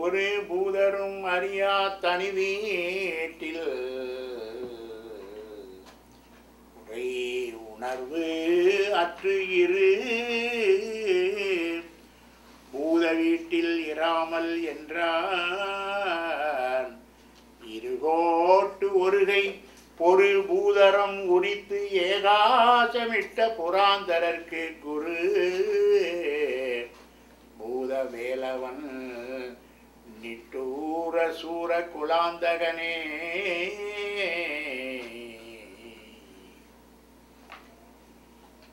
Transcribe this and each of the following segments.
ஒரு பூதரும் அறியா தனி வீட்டில் உரை உணர்வு அற்று இரு பூத வீட்டில் இராமல் என்றான் இருகோட்டு ஒருகை பொறு பூதரம் உரித்து ஏகாசமிட்ட புராந்தரர்க்கு குரு பூத வேலவன் நிட்டூர சூர குலாந்தகனே.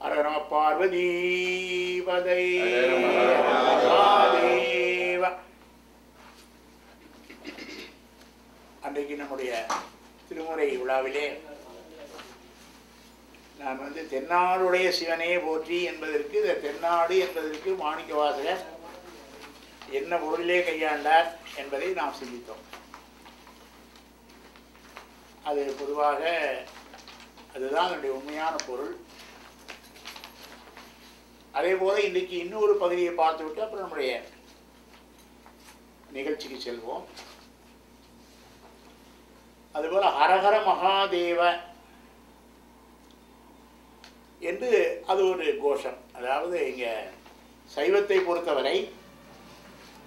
அரர பார்வதி பதை அன்றைக்கு நம்முடைய திருமுறை விழாவிலே நான் தென்னாடுடைய சிவனே போற்றி என்பதற்கு இந்த தென்னாடு என்பதற்கு மாணிக்கவாசகர் என்ன பொருளிலே கையாண்டார் என்பதை நாம் சிந்தித்தோம். அது பொதுவாக அதுதான் என்னுடைய உண்மையான பொருள். அதே போல இன்றைக்கு இன்னொரு பகுதியை பார்த்துவிட்டு அப்புறம் நம்முடைய நிகழ்ச்சிக்கு செல்வோம். அதுபோல ஹரஹர மகாதேவ என்று அது ஒரு கோஷம். அதாவது இங்கே சைவத்தை பொறுத்தவரை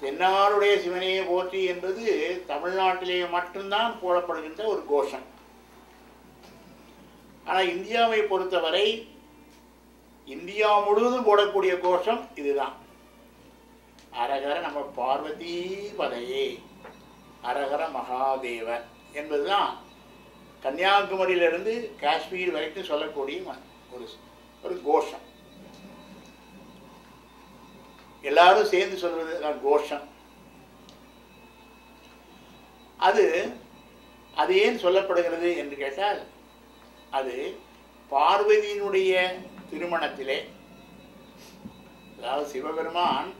தென்னாடுடைய சிவனையை போற்றி என்பது தமிழ்நாட்டிலேயே மட்டும்தான் போடப்படுகின்ற ஒரு கோஷம். ஆனால் இந்தியாவை பொறுத்தவரை இந்தியா முழுவதும் போடக்கூடிய கோஷம் இதுதான். அரகர நம்ம பார்வதி பதையே அரகர மகாதேவ என்பதுதான் கன்னியாகுமரியிலிருந்து காஷ்மீர் வரைக்கும் சொல்லக்கூடிய ஒரு கோஷம். எல்லாரும் சேர்ந்து சொல்வது கோஷம். அது ஏன் சொல்லப்படுகிறது என்று கேட்டால் அது பார்வதியினுடைய திருமணத்திலே, அதாவது சிவபெருமான்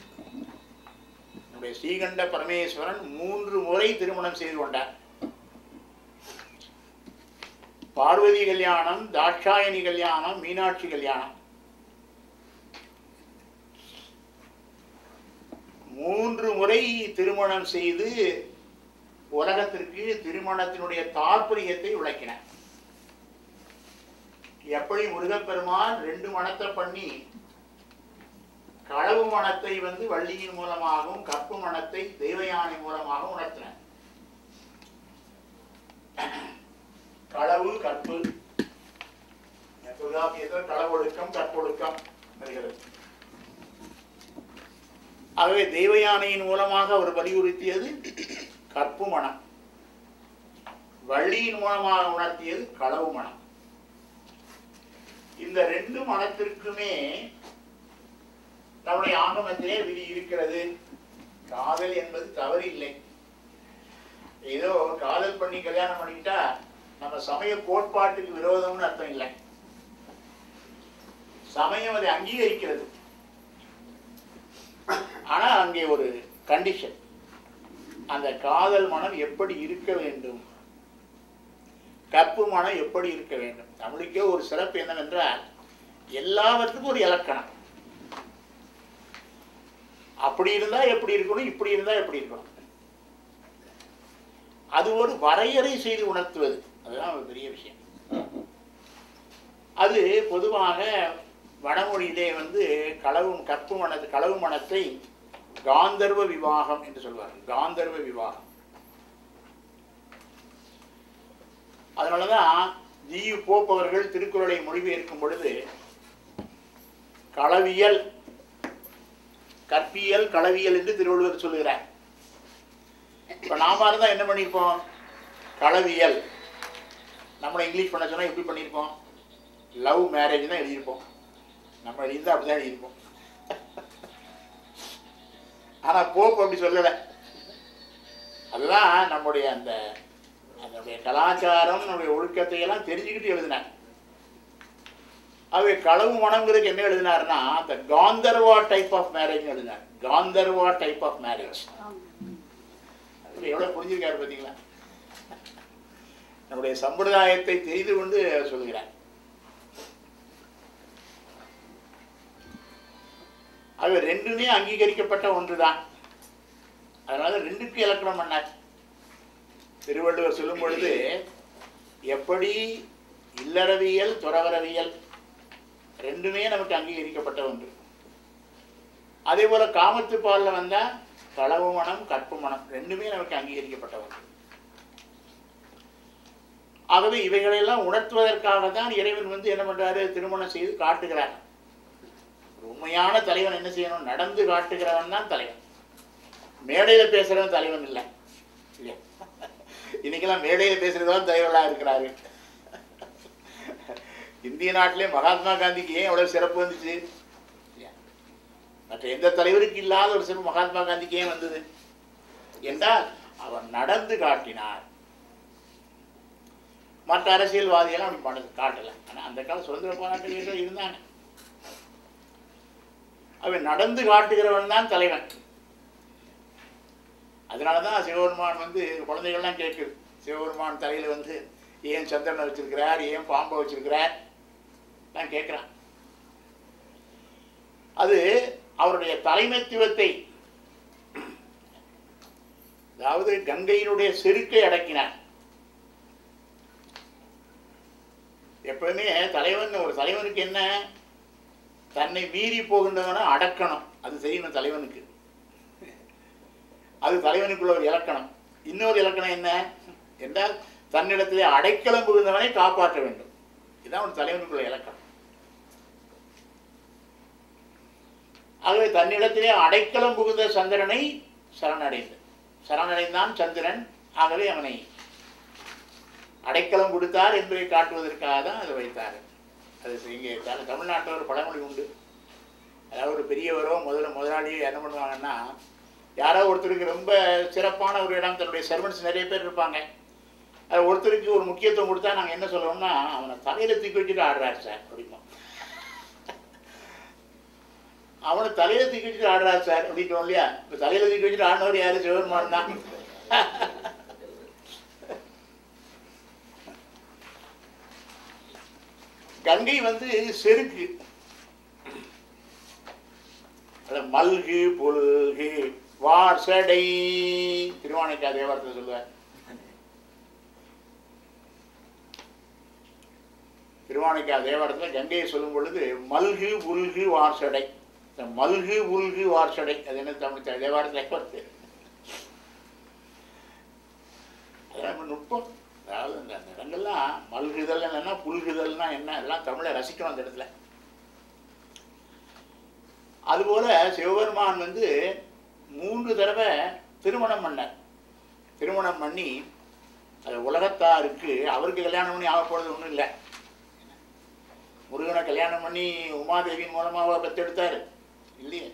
நம்முடைய ஸ்ரீகண்ட பரமேஸ்வரன் 3 முறை திருமணம் செய்து கொண்டார். பார்வதி கல்யாணம், தாட்சாயணி கல்யாணம், மீனாட்சி கல்யாணம். 3 முறை திருமணம் செய்து உலகத்திற்கு திருமணத்தினுடைய தாற்பயத்தை விளக்கினார். எப்படி முருகப்பெருமான் 2 மணத்தை பண்ணி களவு மணத்தை வள்ளியின் மூலமாகவும் கற்பு மணத்தை தெய்வயானை மூலமாகவும் உணர்த்தினார். களவு கற்பு தொல்காப்பியத்தில் களவொழுக்கம் கற்பொழுக்கம் வருகிறது. ஆகவே தெய்வயானையின் மூலமாக அவர் வலியுறுத்தியது கற்பு மனம், வள்ளியின் மூலமாக உணர்த்தியது களவு மனம். இந்த 2 மனத்திற்குமே நம்முடைய ஆகமத்திலே விதி இருக்கிறது. காதல் என்பது தவறு இல்லை. ஏதோ காதல் பண்ணி கல்யாணம் பண்ணிக்கிட்டா நம்ம சமய கோட்பாட்டுக்கு விரோதம்னு அர்த்தம் இல்லை. சமயம் அதை அங்கீகரிக்கிறது. ஆனா அங்கே ஒரு கண்டிஷன், அந்த காதல் மனம் எப்படி இருக்க வேண்டும், கற்பு மனம் எப்படி இருக்க வேண்டும். தமிழுக்கே ஒரு சிறப்பு என்னவென்றால் எல்லாவற்றுக்கும் ஒரு இலக்கணம். அப்படி இருந்தா எப்படி இருக்கணும், இப்படி இருந்தா எப்படி இருக்கணும், அது ஒரு வரையறை செய்து உணர்த்துவது. அதுதான் ஒரு பெரிய விஷயம். அது பொதுவாக வடமொழியிலே களவு மனத்தை காந்தர்வ விவாகம் என்று சொல்வார்கள். காந்தர்வ விவாகம். அதனாலதான் ஜி.யு. போப் அவர்கள் திருக்குறளை மொழிபெயர்க்கும் பொழுது களவியல், கற்பியல், களவியல் என்று திருவள்ளுவர் சொல்லுகிறார். இப்ப நாம இருந்தா என்ன பண்ணிருப்போம்? களவியல். நம்மளை இங்கிலீஷ் பண்ண சொன்னா எப்படி பண்ணிருப்போம்? லவ் மேரேஜ் தான் எழுதியிருப்போம். நம்ம எழுதியிருந்தா அப்படிதான் எழுதியிருப்போம். ஆனா போப் அப்படி சொல்லலை. அதுதான் நம்முடைய அதனுடைய கலாச்சாரம், நம்முடைய ஒழுக்கத்தை எல்லாம் தெரிஞ்சுக்கிட்டு எழுதினார். அவை களவு மனம்ங்கிறதுக்கு என்ன எழுதினார்னா the Gandharva type of marriage எழுதினார். Gandharva type of marriage. எவ்வளவு புரிஞ்சிருக்காரு பார்த்தீங்களா? நம்முடைய சம்பிரதாயத்தை தெரிந்து கொண்டு சொல்கிறார். அவை 2மே அங்கீகரிக்கப்பட்ட ஒன்றுதான். அதனால ரெண்டுக்கு இலக்கணம் பண்ணார். திருவள்ளுவர் சொல்லும் பொழுது எப்படி இல்லறவியல் துறவரவியல் ரெண்டுமே நமக்கு அங்கீகரிக்கப்பட்ட ஒன்று. அதே போல காமத்து பாலில் வந்தா களவு மனம் கற்பு மனம் ரெண்டுமே நமக்கு அங்கீகரிக்கப்பட்ட ஒன்று. ஆகவே இவைகளெல்லாம் உணர்த்துவதற்காக தான் இறைவன் வந்து என்ன பண்றாரு, திருமணம் செய்து காட்டுகிறார். உண்மையான தலைவன் என்ன செய்யணும், நடந்து காட்டுகிறவன் தான் தலைவன். மேடையில பேசுறவன் தலைவன் இல்லை. இன்னைக்கெல்லாம் மேடையில பேசுறதுதான் தலைவர்களா இருக்கிறாரு. இந்திய நாட்டிலே மகாத்மா காந்திக்கு ஏன் எவ்வளவு சிறப்பு வந்துச்சு? மற்ற எந்த தலைவருக்கு இல்லாத ஒரு சிறப்பு மகாத்மா காந்திக்கு ஏன் வந்தது என்றால் அவர் நடந்து காட்டினார். மற்ற அரசியல்வாதியெல்லாம் அப்படி பண்ணது காட்டல. ஆனா அந்த கால சுதந்திர போராட்ட வீரர்கள் இருந்தாங்க. அவன் நடந்து காட்டுகிறவன் தான் தலைவன். அதனாலதான் சிவபெருமான் வந்து குழந்தைகள்லாம் கேட்குது, சிவபெருமான் தலையில வந்து ஏன் சந்திரனை வச்சிருக்கிறார், ஏன் பாம்பை வச்சிருக்கிறார் நான் கேட்கிறான். அது அவருடைய தலைமைத்துவத்தை, அதாவது கங்கையினுடைய செருக்கை அடக்கினார். எப்பவுமே தலைவன், ஒரு தலைவனுக்கு என்ன, தன்னை மீறி போகின்றவனை அடக்கணும். அது தெரியணும் தலைவனுக்கு. அது தலைவனுக்குள்ள ஒரு இலக்கணம். இன்னொரு இலக்கணம் என்ன என்றால் தன்னிடத்திலே அடைக்கலம் புகுந்தவனை காப்பாற்ற வேண்டும். இதுதான் ஒரு தலைவனுக்குள்ள இலக்கணம். ஆகவே தன்னிடத்திலே அடைக்கலம் புகுந்த சந்திரனை சரணடைந்தான் சந்திரன். ஆகவே அவனை அடைக்கலம் கொடுத்தார் என்பதை காட்டுவதற்காக தான் அதை வைத்தார். அது இங்கே தமிழ்நாட்டில் ஒரு பழமொழி உண்டு. அதாவது ஒரு பெரியவரோ முதலாளியோ என்ன பண்ணுவாங்கன்னா, யாரோ ஒருத்தருக்கு ரொம்ப சிறப்பான ஒரு இடம், தன்னுடைய சர்வன்ட்ஸ் நிறைய பேர் இருப்பாங்க, அது ஒருத்தருக்கு ஒரு முக்கியத்துவம் கொடுத்தா நாங்கள் என்ன சொல்லுவோம்னா, அவனை தலையில தூக்கி வச்சுட்டு ஆடுறாரு சார் அப்படிமா. அவனை தலையில தூக்கி வச்சுட்டு ஆடுறாரு சார் அப்படின்றோம் இல்லையா? இப்போ தலையில தூக்கி வச்சுட்டு ஆடினவர் யாரு? சிவபெருமான் தான். கங்கை வந்து செருக்கு, மல்கு பொல்கு வார்சடை திருவானைக்கா தேவாரத்தை சொல்லுவார். திருவானைக்கா தேவாரத்தில் கங்கையை சொல்லும் பொழுது மல்கு உல்கு வார்சடை, மல்கு உல்கு வார்சடை அது என்ன தமிழ் தேவாரத்தில் வருது. அதெல்லாம் நுட்பம். அதாவது அந்த இடங்கள்லாம் மல்குதல் என்னன்னா புல்குதல்னா என்ன, எல்லாம் தமிழை ரசிக்கணும் அந்த இடத்துல. அதுபோல சிவபெருமான் வந்து 3 தடவை திருமணம் பண்ணார். திருமணம் பண்ணி அது உலகத்தாருக்கு, அவருக்கு கல்யாணம் பண்ணி ஆக போறது ஒன்றும் இல்லை. முருகனை கல்யாணம் பண்ணி உமாதேவியின் மூலமாக பெற்றெடுத்தாரு இல்லையே.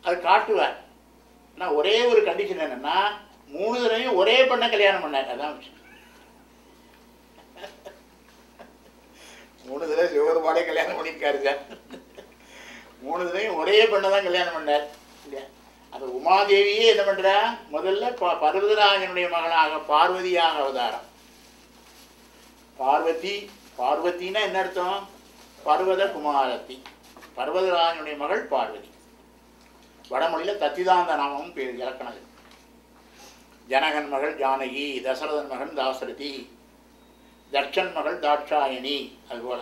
அது காட்டுவார். ஆனால் ஒரே ஒரு கண்டிஷன் என்னன்னா, 3 தடவையும் ஒரே பெண்ணை கல்யாணம் பண்ணார். அதான் விஷயம். 3 தடவை சிவபெருமானே கல்யாணம் பண்ணியிருக்காரு சார். 3 தடவையும் ஒரே பெண்ணை தான் கல்யாணம் பண்ணார் இல்லையா? அந்த உமாதேவியே என்ன பண்றா, முதல்ல பர்வதராஜனுடைய மகளாக பார்வதியாக அவதாரம். பார்வதினா என்ன அர்த்தம்? பர்வத குமாரத்தி, பர்வதராஜனுடைய மகள் பார்வதி. வடமொழியில தத்திதாந்த நாமமும் பேர் இலக்கணம். ஜனகன் மகள் ஜானகி, தசரதன் மகன் தாசரதி, தட்சன் மகள் தாட்சாயணி. அதுபோல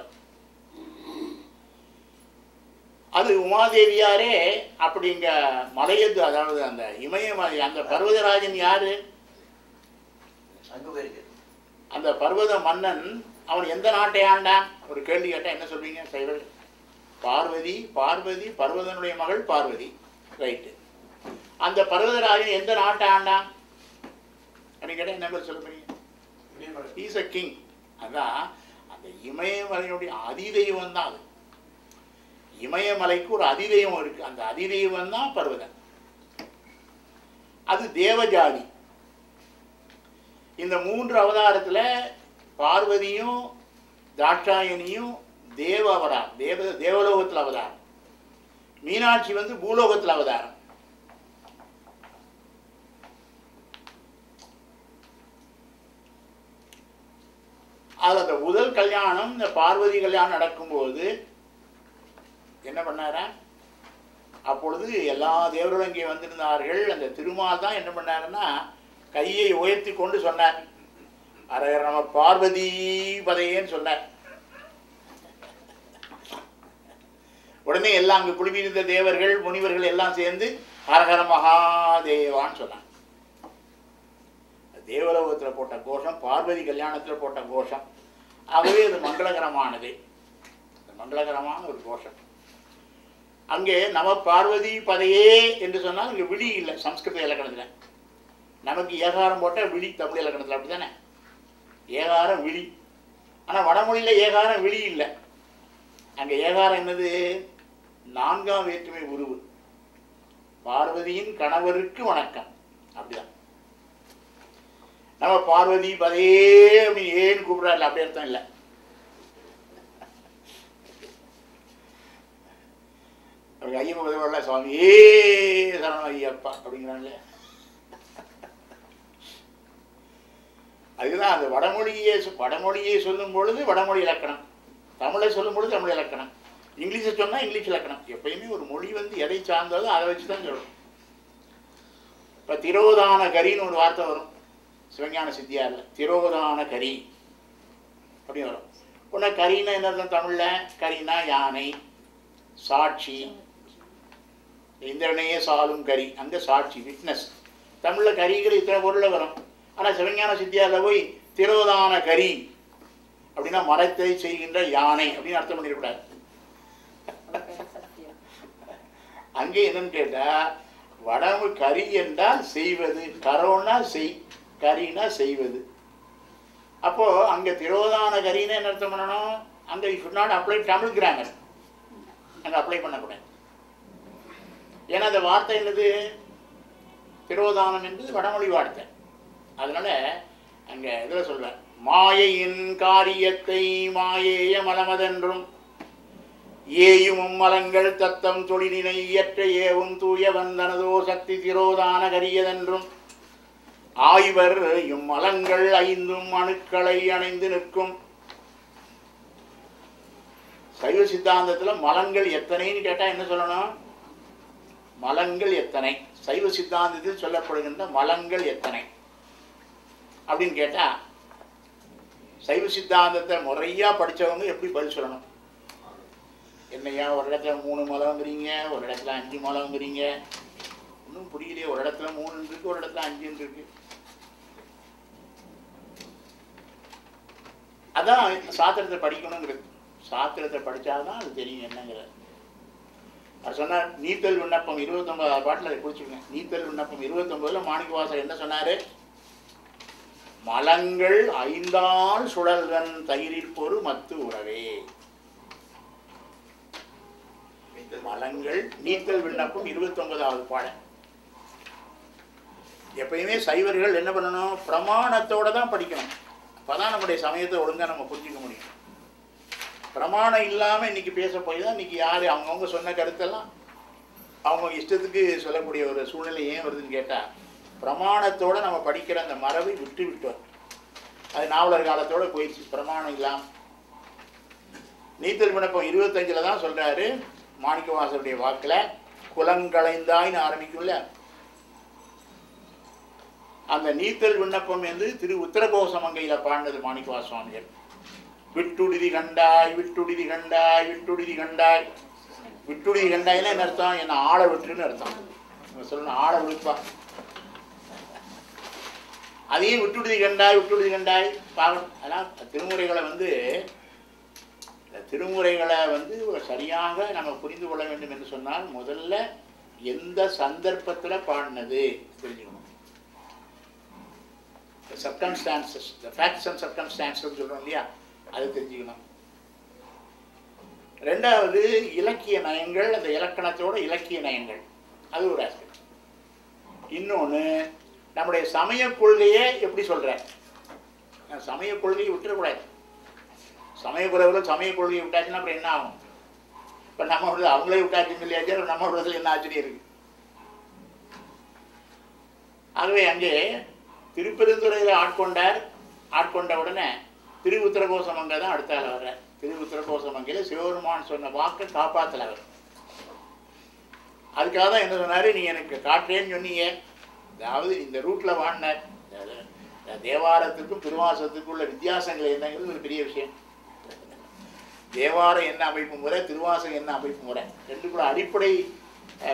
அது உமாதேவியாரே அப்படிங்க மலையது, அதாவது அந்த இமயமலை, அந்த பர்வதராஜன் யாரு? அந்த பர்வத மன்னன். அவன் எந்த நாட்டை ஆண்டான்? ஒரு கேள்வி கேட்டா என்ன சொல்வீங்க சைவர்? பார்வதி பர்வதனுடைய மகள் பார்வதி, ரைட்டு. அந்த பர்வதராஜன் எந்த நாட்டை ஆண்டான் அப்படின்னு கேட்டா என்ன பேர் சொல்ல போறீங்க? He's a king. அதான் அந்த இமயமலையினுடைய அதிதெய்வம் தான் அது. இமயமலைக்கு ஒரு அதிதெய்வம் இருக்கு. அந்த அதிதெய்வம் தான் பர்வதன். அது தேவஜாதி. இந்த 3 அவதாரத்துல பார்வதியும் தாட்சாயணியும் தேவலோகத்தில் அவதாரம். மீனாட்சி வந்து பூலோகத்தில் அவதாரம். அதில் அந்த முதல் கல்யாணம், இந்த பார்வதி கல்யாணம் நடக்கும்போது என்ன பண்ணாரா, அப்பொழுது எல்லா தேவர்களும் இங்கே வந்திருந்தார்கள். அந்த திருமால் தான் என்ன பண்ணாருன்னா கையை உயர்த்தி கொண்டு சொன்னார், அரகர நம பார்வதி பதையேன்னு சொன்னார். உடனே எல்லாம் அங்கு குழுமியிருந்த தேவர்கள் முனிவர்கள் எல்லாம் சேர்ந்து ஹரஹர மகாதேவான்னு சொன்னாங்க. தேவலோகத்தில் போட்ட கோஷம், பார்வதி கல்யாணத்தில் போட்ட கோஷம். ஆகவே அது மங்களகரமானது, மங்களகரமான ஒரு கோஷம். அங்கே நம பார்வதி பதையே என்று சொன்னால் இங்கே விழி இல்லை சம்ஸ்கிருத இலக்கணத்தில். நமக்கு ஏகாரம் போட்டால் விழி தமிழ் இலக்கணத்தில், அப்படி தானே? ஏகாரம் விழி. ஆனால் வடமொழியில் ஏகாரம் விழி இல்லை. அங்கே ஏகாரம் என்னது? 4ஆம் வேற்றுமை உருவு. பார்வதியின் கணவருக்கு வணக்கம், அப்படிதான். நம்ம பார்வதி பதையே அப்படின்னு ஏன்னு கூப்பிடாரு, அப்படி அர்த்தம் இல்லை. ஐயப்ப பதவியோட சுவாமி ஏ சரணம் ஐயப்பா அப்படிங்கிறாங்களே. அதுதான் அந்த வடமொழியை சொல்லும் பொழுது வடமொழி இலக்கணம், தமிழை சொல்லும் பொழுது தமிழ் இலக்கணம், இங்கிலீஷை சொன்னால் இங்கிலீஷ் இலக்கணம். எப்பயுமே ஒரு மொழி வந்து எதை சார்ந்ததோ அதை வச்சு தான் சொல்லணும். இப்போ திரோதான கரின்னு ஒரு வார்த்தை வரும் சிவஞான சித்தியாரில், திரோதான கரி அப்படின்னு வரும். உடனே கரின்னா என்ன அர்த்தம் தமிழில்? கரினா யானை, சாட்சி, இந்திரனையே சாலும் கரி, அங்கே சாட்சி விட்னஸ். தமிழில் கரிங்கிற இத்தனை பொருளில் வரும். ஆனால் சிவஞான சித்தியாரில் போய் திரோதான கரி அப்படின்னா மரத்தை செய்கின்ற யானை அப்படின்னு அர்த்தம் பண்ணிடக்கூடாது. அங்கே என்னன்னு கேட்டால் வடமொழி கரி என்றால் செய்வது, கரோனா செய், கரினா செய்வது. அப்போது அங்கே திரோதான கரின்னு என்ன அர்த்தம் பண்ணணும்? அங்கே you should not apply Tamil grammar, அங்கே அப்ளை பண்ணக்கூடாது. ஏன்னா அந்த வார்த்தை என்னது? திரோதானம் என்பது வடமொழி வார்த்தை. அதனால அங்கே இதில் சொல்வேன், மாயையின் காரியத்தை மாயேய மலமதென்றும் ஏயும் மலங்கள் தத்தம் தொழிலினை இயற்ற ஏவும் தூய வந்தனதோ சக்தி திரோதான கரியதென்றும் ஆய்வர் இம்மலங்கள் 5 அணுக்களை அணைந்து நிற்கும். சைவ சித்தாந்தத்தில் மலங்கள் எத்தனைன்னு கேட்டால் என்ன சொல்லணும்? மலங்கள் எத்தனை? சைவ சித்தாந்தத்தில் சொல்லப்படுகின்ற மலங்கள் எத்தனை அப்படின்னு கேட்டால், சைவ சித்தாந்தத்தை முறையாக படித்தவங்க எப்படி பதில் சொல்லணும்? என்னையா ஒரு இடத்துல 3 மலங்கிறீங்க, ஒரு இடத்துல 5 மலங்கிறீங்க, ஒன்றும் புரியலையே. ஒரு இடத்துல 3 இருக்கு, ஒரு இடத்துல 5 இருக்கு. அதான் சாத்திரத்தை படிக்கணுங்கிறது. சாத்திரத்தை படித்தாதான் அது தெரியும் என்னங்கிறது. அது சொன்னார், நீத்தல் விண்ணப்பம் 29வது பாட்டில் அதை குடிச்சுக்கங்க. நீத்தல் விண்ணப்பம் 29ல் மாணிக்கவாசகர் என்ன சொன்னார்? மலங்கள் 5ஆல் சுழல்கன் தயிரிற்பொரு மத்து உறவே. மலங்கள் நீத்தல் விண்ணப்பம் 29வது பாடல். எப்பயுமே சைவர்கள் என்ன பண்ணணும்? பிரமாணத்தோட தான் படிக்கணும். அப்பதான் நம்முடைய சமயத்தை ஒழுங்காக நம்ம புரிஞ்சிக்க முடியும். பிரமாணம் இல்லாமல் இன்னைக்கு பேச போய் தான் இன்னைக்கு யார் அவங்கவுங்க சொன்ன கருத்தெல்லாம் அவங்க இஷ்டத்துக்கு சொல்லக்கூடிய ஒரு சூழ்நிலை ஏன் வருதுன்னு கேட்டால், பிரமாணத்தோடு நம்ம படிக்கிற அந்த மரபை விட்டு விட்டோம். அது நாவலர் காலத்தோடு போயிடுச்சு பிரமாணம் இல்லாமல். நீத்தல் விண்ணப்பம் 25ல் தான் சொல்கிறாரு மாணிக்கவாசருடைய வாக்கில், குலங்களைந்தாய்ன்னு ஆரம்பிக்கும்ல. அந்த நீத்தல் விண்ணப்பம் என்று திரு உத்தரகோசமங்கையில் பாடினது மாணிக்கவாச சுவாமிகள். விட்டுடுதி கண்டாய் விட்டுடுதி கண்டாய் விட்டுடுதி கண்டாய். விட்டுடுதி கண்டாய்னா என்ன அர்த்தம்? என்ன ஆளை விட்டுருன்னு அர்த்தம். சொல்லணும் ஆளை விழுப்பா. அதையும் விட்டுடுதி கண்டாய் விட்டுடுதி கண்டாய் பார்க்கணும். அதனால் திருமுறைகளை வந்து சரியாக நம்ம புரிந்து கொள்ள வேண்டும் என்று சொன்னால் முதல்ல எந்த சந்தர்ப்பத்தில் பாடினது தெரிஞ்சுக்கணும். Circumstances, the facts and circumstances சொல்கிறோம் இல்லையா, அது தெரிஞ்சுக்கணும். 2வது இலக்கிய நயங்கள், அந்த இலக்கணத்தோட இலக்கிய நயங்கள், அது ஒரு ஆஸ்பெக்ட். இன்னொன்று நம்முடைய சமய கொள்கையை எப்படி சொல்கிறேன். சமய கொள்கையை விட்டுறக்கூடாது. சமயக்குறவில் சமய கொள்கையை விட்டாச்சுன்னா அப்புறம் என்ன ஆகும்? இப்போ நம்ம அவங்களே விட்டாச்சுன்னு சொல்லியாச்சு, நம்ம விடத்தில் என்ன ஆச்சரியம் இருக்குது. ஆகவே அங்கே திருப்பெருந்துறையில் ஆட்கொண்ட உடனே திரு உத்தரகோசமங்கை தான் அடுத்தால வர்றார். திரு உத்தரகோசமங்கையில் சிவபெருமான் சொன்ன வாக்கை காப்பாற்றல அவர். அதுக்காக தான் என்ன சொன்னார், நீங்கள் எனக்கு காட்டுறேன்னு சொன்னீங்க. அதாவது இந்த ரூட்டில் வாடினார். தேவாரத்துக்கும் திருவாசகத்துக்கும் உள்ள வித்தியாசங்கள் என்னங்கிறது ஒரு பெரிய விஷயம். தேவாரம் என்ன அமைப்பு முறை, திருவாசகம் என்ன அமைப்பு முறை, ரெண்டுக்குள்ள அடிப்படை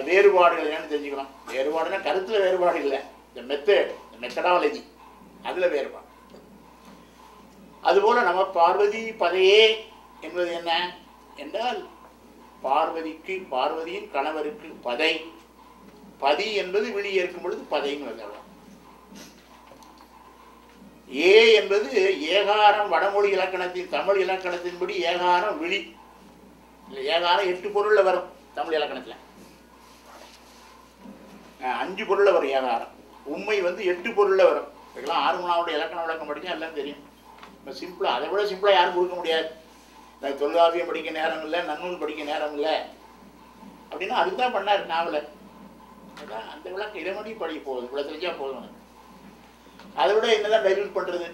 வேறுபாடுகள் என்னன்னு தெரிஞ்சுக்கணும். வேறுபாடுனா கருத்தில் வேறுபாடு இல்லை, இந்த மெத்தடாலஜி அதில் வேறுபாடு. அதுபோல் நம்ம பார்வதி பதையே என்பது என்ன என்றால், பார்வதியின் கணவருக்கு பதை, பதி என்பது விழி ஏற்கும் பொழுது பதைன்னு வருது. ஏ என்பது ஏகாரம், வடமொழி இலக்கணத்தின் தமிழ் இலக்கணத்தின்படி ஏகாரம் விழி. இல்லை, ஏகாரம் 8 பொருளில் வரும் தமிழ் இலக்கணத்தில், 5 பொருளில் வரும் ஏகாரம். உண்மை 8 பொருளில் வரும். இதெல்லாம் ஆறுமனாவுடைய இலக்கண விளக்கம் படித்தா எல்லாம் தெரியும். இப்போ சிம்பிளாக, அதை விட சிம்பிளாக யாரும் கொடுக்க முடியாது. தொல்காப்பியம் படிக்க நேரம் இல்லை, நன்னூல் படிக்க நேரம் இல்லை அப்படின்னா அதுக்கு தான் பண்ணார் நாவலை. அதான் அந்த விளக்கம் இதை மட்டும் படிக்க போகுது, இவ்வளோ தெரிஞ்சா போதும். அதை விட என்னதான் டைல்யூட் பண்ணுறது?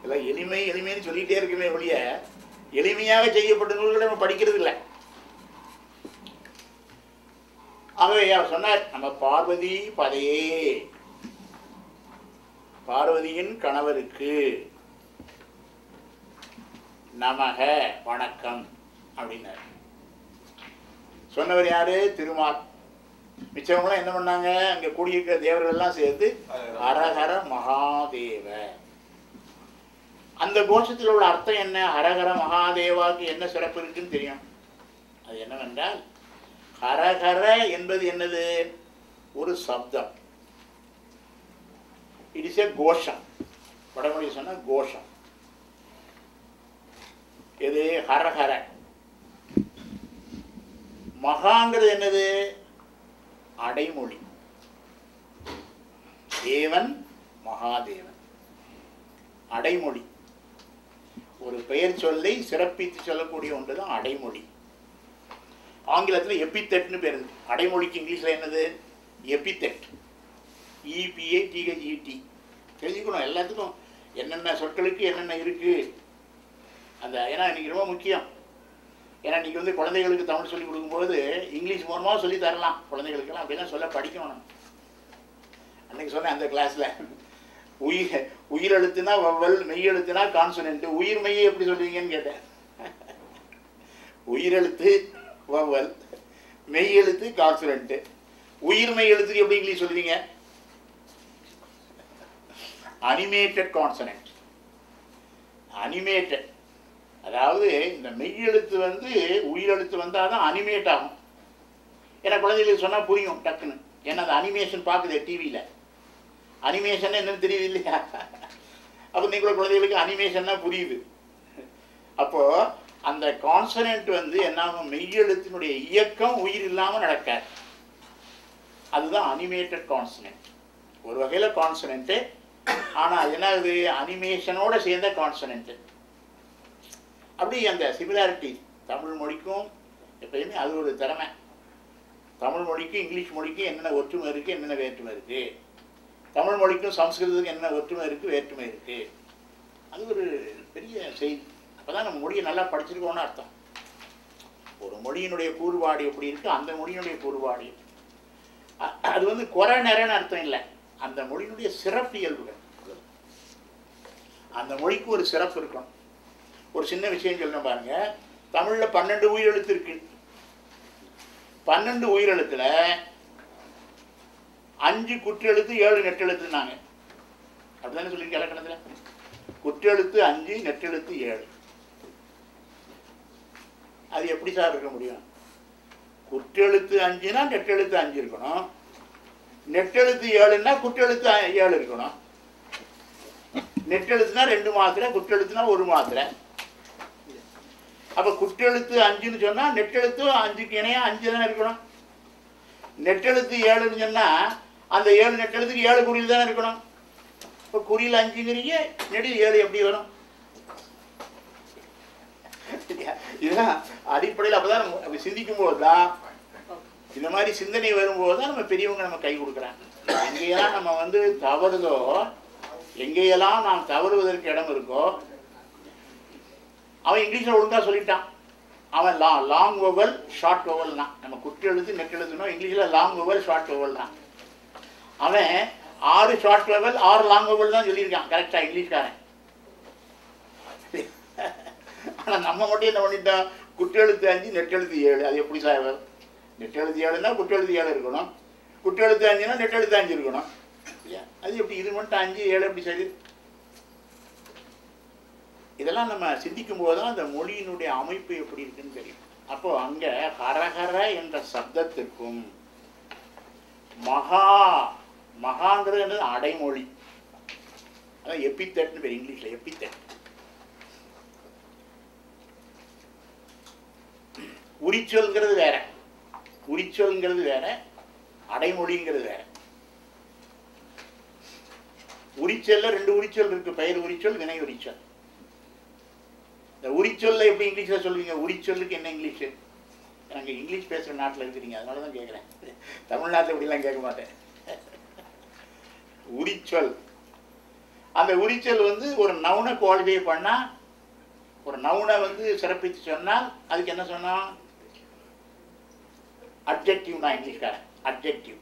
எல்லாம் எளிமைன்னு சொல்லிகிட்டே இருக்குமே ஒழிய எளிமையாக செய்யப்பட்ட நூல்களை நம்ம படிக்கிறது இல்லை. ஆகவே அவர் சொன்னார், நம்ம பார்வதி பதையே, பார்வதியின் கணவருக்கு நமக வணக்கம் அப்படின்னார். சொன்னவர் யாரு? திருமால். மிச்சவங்களாம் என்ன பண்ணாங்க, அங்கே கூடியிருக்கிற தேவர்கள்லாம் சேர்த்து ஹரஹர மகாதேவ. அந்த கோஷத்தில் உள்ள அர்த்தம் என்ன? ஹரஹர மகாதேவாவுக்கு என்ன சிறப்பு இருக்குன்னு தெரியும். அது என்னவென்றால், ஹரஹர என்பது என்னது? ஒரு சப்தம். இட் இஸ் ஏ கோஷம். வடமொழி சொன்ன கோஷம். எது? ஹரஹர. மகாங்கிறது என்னது? அடைமொழி. தேவன் மகாதேவன் அடைமொழி. ஒரு பெயர் சொல்லை சிறப்பித்து சொல்லக்கூடிய ஒன்று தான் அடைமொழி. ஆங்கிலத்தில் எபித்தெட்னு பேர். அடைமொழிக்கு இங்கிலீஷில் என்னது? எபித்தெட். EPITHET. தெரிஞ்சுக்கணும் எல்லாத்துக்கும் என்னென்ன சொற்களுக்கு என்னென்ன இருக்குது அந்த. ஏன்னா இன்றைக்கி ரொம்ப முக்கியம். ஏன்னா இன்றைக்கி குழந்தைகளுக்கு தமிழ் சொல்லிக் கொடுக்கும்போது இங்கிலீஷ் மூலமாக சொல்லி தரலாம் குழந்தைகளுக்கெல்லாம், அப்படின்னா சொல்ல படிக்கணும். அன்றைக்கி சொன்னேன் அந்த கிளாஸில், உயிரெழுத்துனா வவ்வல், மெய்யெழுத்துனா கான்சனன்ட். உயிர் மெய்யை எப்படி சொல்லுவீங்கன்னு கேட்டேன். உயிரெழுத்து வவ்வல், மெய்யெழுத்து கான்சனன்ட். உயிர் மெய் எழுத்துக்கு எப்படி இங்கிலீஷ் சொல்லுவீங்க? Animated consonant. அனிமேட்டட், அதாவது இந்த மெய்யெழுத்து உயிரெழுத்து வந்தால் தான் அனிமேட் ஆகும். ஏன்னா குழந்தைகளுக்கு சொன்னால் புரியும் டக்குன்னு. ஏன்னா அந்த அனிமேஷன் பார்க்குது டிவியில். அனிமேஷன் என்னன்னு தெரியுது இல்லையா? அப்போ நீங்களும் குழந்தைகளுக்கு அனிமேஷன்னா புரியுது. அப்போது அந்த கான்சனன்ட் என்னாகும்? மெய்யெழுத்தினுடைய இயக்கம் உயிர் இல்லாமல் நடக்காது. அதுதான் அனிமேட்டட் கான்சனன்ட். ஒரு வகையில் கான்சனன்ட்டு, ஆனால் அது என்ன ஆகுது? அனிமேஷனோட சேர்ந்த கான்சனன்ட்டு. அப்படி அந்த சிமிலாரிட்டி தமிழ் மொழிக்கும் எப்பயுமே அது ஒரு திறமை. தமிழ் மொழிக்கும் இங்கிலீஷ் மொழிக்கும் என்னென்ன ஒற்றுமை இருக்குது, என்னென்ன வேற்றுமை இருக்குது. தமிழ் மொழிக்கும் சம்ஸ்கிருதத்துக்கும் என்ன ஒற்றுமை இருக்குது, வேற்றுமை இருக்குது. அது ஒரு பெரிய செய்தி. அப்போ தான் நம்ம மொழியை நல்லா படிச்சிருக்கோன்னு அர்த்தம். ஒரு மொழியினுடைய கூறுபாடு எப்படி இருக்குது, அந்த மொழியினுடைய கூறுபாடு அது குறை நிறையன்னு அர்த்தம் இல்லை. அந்த மொழியினுடைய சிறப்பு இயல்புகள். அந்த மொழிக்கு ஒரு சிறப்பு இருக்கணும். ஒரு சின்ன விஷயம் சொல்லணும் பாருங்க. தமிழில் 12 உயிரெழுத்து இருக்கு. 12 உயிரெழுத்துல 5 குற்றெழுத்து 7 நெட்டெழுத்துனாங்க. அப்படிதானே சொல்லியிருக்க இலக்கணத்தில். குற்றெழுத்து 5, நெட்டெழுத்து 7. அது எப்படி சார் இருக்க முடியும்? குற்றெழுத்து 5னா நெட்டெழுத்து 5 இருக்கணும். நெட்டெழுத்து 7ன்னா குற்றெழுத்து 7 இருக்கணும். நெட்டெழுத்துனா 2 மாத்திரை, குற்றெழுத்துனா 1 மாத்திரை. அப்போ குற்றெழுத்து 5ன்னு சொன்னால் நெட்டெழுத்து 5க்கு இணையாக 5 தானே இருக்கணும். நெட்டெழுத்து 7ன்னு சொன்னால் அந்த 7 நெட்டெழுத்துக்கு 7 குறியில் தானே இருக்கணும். இப்போ குறியில் 5ங்கிறீங்க, நெடில் 7 எப்படி வரும்? இதுதான் அடிப்படையில். அப்போ தான் நம்ம சிந்திக்கும் போது தான், இந்த மாதிரி சிந்தனை வரும்போது தான் நம்ம பெரியவங்க நம்ம கை கொடுக்குறாங்க. எங்கேயெல்லாம் நம்ம தவறுதோ, எங்கேயெல்லாம் நாம் தவறுவதற்கு இடம் இருக்கோ, அவன் இங்கிலீஷில் ஒழுங்காக சொல்லிட்டான். அவன் லாங் வவல் ஷார்ட் வவல் தான். நம்ம குற்று எழுத்து நெட் எழுத்துனோம், இங்கிலீஷில் லாங் வவல் ஷார்ட் வவல் தான். அவன் 6 ஷார்ட் வவல் 6 லாங் வவல் தான் சொல்லியிருக்கான் கரெக்டாக இங்கிலீஷ்காரன். ஆனால் நம்ம மட்டும் என்ன பண்ணிட்டோம், குற்றெழுத்து 5 நெட்டெழுத்து 7. அது எப்படி சார்? நெட்டெழுத்து 7னா குற்றெழுத்து 7 இருக்கணும், குற்றெழுத்து 5னா நெட்டெழுத்து 5 இருக்கணும். அது எப்படி இது மட்டும் 5 7 எப்படி சரி? இதெல்லாம் நம்ம சிந்திக்கும் போது தான் அந்த மொழியினுடைய அமைப்பு எப்படி இருக்குன்னு தெரியும். அப்போ அங்கே ஹரஹர என்ற சப்தத்திற்கும் மகா மகாங்கிறது அடைமொழி, அதான் எபித்தட்னு பேர் இங்கிலீஷில். எபித்தட் உரிச்சொல்ங்கிறது வேற, உரிச்சொல்ங்கிறது வேற, அடைமொழிங்கிறது வேற. உரிச்சொல்ல 2 உரிச்சொல் இருக்கு, பெயர் உரிச்சொல், வினை உரிச்சொல். இந்த உரிச்சொல்ல எப்படி இங்கிலீஷில் சொல்லுவீங்க? உரிச்சொல்லுக்கு என்ன இங்கிலீஷு? எனக்கு இங்கிலீஷ் பேசுகிற நாட்டில் இருக்கிறீங்க, அதனால தான் கேட்குறேன். தமிழ்நாட்டில் இப்படிலாம் கேட்க மாட்டேன். உரிச்சொல், அந்த உரிச்சொல் வந்து ஒரு நவுனை குவாலிஃபை பண்ணால், ஒரு நவுனை வந்து சிறப்பித்து சொன்னால் அதுக்கு என்ன சொன்னால் அட்ஜெக்டிவ்னா இங்கிலீஷ்காரன் அட்ஜெக்டிவ்.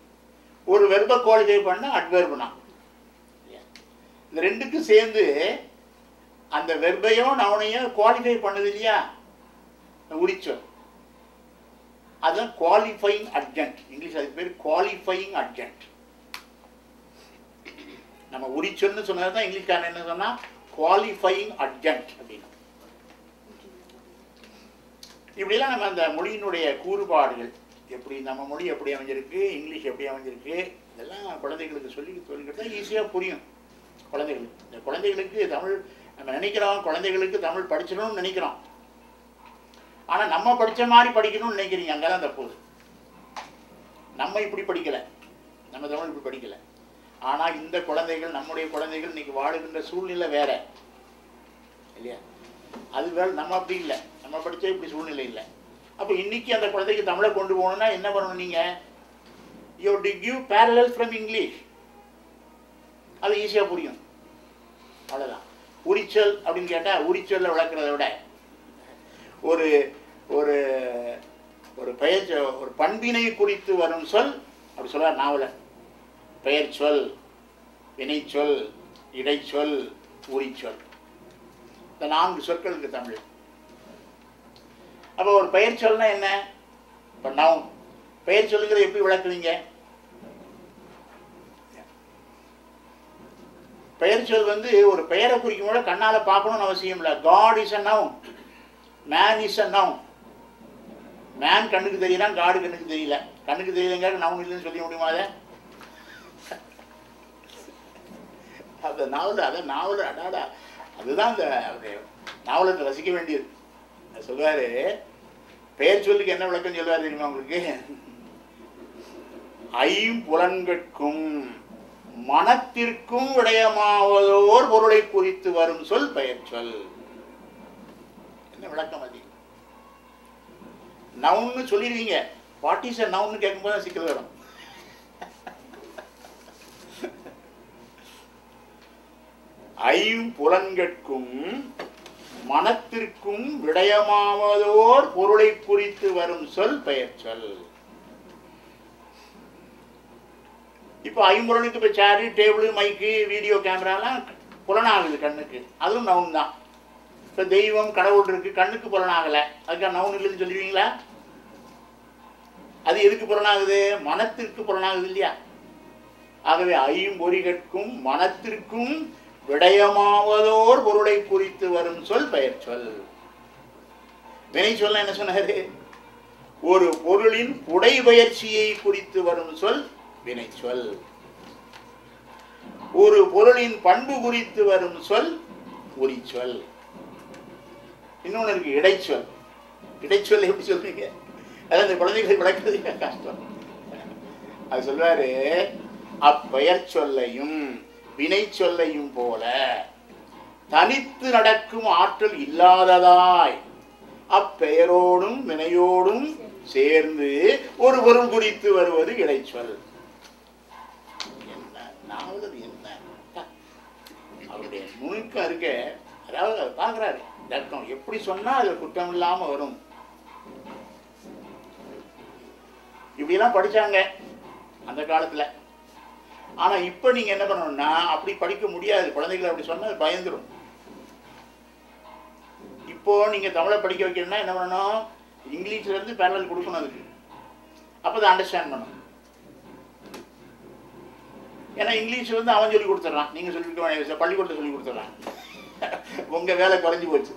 ஒரு வெர்பை குவாலிஃபை பண்ணால் அட்வெர்ப்னா. இந்த ரெண்டுக்கும் சேர்ந்து அந்த வெர்பையோ நவுனையோ குவாலிஃபை பண்ணுது இல்லையா உரிச்சொல், அதுதான் குவாலிஃபைங் அட்ஜெக்ட். இங்கிலீஷ் அதுக்கு பேர் குவாலிஃபைங் அட்ஜெக்ட். நம்ம உரிச்சொல்னு சொன்னது தான் இங்கிலீஷ்காரன் என்ன சொன்னால் குவாலிஃபைங் அட்ஜெக்ட் அப்படின்னு. இப்படிலாம் நம்ம அந்த மொழியினுடைய கூறுபாடுகள் எப்படி, நம்ம மொழி எப்படி அமைஞ்சிருக்கு, இங்கிலீஷ் எப்படி அமைஞ்சிருக்கு, இதெல்லாம் குழந்தைகளுக்கு சொல்லிக்கிட்டு ஈஸியாக புரியும் குழந்தைகளுக்கு. இந்த குழந்தைகளுக்கு தமிழ் நம்ம நினைக்கிறோம், குழந்தைகளுக்கு தமிழ் படிச்சிடணும்னு நினைக்கிறோம், ஆனால் நம்ம படித்த மாதிரி படிக்கணும்னு நினைக்கிறீங்க. அங்கே தான் தப்புது. நம்ம இப்படி படிக்கலை, நம்ம தமிழ் இப்படி படிக்கலை. ஆனால் இந்த குழந்தைகள், நம்முடைய குழந்தைகள் இன்னைக்கு வாழுகின்ற சூழ்நிலை வேற இல்லையா? அது வேற, நம்ம அப்படி இல்லை, நம்ம படித்தா இப்படி சூழ்நிலை இல்லை. அப்போ இன்னைக்கு அந்த குழந்தைக்கு தமிழை கொண்டு போகணும்னா என்ன பண்ணணும்? நீங்கள் you to give parallel from English, அது ஈஸியாக புரியும். அவ்வளோதான். உரிச்சொல் அப்படின்னு கேட்டால் உரிச்சொல்ல விளக்குறத விட ஒரு ஒரு ஒரு பெயர் ஒரு பண்பினை குறித்து வரும் சொல் அப்படி சொல்ல நாவல பெயர் சொல், வினைச்சொல், இடைச்சொல், உரிச்சொல், இந்த 4 சொற்களுக்கு தமிழ். அப்போ ஒரு பெயர் சொல்னா என்ன? இப்போ நவுன் பெயர் சொல்லுங்கிறத எப்படி விளக்குவீங்க? பெயர் சொல் வந்து ஒரு பெயரை குறிக்கும் போது கண்ணால் பார்க்கணும்னு அவசியம் இல்லை. God is a noun, man is a noun. Man கண்ணுக்கு தெரியலாம், காடு கண்ணுக்கு தெரியல. கண்ணுக்கு தெரியலங்க நவுன் இல்லைன்னு சொல்ல முடியுமா? அந்த நாவல், அதை நாவல் அடாடா, அதுதான் அந்த நாவலத்தை ரசிக்க வேண்டியது. சொல்லுவாரு, பெயர் சொல்லுக்கு என்ன விளக்கம் சொல்லுவார் தெரியுமா உங்களுக்கு? ஐம்புலன்கட்கும் மனத்திற்கும் விடயமாவதோர் பொருளை குறித்து வரும் சொல் பெயர் சொல். என்ன விளக்கம் அது? நவுன்னு சொல்லிடுவீங்க, வாட் இஸ் அ நவுன்னு கேட்கும்போது சிக்கல் வரும். ஐம்புலன்கட்கும் மனத்திற்கும் விடயமாவதோர் பொருளை குறித்து வரும் சொல் பெயர் சொல். இப்போ ஐம்புலனுக்கு இப்போ சேரு, டேபிள், மைக்கு, வீடியோ கேமராலாம் புலனாகுது கண்ணுக்கு, அதுவும் நவுன் தான். இப்போ தெய்வம், கடவுள் இருக்கு, கண்ணுக்கு புலனாகலை, அதுக்காக நவுன் இல்லைன்னு சொல்லுவீங்களா? அது எதுக்கு புலனாகுது? மனத்திற்கு புலனாகுது இல்லையா? ஆகவே ஐம்பொறிகட்கும் மனத்திற்கும் விடயமாவதோர் பொருளை குறித்து வரும் சொல் பெயர் சொல். வினை சொல்ல என்ன சொன்னாரு? ஒரு பொருளின் புடைபெயர்ச்சியை குறித்து வரும் சொல் வினை சொல். ஒரு பொருளின் பண்பு குறித்து வரும் சொல் உரிச்சொல். இன்னொன்று இருக்கு இடைச்சொல். இடைச்சொல் எப்படி சொல்றீங்க? அதான் இந்த குழந்தைகளை விளக்குறது கஷ்டம். அது சொல்வாரு, அப்பெயர் சொல்லையும் வினை சொல்லையும் போல தனித்து நடக்கும் ஆற்றல் இல்லாததாய் அப்பெயரோடும் வினையோடும் சேர்ந்து ஒரு பொருள் குறித்து வருவது இடைச்சொல். என்ன நாவல் என்ன அவருடைய நுணுக்கம் இருக்க. அதாவது அதை பார்க்குறாரு, தர்க்கம் எப்படி சொன்னால் அது குற்றம் இல்லாமல் வரும் இப்படிலாம் படிச்சாங்க அந்த காலத்துல. ஆனா இப்ப நீங்க என்ன பண்ணணும்னா அப்படி படிக்க முடியாது. குழந்தைகளை அப்படி சொன்னா அது பயந்துடும். இப்போ நீங்க தமிழை படிக்க வைக்கணும்னா என்ன பண்ணணும், இங்கிலீஷ்ல இருந்து பேரலல் கொடுக்கணும் அதுக்கு. அப்பதான் அண்டர்ஸ்டாண்ட் பண்ணணும். ஏன்னா இங்கிலீஷ் வந்து அவன் சொல்லி கொடுத்துட்றான், நீங்க சொல்லி பள்ளிக்கூடத்தை சொல்லி கொடுத்துட்றான். உங்க வேலை குறைஞ்சி போச்சு.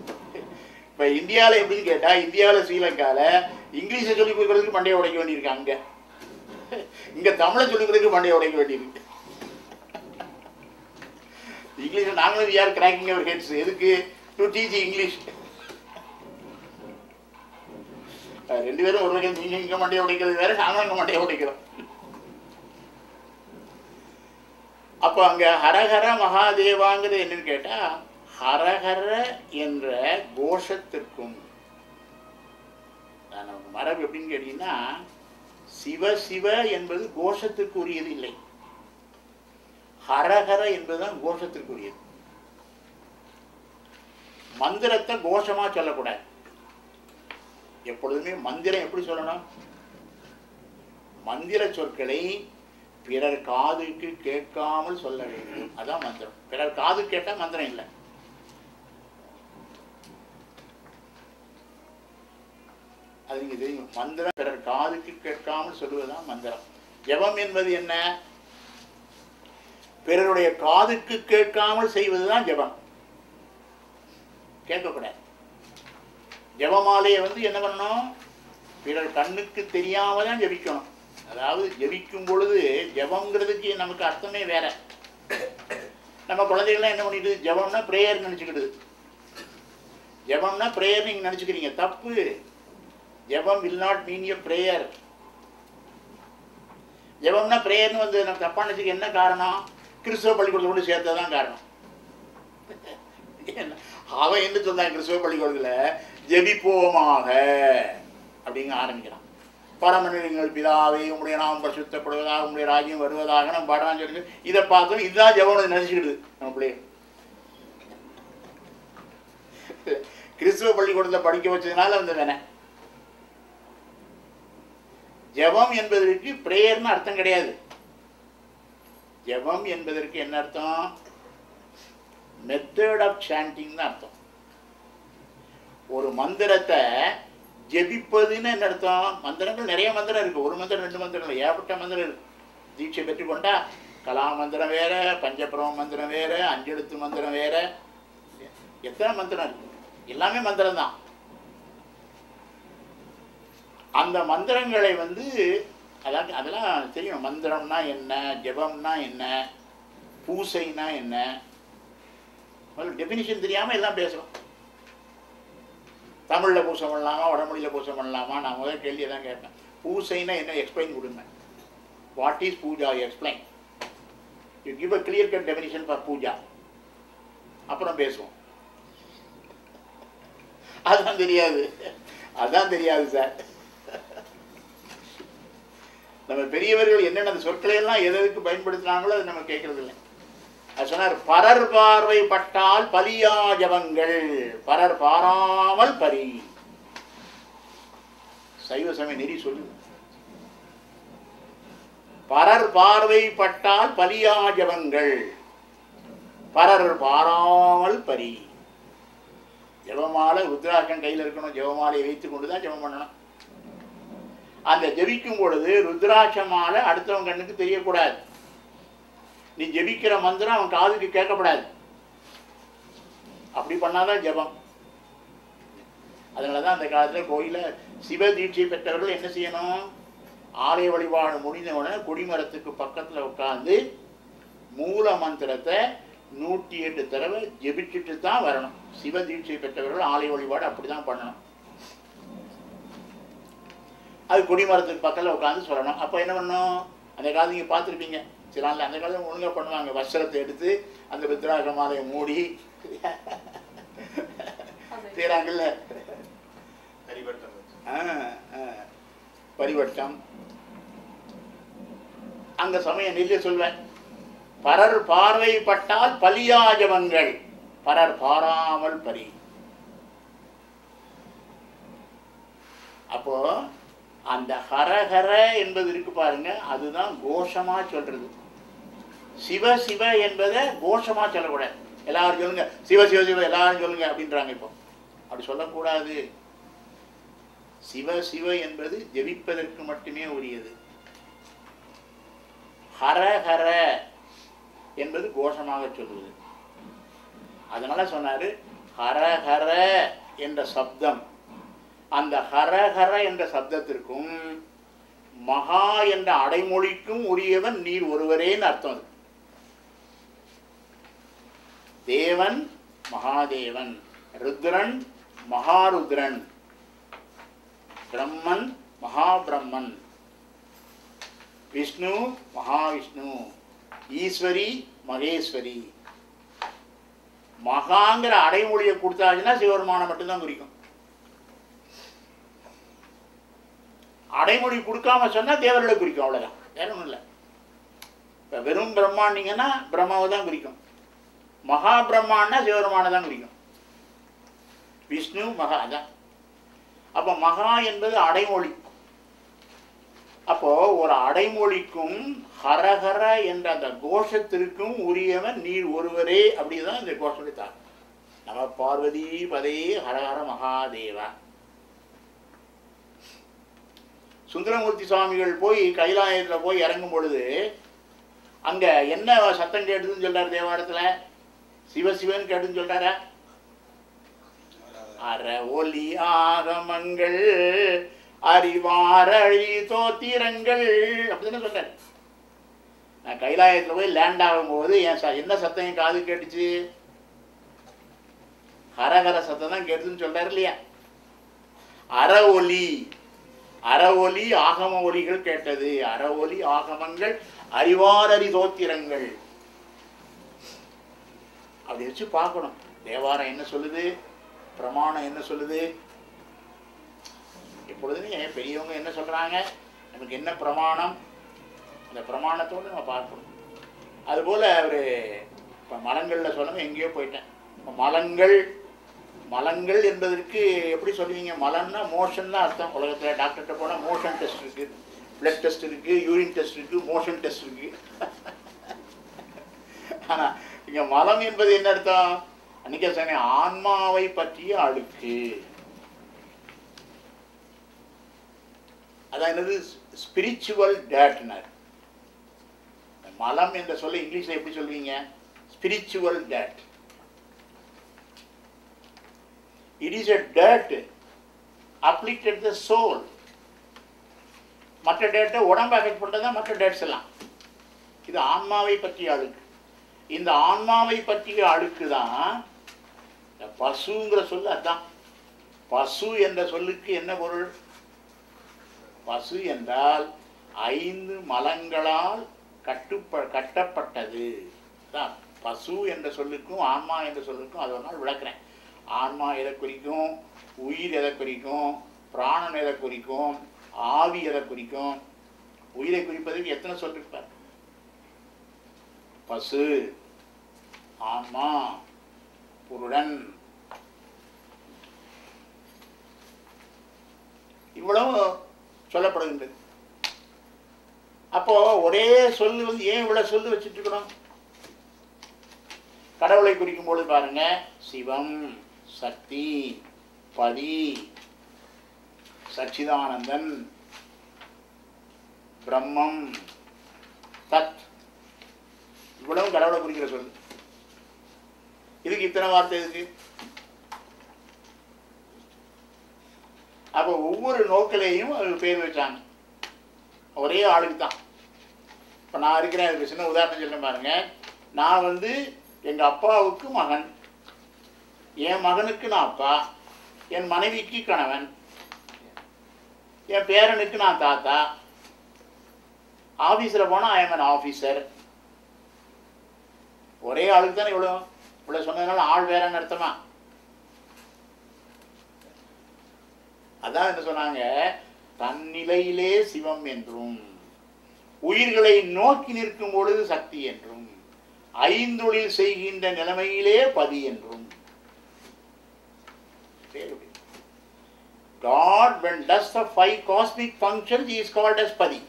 இப்ப இந்தியாவில் எப்படின்னு கேட்டா, இந்தியாவில் ஸ்ரீலங்காவில் இங்கிலீஷை சொல்லிக் கொடுக்கறதுக்கு மண்டையை உடைக்க வேண்டியிருக்கு. அங்க இங்க தமிழை சொல்லிக் கொடுக்கறதுக்கு மண்டையை உடைக்க வேண்டியிருக்கு. இங்கிலீஷ் நாங்களும் we are cracking our heads. எதுக்கு? To teach English. ரெண்டு பேரும் ஒரு வகை, நீங்க இங்க மண்டையை உடைக்கிறது வேற, நாங்களும் இங்க மண்டையை உடைக்கிறோம். அப்போ அங்க ஹரஹர மகாதேவாங்கிறது என்னன்னு கேட்டா, ஹரஹர என்ற கோஷத்திற்கும் மரபு எப்படின்னு கேட்டீங்கன்னா, சிவ சிவ என்பது கோஷத்திற்குரியது இல்லை, ஹரஹர என்பதுதான் கோஷத்திற்குரியது. மந்திரத்தை கோஷமா சொல்லக்கூடாது. எப்பொழுதுமே மந்திரம் எப்படி சொல்லணும், மந்திர சொற்களை பிறர் காதுக்கு கேட்காமல் சொல்ல வேண்டும். அதான் மந்திரம். பிறர் காது கேட்டா மந்திரம் இல்லை. அது நீங்க தெரியும். மந்திரம் பிறர் காதுக்கு கேட்காமல் சொல்லுவதுதான் மந்திரம். ஜபம் என்பது என்ன, பிறருடைய காதுக்கு கேட்காமல் செய்வதுதான் ஜபம். கேட்கக்கூடாது. ஜபமாலையை வந்து என்ன பண்ணணும், பிறர் கண்ணுக்கு தெரியாம தான் ஜபிக்கணும். அதாவது ஜபிக்கும் பொழுது ஜபங்கிறதுக்கு நமக்கு அர்த்தமே வேற. நம்ம குழந்தைகள்லாம் என்ன பண்ணிட்டு, ஜபம்னா பிரேயர் நினைச்சுக்கிடுது. ஜபம்னா பிரேயர் நீங்க நினைச்சுக்கிறீங்க, தப்பு. ஜபம் will not mean a prayer. ஜபம்னா பிரேயர்னு வந்து நம்ம தப்பா நினைச்சுக்க என்ன காரணம், கிறிஸ்தவ பள்ளிக்கூடத்தில் கொண்டு சேர்த்ததான் காரணம். அவன் என்ன சொன்னான், கிறிஸ்தவ பள்ளிக்கூடத்தில் ஜெபிப்போமாக அப்படிங்க ஆரம்பிக்கிறான். பரமனிங்கள் பிதாவே உங்களுடைய நாம் பரிசுத்தப்படுவதாக உங்களுடைய ராஜ்யம் வருவதாக நம்ம பாடுறான்னு சொல்லி இதை பார்த்தோம். இதுதான் ஜெபம் நினைச்சுக்கிடுது நம்ம பிள்ளைய. கிறிஸ்துவ பள்ளிக்கூடத்தில் படிக்க வச்சதுனால வந்து வேணே. ஜெபம் என்பதற்கு பிரேயர்னு அர்த்தம் கிடையாது. ஜெபம் என்பதற்கு என்ன அர்த்தம், மெத்தட் ஆஃப் சாண்டிங் அர்த்தம். ஒரு மந்திரத்தை ஜெபிப்பதுன்னு என்ன அர்த்தம், மந்திரங்கள் நிறைய மந்திரம் இருக்கு. ஒரு மந்திரம் ரெண்டு மந்திரம் இல்லை, ஏகப்பட்ட மந்திரம் இருக்கு. தீட்சை பெற்றுக்கொண்டா கலா மந்திரம் வேற, பஞ்சபிரம மந்திரம் வேற, அஞ்செழுத்து மந்திரம் வேற, எத்தனை மந்திரம் இருக்கு, எல்லாமே மந்திரம் தான். அந்த மந்திரங்களை வந்து அதெல்லாம் தெரியும். மந்திரம்னா என்ன, ஜெபம்னா என்ன, பூசைனா என்ன, டெஃபினிஷன் தெரியாம எல்லாம் பேசுறோம். தமிழில் பூசை பண்ணலாமா, வடமொழியில் பூசை பண்ணலாமா, நான் முதல் கேள்வியை தான் கேட்பேன். பூசைன்னா என்ன, எக்ஸ்பிளைன் கொடுங்க. What is puja, explain. You give a clear cut definition for puja, அப்புறம் பேசுவோம். அதான் தெரியாது, அதான் தெரியாது சார். நம்ம பெரியவர்கள் என்னென்ன சொற்களை எல்லாம் எதற்கு பயன்படுத்தினாங்களோ அதை நம்ம கேட்கறது இல்லை. அது சொன்னார், பரர் பார்வை பட்டால் பலியா ஜபங்கள், பரர் பாராமல் பரி. சைவ சமய நெறி சொல்லு, பரர் பார்வை பட்டால் பலியா ஜபங்கள், பரர் பாராமல் பரி. ஜபமாலை ருத்ராட்சம் கையில் இருக்கணும், ஜபமாலையை வைத்துக் கொண்டுதான் ஜபம் பண்ணணும். அந்த ஜபிக்கும் பொழுது ருத்ராட்ச மாலை அடுத்தவன் கண்ணுக்கு தெரியக்கூடாது. நீ ஜபிக்கிற மந்திரம் அவன் காதுக்கு கேட்கப்படாது. அப்படி பண்ணாதான் ஜபம். அதனாலதான் அந்த காலத்துல கோயில சிவ தீட்சை பெற்றவர்கள் என்ன செய்யணும், ஆலய வழிபாடு முடிந்தவுடனே கொடிமரத்துக்கு பக்கத்துல உட்கார்ந்து மூல மந்திரத்தை 108 தடவை ஜெபிச்சுட்டு தான் வரணும். சிவ தீட்சை பெற்றவர்கள் ஆலய வழிபாடு அப்படிதான் பண்ணணும். அது கொடிமரத்துக்கு பக்கத்தில் உட்காந்து சொல்லணும். அப்போ என்ன பண்ணணும், அந்த காலத்து நீங்கள் பார்த்துருப்பீங்க சிலானில், அந்த காலத்தில் ஒழுங்காக பண்ணுவாங்க. வஸ்திரத்தை எடுத்து அந்த ருத்ராட்ச மாலையை மூடி செய்கிறாங்கல்ல, பரிவட்டம். அங்க சமயம் நெல்ல சொல்வேன், பரர் பார்வை பட்டால் பலியாஜபங்கள், பரர் பாராமல் பரி. அப்போ அந்த ஹரஹர என்பது இருக்கு பாருங்க, அதுதான் கோஷமா சொல்றது. சிவ சிவ என்பதை கோஷமா சொல்லக்கூடாது. எல்லாரும் சொல்லுங்க சிவ சிவ சிவ எல்லாரும் சொல்லுங்க அப்படின்றாங்க. இப்போ அப்படி சொல்லக்கூடாது. சிவ சிவ என்பது ஜெபிப்பதற்கு மட்டுமே உரியது. ஹர ஹர என்பது கோஷமாக சொல்வது. அதனால சொன்னாரு ஹர ஹர என்ற சப்தம், அந்த ஹர ஹர என்ற சப்தத்திற்கும் மகா என்ற அடைமொழிக்கும் உரியவன் நீர் ஒருவரேன்னு அர்த்தம். தேவன் மகாதேவன், ருத்ரன் மகாருத்ரன், பிரம்மன் மகாபிரம்மன், விஷ்ணு மகாவிஷ்ணு, ஈஸ்வரி மகேஸ்வரி. மகாங்கிற அடைமொழியை கொடுத்தாச்சுன்னா சிவபெருமானை மட்டும்தான் குறிக்கும். அடைமொழி கொடுக்காம சொன்னா தேவர்களை குறிக்கும், அவ்வளவுதான், வேற ஒன்றும் இல்லை. இப்போ வெறும் பிரம்மாண்டிங்கன்னா பிரம்மாவை தான் குறிக்கும். மகா பிரம்மான்னா சிவபெருமானை தான் குறிக்கும். விஷ்ணு மகா அதான். அப்போ மகா என்பது அடைமொழி. அப்போ ஒரு அடைமொழிக்கும் ஹரஹர என்ற அந்த கோஷத்திற்கும் உரியவன் நீர் ஒருவரே. அப்படிதான் இந்த கோஷத்தை தான். நம பார்வதி பதே ஹரஹர மகாதேவா. சுந்தரமூர்த்தி சுவாமிகள் போய் கைலாயத்தில் போய் இறங்கும் பொழுது அங்க என்ன சத்தம் கேட்டுதுன்னு சொல்றாரு தேவாரத்துல? சிவசிவன் கேட்டுன்னு சொல்றாரா? அற ஒலி ஆகமங்கள் அறிவாரழி தோத்திரங்கள் அப்படிதானே சொல்றாரு. நான் கைலாயத்தில் போய் லேண்ட் ஆகும்போது என்ன சத்தம் என் காது கேட்டுச்சு? ஹரஹர சத்தம் தான் கேட்டுதுன்னு சொல்றாரு இல்லையா? அற ஒலி, அற ஒலி ஆகம ஒலிகள் கேட்டது. அற ஒலி ஆகமங்கள் அறிவாரறி தோத்திரங்கள். அப்படி வச்சு பார்க்கணும். தேவாரம் என்ன சொல்லுது, பிரமாணம் என்ன சொல்லுது. எப்பொழுதுமே பெரியவங்க என்ன சொல்றாங்க, நமக்கு என்ன பிரமாணம், அந்த பிரமாணத்தோடு நம்ம பார்க்கணும். அதுபோல் ஒரு இப்போ மலங்களில் சொல்லணும், எங்கேயோ போயிட்டேன். இப்போ மலங்கள், மலங்கள் என்பதற்கு எப்படி சொல்லுவீங்க? மலன்னா மோஷன் தான் அர்த்தம். உலகத்தில் டாக்டர்கிட்ட போனால் மோஷன் டெஸ்ட் இருக்குது, பிளட் டெஸ்ட் இருக்குது, யூரின் டெஸ்ட் இருக்குது, மோஷன் டெஸ்ட் இருக்குது. ஆனால் இங்கே மலம் என்பது என்ன அர்த்தம்? அன்னைக்கே சொன்னேன், ஆன்மாவை பற்றிய அழுக்கு. அதான் என்னது? ஸ்பிரிச்சுவல் டேட்னர். மலம் என்ற சொல்ல இங்கிலீஷ்ல எப்படி சொல்வீங்க? ஸ்பிரிச்சுவல் டேட். இட் இஸ் எ டேட் அப்ளிகேட் த சோல். மற்ற டேட்டை உடம்பு அஃபெக்ட் பண்ணுறதுதான் மற்ற டேட்ஸ் எல்லாம். இது ஆன்மாவை பற்றிய அழுக்கு. இந்த ஆன்மாவை பற்றிய அழுக்கு தான் பசுங்கிற சொல்லு. அதுதான் பசு என்ற சொல்லுக்கு என்ன பொருள்? பசு என்றால் 5 மலங்களால் கட்டப்பட்டது தான். பசு என்ற சொல்லுக்கும் ஆன்மா என்ற சொல்லுக்கும் அது ஒரு நாள் விளக்குறேன். ஆன்மா எதை குறிக்கும், உயிர் எதை குறிக்கும், பிராணன் எதை குறிக்கும், ஆவி எதை குறிக்கும். உயிரை குறிப்பதற்கு எத்தனை சொல் இருப்பார்? பசு, ஆன்மா, புருடன், இவ்வளவு சொல்லப்படுகின்றது. அப்போ ஒரே சொல்லு ஏன் இவ்வளவு சொல்லு வச்சுட்டு இருக்கணும்? கடவுளை குறிக்கும் போது பாருங்க, சிவம், சக்தி, பதி, சச்சிதானந்தன், பிரம்மம், தத், இவ்வளவு கடவுளை குறிக்கிற சொல்லு. இதுக்கு இத்தனை வார்த்தை இருக்கு. அப்போ ஒவ்வொரு நோக்கிலையும் அது பேர் வச்சாங்க. ஒரே ஆளுக்கு தான். இப்போ நான் இருக்கிறேன், அதுக்கு சின்ன உதாரணம் சொல்ல பாருங்க. நான் எங்கள் அப்பாவுக்கு மகன், என் மகனுக்கு நான் அப்பா, என் மனைவிக்கு கணவன், என் பேரனுக்கு நான் தாத்தா. ஆஃபீஸில் போனால் ஐ எம் அன் ஆஃபீஸர். ஒரே ஆளுக்கு தானே இவ்வளோ சொன்னதுனால ஆள் வேறன்னு அர்த்தமா? அதான் என்ன சொன்னாங்க, தன்னிலையிலே சிவம் என்றும், உயிர்களை நோக்கி நிற்கும் பொழுது சக்தி என்றும், ஐந்தொழில் செய்கின்ற நிலைமையிலே பதி என்றும். God, when does the 5 cosmic functions, he is called as Padi.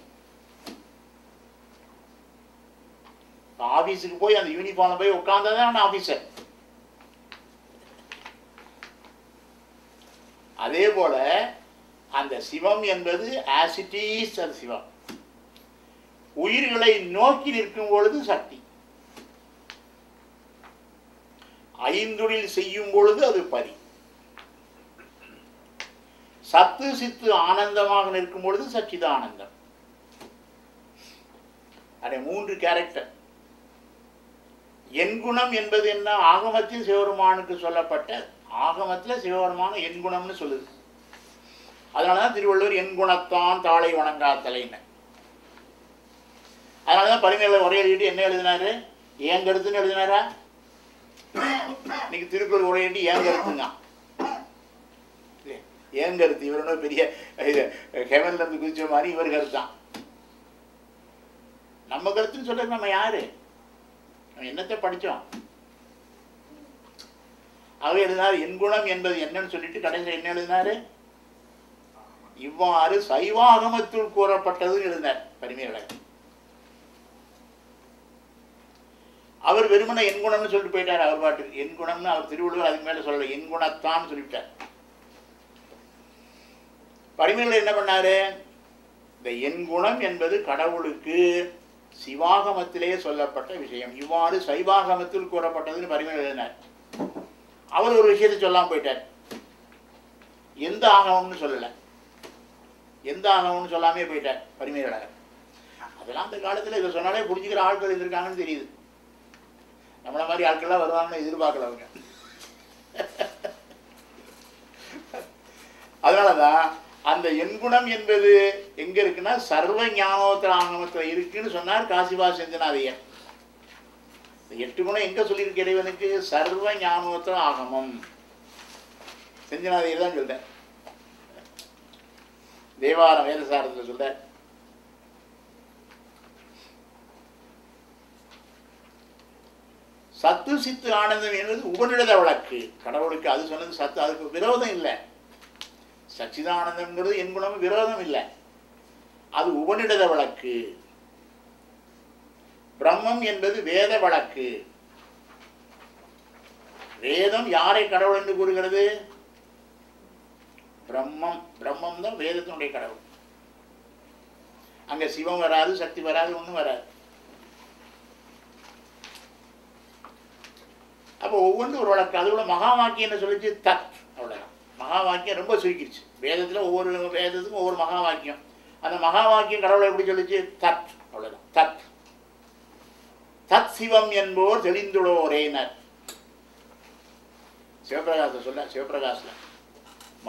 ஆபீஸுக்கு போய் அந்த யூனிஃபார்ம்ல போய் உட்கார்ந்ததான் அவன் ஆபீசர். அதே போல அந்த சிவம் என்பது as it is அது சிவம். உயிர்களை நோக்கி நிற்கும் பொழுது சக்தி, ஐந்தொழில் செய்யும் பொழுது அது பரி, சத்து சித்து ஆனந்தமாக நிற்கும் பொழுது சச்சிதானந்தம். அதே 3 கேரக்டர். எண்குணம் என்பது என்ன? ஆகமத்தில் சிவபெருமானுக்கு சொல்லப்பட்ட, ஆகமத்தில் சிவபெருமான எண்குணம்னு சொல்லுது. அதனாலதான் திருவள்ளுவர் எண்குணத்தான் தாளை வணங்காத்தலைன்னு. அதனாலதான் பரிமையில உரை எழுதிட்டு என்ன எழுதினாரு? ஏன் கருத்துன்னு எழுதினாரா? இன்னைக்கு திருக்குறள் உரை எழுதி ஏன் கருத்துங்க, ஏன் கருத்து. இவர் ஒன்றும் பெரிய ஹெவன்ல இருந்து குதிச்ச மாதிரி இவர் கருத்தான். நம்ம கருத்துன்னு சொல்ற நம்ம யாரு? என்னத்தை படிச்சோம்? அவர் எழுதினார் எண்குணம் என்பது என்னன்னு சொல்லிட்டு கடைசியில் என்ன எழுதினாரு? இவ்வாறு சைவாகமத்தில் கூறப்பட்டது எழுதினார் பரிமையில. அவர் வெறுமனை எண்குணம்னு சொல்லிட்டு போயிட்டார் அவர் பாட்டுக்கு. எண்குணம்னு அவர் திருவள்ளுவர் அதுக்கு மேல சொல்லல, எண்குணத்தான் சொல்லிவிட்டார். பரிமையில என்ன பண்ணாரு? இந்த எண்குணம் என்பது கடவுளுக்கு சிவாகமத்திலே சொல்லப்பட்ட விஷயம், இவ்வாறு சைவாகமத்தில் கூறப்பட்டதுன்னு பரிமையில எழுதினார். அவர் ஒரு விஷயத்தை சொல்லாம போயிட்டார். எந்த ஆகமம்னு சொல்லல, எந்த ஆகமம்னு சொல்லாமே போயிட்டார் பரிமையில. அதெல்லாம் அந்த காலத்துல இதை சொன்னாலே புரிஞ்சுக்கிற ஆட்கள் இருந்திருக்காங்கன்னு தெரியுது. நம்மள மாதிரி ஆட்கள்லாம் வருவாங்கன்னு எதிர்பார்க்கல அவங்க. அதனாலதான் அந்த எண்குணம் என்பது எங்க இருக்குன்னா சர்வ ஞானோத்தர ஆகமத்தில் இருக்குன்னு சொன்னார் காசிபா செஞ்சனாதையர். 8 குணம் எங்க சொல்லியிருக்கு இறைவனுக்கு? சர்வ ஞானோத்தர ஆகமம். செஞ்சனாதையர் தான் சொல்ற. தேவாரம் வேதசாரத்தில் சொல்ற. சத்து சித்து ஆனந்தம் என்பது உபநிடத வழக்கு. கடவுளுக்கு அது சொன்னது சத்து, அதுக்கு விரோதம் இல்லை. சச்சிதானந்தம்ங்கிறது என் குணமும் விரோதம் இல்லை, அது உபநிடத வழக்கு. பிரம்மம் என்பது வேத வழக்கு. வேதம் யாரை கடவுள் என்று கூறுகிறது? பிரம்மம். பிரம்மம் தான் வேதத்தினுடைய கடவுள். அங்க சிவம் வராது, சக்தி வராது, ஒன்றும் வராது. அப்போ ஒவ்வொன்றும் ஒரு வழக்கு. அதுபோல மகா வாக்கியம் என்ன சொல்லிச்சு? தத். அவ்வளோதான். மகா வாக்கியம் ரொம்ப சுருக்கிடுச்சு. வேதத்தில் ஒவ்வொரு வேதத்துக்கும் ஒவ்வொரு மகா வாக்கியம். அந்த மகா வாக்கியம் கடவுளை எப்படி சொல்லிச்சு? தத். அவ்வளோதான். தத். தத் சிவம் என்போர் தெளிந்துள்ளோரேனர். சிவபிரகாச சொல்ல, சிவபிரகாசில்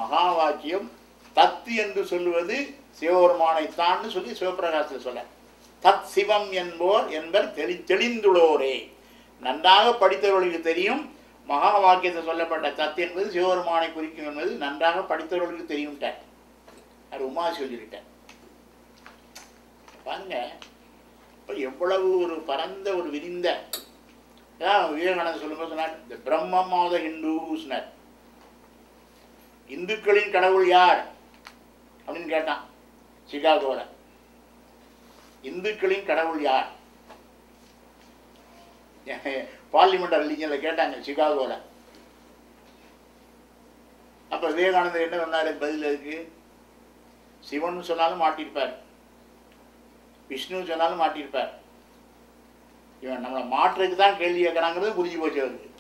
மகா வாக்கியம் தத்து என்று சொல்லுவது சிவபெருமானைத்தான்னு சொல்லி சிவபிரகாசில் சொல்ல. தத் சிவம் என்போர் என்பர் தெளிந்துள்ளோரே. நன்றாக படித்தவர்களுக்கு தெரியும் மகா வாக்கியத்தை சொல்லப்பட்ட தத்து என்பது சிவபெருமானை குறிக்கும் என்பது நன்றாக படித்தவர்களுக்கு தெரியும். அது உமா சொல்லிவிட்டேன். பாருங்க இப்போ எவ்வளவு ஒரு பரந்த ஒரு விரிந்த. விவேகானந்தர் சொல்லும்போது சொன்னார், தி பிரம்மம் ஆஃப் த ஹிந்துஸ்னர். இந்துக்களின் கடவுள் யார் அப்படின்னு கேட்டான் சிகாகோல. இந்துக்களின் கடவுள் யார்? பார்லிமெண்ட் ரிலீஜன்ல கேட்டாங்க சிகாகோல. அப்ப விவேகானந்தர் என்ன சொன்னாரு பதில்? இருக்கு சிவன் சொன்னாலும் மாட்டிருப்பார், விஷ்ணு சொன்னாலும் மாட்டிருப்பார். இவன் நம்மளை மாற்றுறதுக்கு தான் கேள்வி கேட்கறாங்கிறது புரிஞ்சு போச்சு அவருக்கு.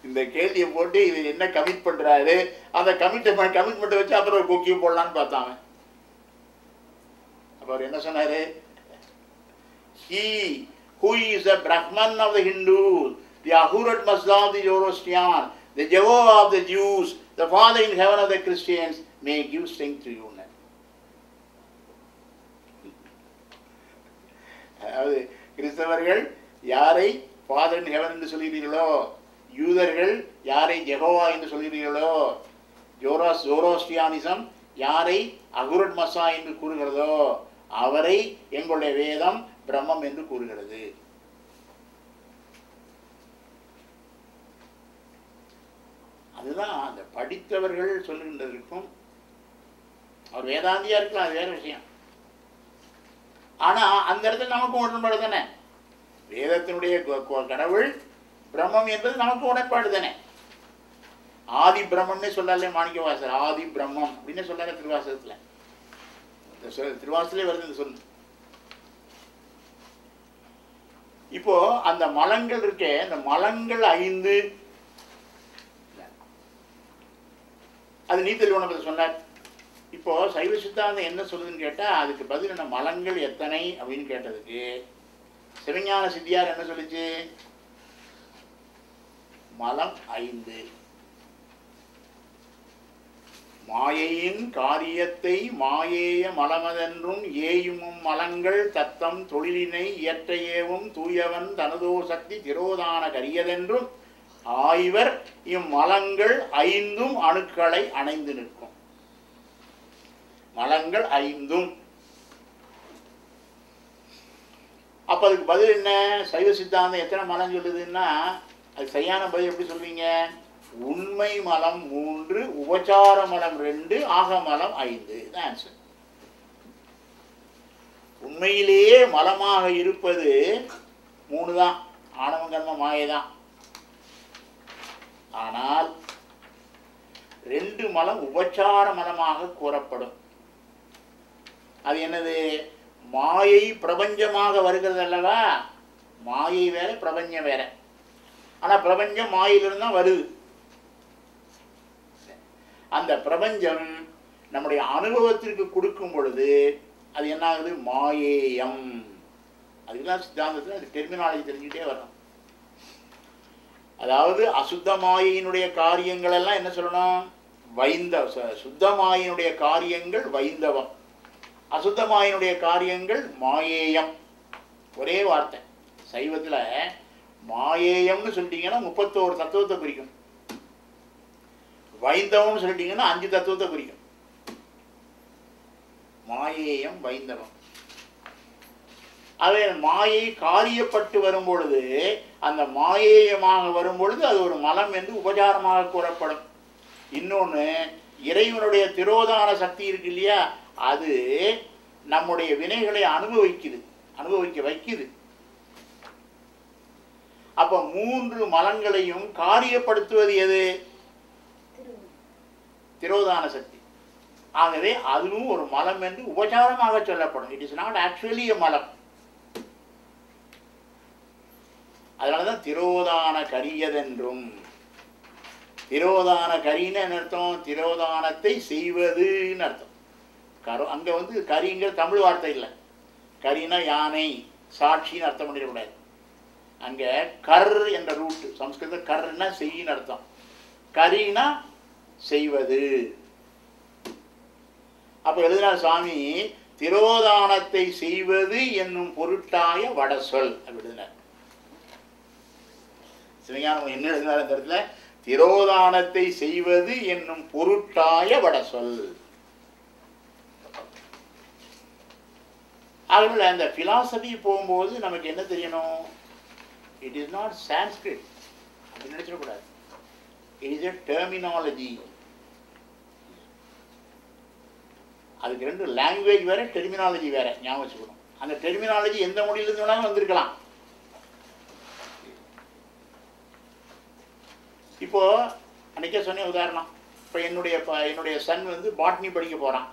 இந்த கேள்வியை போட்டு இவர் என்ன கமிட் பண்றாரு, அந்த கமிட்மெண்ட் வச்சு அப்புறம் ஒரு கொக்கியும் போடலான்னு பார்த்தாங்க. அப்ப அவர் என்ன சொன்னாரு? He who is the Brahman of the Hindus, the Ahura Mazda of the Zoroastrian, the Jehovah of the Jews, the Father in heaven of the Christians, may give strength to you. அதாவது கிறிஸ்தவர்கள் யாரை father in heaven என்று சொல்கிறீர்களோ, யூதர்கள் யாரை Jehovah என்று சொல்கிறீர்களோ, ஜோரோஸ்ட்ரியானிசம் யாரை அகுரட் மசா என்று கூறுகிறதோ அவரை எங்களுடைய வேதம் பிரம்மம் என்று கூறுகிறது. அதுதான் அந்த படித்தவர்கள் சொல்லுகின்றதற்கும், அவர் வேதாந்தியா இருக்கலாம், அது வேற விஷயம். ஆனா அந்த இடத்துல நமக்கு உடன்பாடு தானே. வேதத்தினுடைய கடவுள் பிரம்மம் என்பது நமக்கு உடன்பாடு தானே. ஆதி பிரம்மன்னு சொல்லலே மாணிக்கவாசர், ஆதி பிரம்மம் அப்படின்னு சொல்லாத திருவாசகத்துல, திருவாசலே வருது இந்த சொல்லு. இப்போ அந்த மலங்கள் இருக்கே, அந்த மலங்கள் 5 அது நீத்தல் உணவு சொன்னார். இப்போ சைவ சித்தாந்தம் என்ன சொல்லுதுன்னு கேட்டா, அதுக்கு பதில் என்ன, மலங்கள் எத்தனை அப்படின்னு கேட்டதுக்கு சிவஞான சித்தியார் என்ன சொல்லுச்சு, மலம் 5. மாயையின் காரியத்தை மாயேய மலமதென்றும் ஏயுமும் மலங்கள் தத்தம் தொழிலினை இயற்றையேவும் தூயவன் தனதோ சக்தி திரோதான கரியதென்றும் ஆய்வர் இம்மலங்கள் 5 அணுக்களை அணைந்து நிற்கும். மலங்கள் 5. அப்ப அதுக்கு பதில் என்ன, சைவ சித்தாந்தம் எத்தனை மலம் சொல்லுதுன்னா, அது சரியான பதில் எப்படி சொல்வீங்க, உண்மை மலம் 3, உபச்சார மலம் 2, ஆக மலம் 5. இதுதான் ஆன்சர். உண்மையிலேயே மலமாக இருப்பது 3 தான், ஆணவம் கர்மம் மாயை தான். ஆனால் 2 மலம் உபச்சார மலமாக கூறப்படும். அது என்னது, மாயை பிரபஞ்சமாக வருகிறது அல்லவா, மாயை வேற பிரபஞ்சம் வேற. ஆனா பிரபஞ்சம் மாயிலிருந்து தான் வருது. அந்த பிரபஞ்சம் நம்முடைய அனுபவத்திற்கு கொடுக்கும் பொழுது அது என்ன ஆகுது, மாயேயம். அதுக்குதான் சித்தாந்தத்தில் அது டெர்மினாலஜி தெரிஞ்சுக்கிட்டே வரணும். அதாவது அசுத்த மாயினுடைய காரியங்கள் எல்லாம் என்ன சொல்லணும், சுத்த மாயினுடைய காரியங்கள் வைந்தவம், அசுத்த மாயினுடைய காரியங்கள் மாயேயம். ஒரே வார்த்தை. சைவத்துல மாயேயம்னு சொல்லிட்டீங்கன்னா 31 தத்துவத்தை குறிக்கும், வைந்தவம்னு சொல்லிட்டீங்கன்னா 5 தத்துவத்தை குறிக்கும். மாயேயம் வைந்தவம். அவை மாயை காரியப்பட்டு வரும் பொழுது, அந்த மாயேயமாக வரும் பொழுது அது ஒரு மலம் என்று உபச்சாரமாக கூறப்படும். இன்னொன்று, இறைவனுடைய திரோதான சக்தி இருக்கு இல்லையா, அது நம்முடைய வினைகளை அனுபவிக்க வைக்குது. அப்ப 3 மலங்களையும் காரியப்படுத்துவது எது, திரோதான சக்தி. ஆகவே அதுவும் ஒரு மலம் என்று உபச்சாரமாக சொல்லப்படும். இட் இஸ் நாட் ஆக்சுவலி எ மலம். அதனாலதான் திரோதான கரியதென்றும். திரோதான கரின்னு அர்த்தம், திரோதானத்தை செய்வதுன்னு அர்த்தம். அங்க கரிங்கிற தமிழ் வார்த்தை இல்லை. கரினா யானை, சாட்சின்னு அர்த்தம் பண்ணிடக்கூடாது. அங்க கர் என்ற ரூட், சம்ஸ்கிருத கர்னா செய்யின்னு அர்த்தம், கரினா செய்வது. அப்ப எழுதினார் சுவாமி, திரோதானத்தை செய்வது என்னும் பொருட்டாய வடசொல் எழுதினார். சிவஞானம் என்ன எழுதினார் அந்த இடத்துல, திரோதானத்தை செய்வது என்னும் பொருட்டாய வடசொல். ஆகவே அந்த பிலாசபி போகும்போது நமக்கு என்ன தெரியணும், இட் இஸ் நாட் சான்ஸ்கிரிட் அப்படின்னு நினைச்சிடக்கூடாது. It is a terminology. அதுக்கு 2 லாங்குவேஜ் வேற, டெர்மினாலஜி வேற, ஞாபகம் வச்சுக்கணும். அந்த டெர்மினாலஜி எந்த மொழியிலிருந்து வேணாலும் வந்திருக்கலாம். இப்போ அன்னைக்கே சொன்ன உதாரணம், இப்போ என்னுடைய சன் பாட்னி படிக்க போறான்.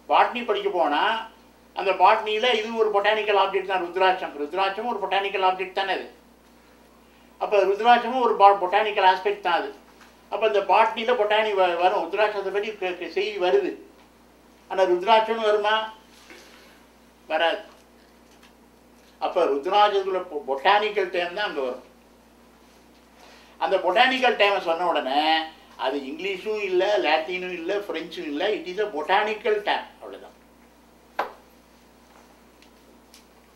பாட்னி படிக்க போனா அந்த பாட்னியில இது ஒரு பொட்டானிக்கல் ஆப்ஜெக்ட் தான், ருத்ராட்சமும் ஒரு பொட்டானிக்கல் ஆப்ஜெக்ட் தானே அது. அப்போ ருத்ராட்சமும் ஒரு பொட்டானிக்கல் ஆஸ்பெக்ட் தான் அது. அப்போ இந்த பாட்னியில பொட்டானி வரும், ருத்ராட்சத்தை பற்றி செய்தி வருது. ஆனால் ருத்ராட்சம்னு வருமா, வராது. அப்போ ருத்ராட்சத்துக்குள்ள பொட்டானிக்கல் டைம் தான் அங்கே வரும். அந்த பொட்டானிக்கல் டைமை சொன்ன உடனே அது இங்கிலீஷும் இல்லை, லாட்டினும் இல்லை, பிரெஞ்சும் இல்லை, it is a botanical time, அவ்வளோதான்.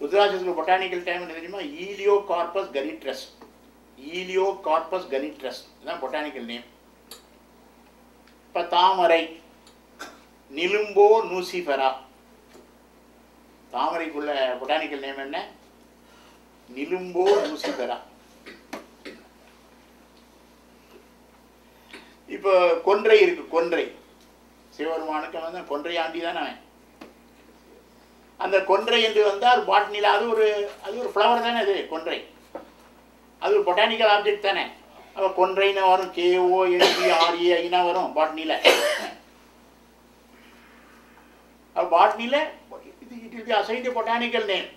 ருத்ராட்சத்துக்கு பொட்டானிக்கல் டைம் என்ன தெரியுமா, ஈலியோகார்பஸ் கனிட்ரஸ் இதுதான் பொட்டானிக்கல் நேம். இப்போ தாமரை, நிலும்போ நூசிஃபெரா. தாமரைக்குள்ள பொட்டானிக்கல் நேம் என்ன, நிலும்போ நூசிஃபெரா. இப்போ கொன்றை இருக்கு, கொன்றை சிவபெருமானுக்கு வந்து கொன்றை ஆண்டி தானே அவன். அந்த கொன்றை என்று வந்தால் பாட்னியில் அது ஒரு ஃப்ளவர் தானே, அது கொன்றை, அது ஒரு பொட்டானிக்கல் ஆப்ஜெக்ட் தானே. அப்போ கொன்றைன்னு வரும், KONTREIனா வரும் பாட்னியில். அப்போ பாட்னியில் it will be assigned a botanical name.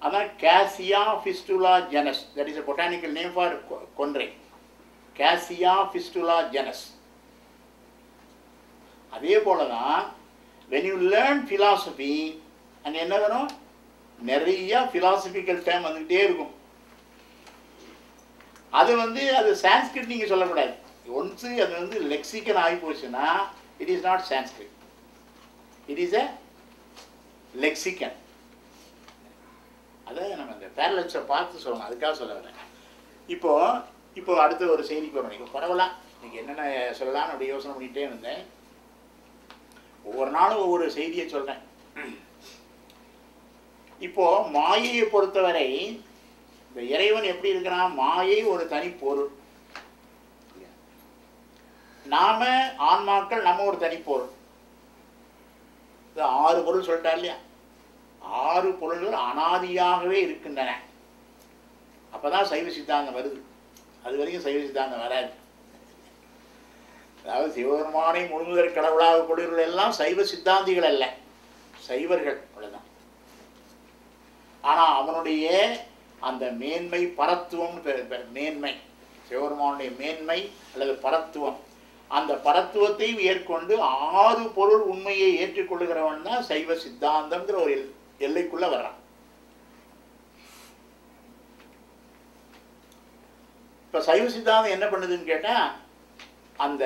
அதான் cassia fistula genus, that is a botanical name for கொன்றை, கேசியா ஃபிஸ்டுலா ஜெனஸ். அதே போல தான் when you learn philosophy அங்கே என்ன வரும், நிறைய philosophical term வந்துக்கிட்டே இருக்கும். அது வந்து அது சான்ஸ்கிரிட் நீங்கள் சொல்லக்கூடாது. ஒன்ஸு அது வந்து லெக்சிக்கன் ஆகி போச்சுன்னா it is not Sanskrit, it is a lexicon. அதை நம்ம இந்த பேரலன்ஸை பார்த்து சொல்லணும், அதுக்காக சொல்ல வரேன். இப்போ அடுத்த ஒரு செய்திக்கு வரும். நீங்கள் பரவலாம், நீங்கள் என்னென்ன சொல்லலாம்னு அப்படி யோசனை பண்ணிகிட்டே இருந்தேன். ஒவ்வொரு நாளும் ஒவ்வொரு செய்தியை சொல்கிறேன். இப்போ மாயையை பொறுத்தவரை இந்த இறைவன் எப்படி இருக்கிறான், மாயை ஒரு தனி பொருள், நாம ஆன்மாக்கள் நம்ம ஒரு தனி பொருள். 6 பொருள் சொல்லிட்டா இல்லையா, 6 பொருள்கள் அனாதியாகவே இருக்கின்றன. அப்பதான் சைவ சித்தாந்தம் வருது, அது வரைக்கும் சைவ சித்தாந்தம் வராது. அதாவது சிவபெருமானை முழுமுதற் கடவுளாக கொள்கிறவர்கள் எல்லாம் சைவ சித்தாந்திகள் அல்ல, சைவர்கள், அவ்வளவுதான். ஆனா அவனுடைய அந்த மேன்மை பரத்துவம், மேன்மை சிவபெருமானுடைய மேன்மை அல்லது பரத்துவம், அந்த பரத்துவத்தை ஏற்கொண்டு 6 பொருள் உண்மையை ஏற்றுக்கொள்ளுகிறவன் தான் சைவ சித்தாந்தம்ங்கிற ஒரு எல்லைக்குள்ள வர்றான். இப்ப சைவ சித்தாந்தம் என்ன பண்ணுதுன்னு கேட்டா, அந்த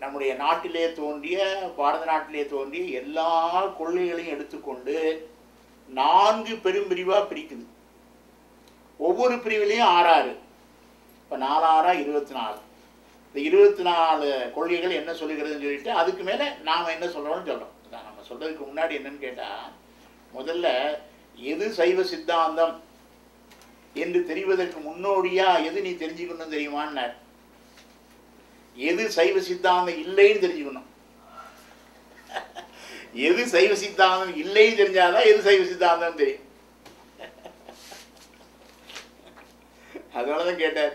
நம்முடைய நாட்டிலே தோன்றிய, பாரத நாட்டிலே தோன்றிய எல்லா கொள்கைகளையும் எடுத்துக்கொண்டு 4 பெரும்பிரிவாக பிரிக்குது. ஒவ்வொரு பிரிவிலையும் 6 இப்போ 4 24. இந்த 24 கொள்கைகள் என்ன சொல்லுகிறதுன்னு சொல்லிட்டு அதுக்கு மேலே நாம் என்ன சொல்கிறோம்னு சொல்கிறோம். நம்ம சொல்கிறதுக்கு முன்னாடி என்னன்னு கேட்டால், முதல்ல எது சைவ சித்தாந்தம் என்று தெரிவதற்கு முன்னோடியாக எது நீ தெரிஞ்சுக்கணும் தெரியுமான்னார். எது சைவ சித்தாந்தம் இல்லைன்னு தெரிஞ்சுக்கணும். எது சைவ சித்தாந்தம் இல்லைன்னு தெரிஞ்சாதான் எது சைவ சித்தாந்தம் தெரியும். அதனாலதான் கேட்டார்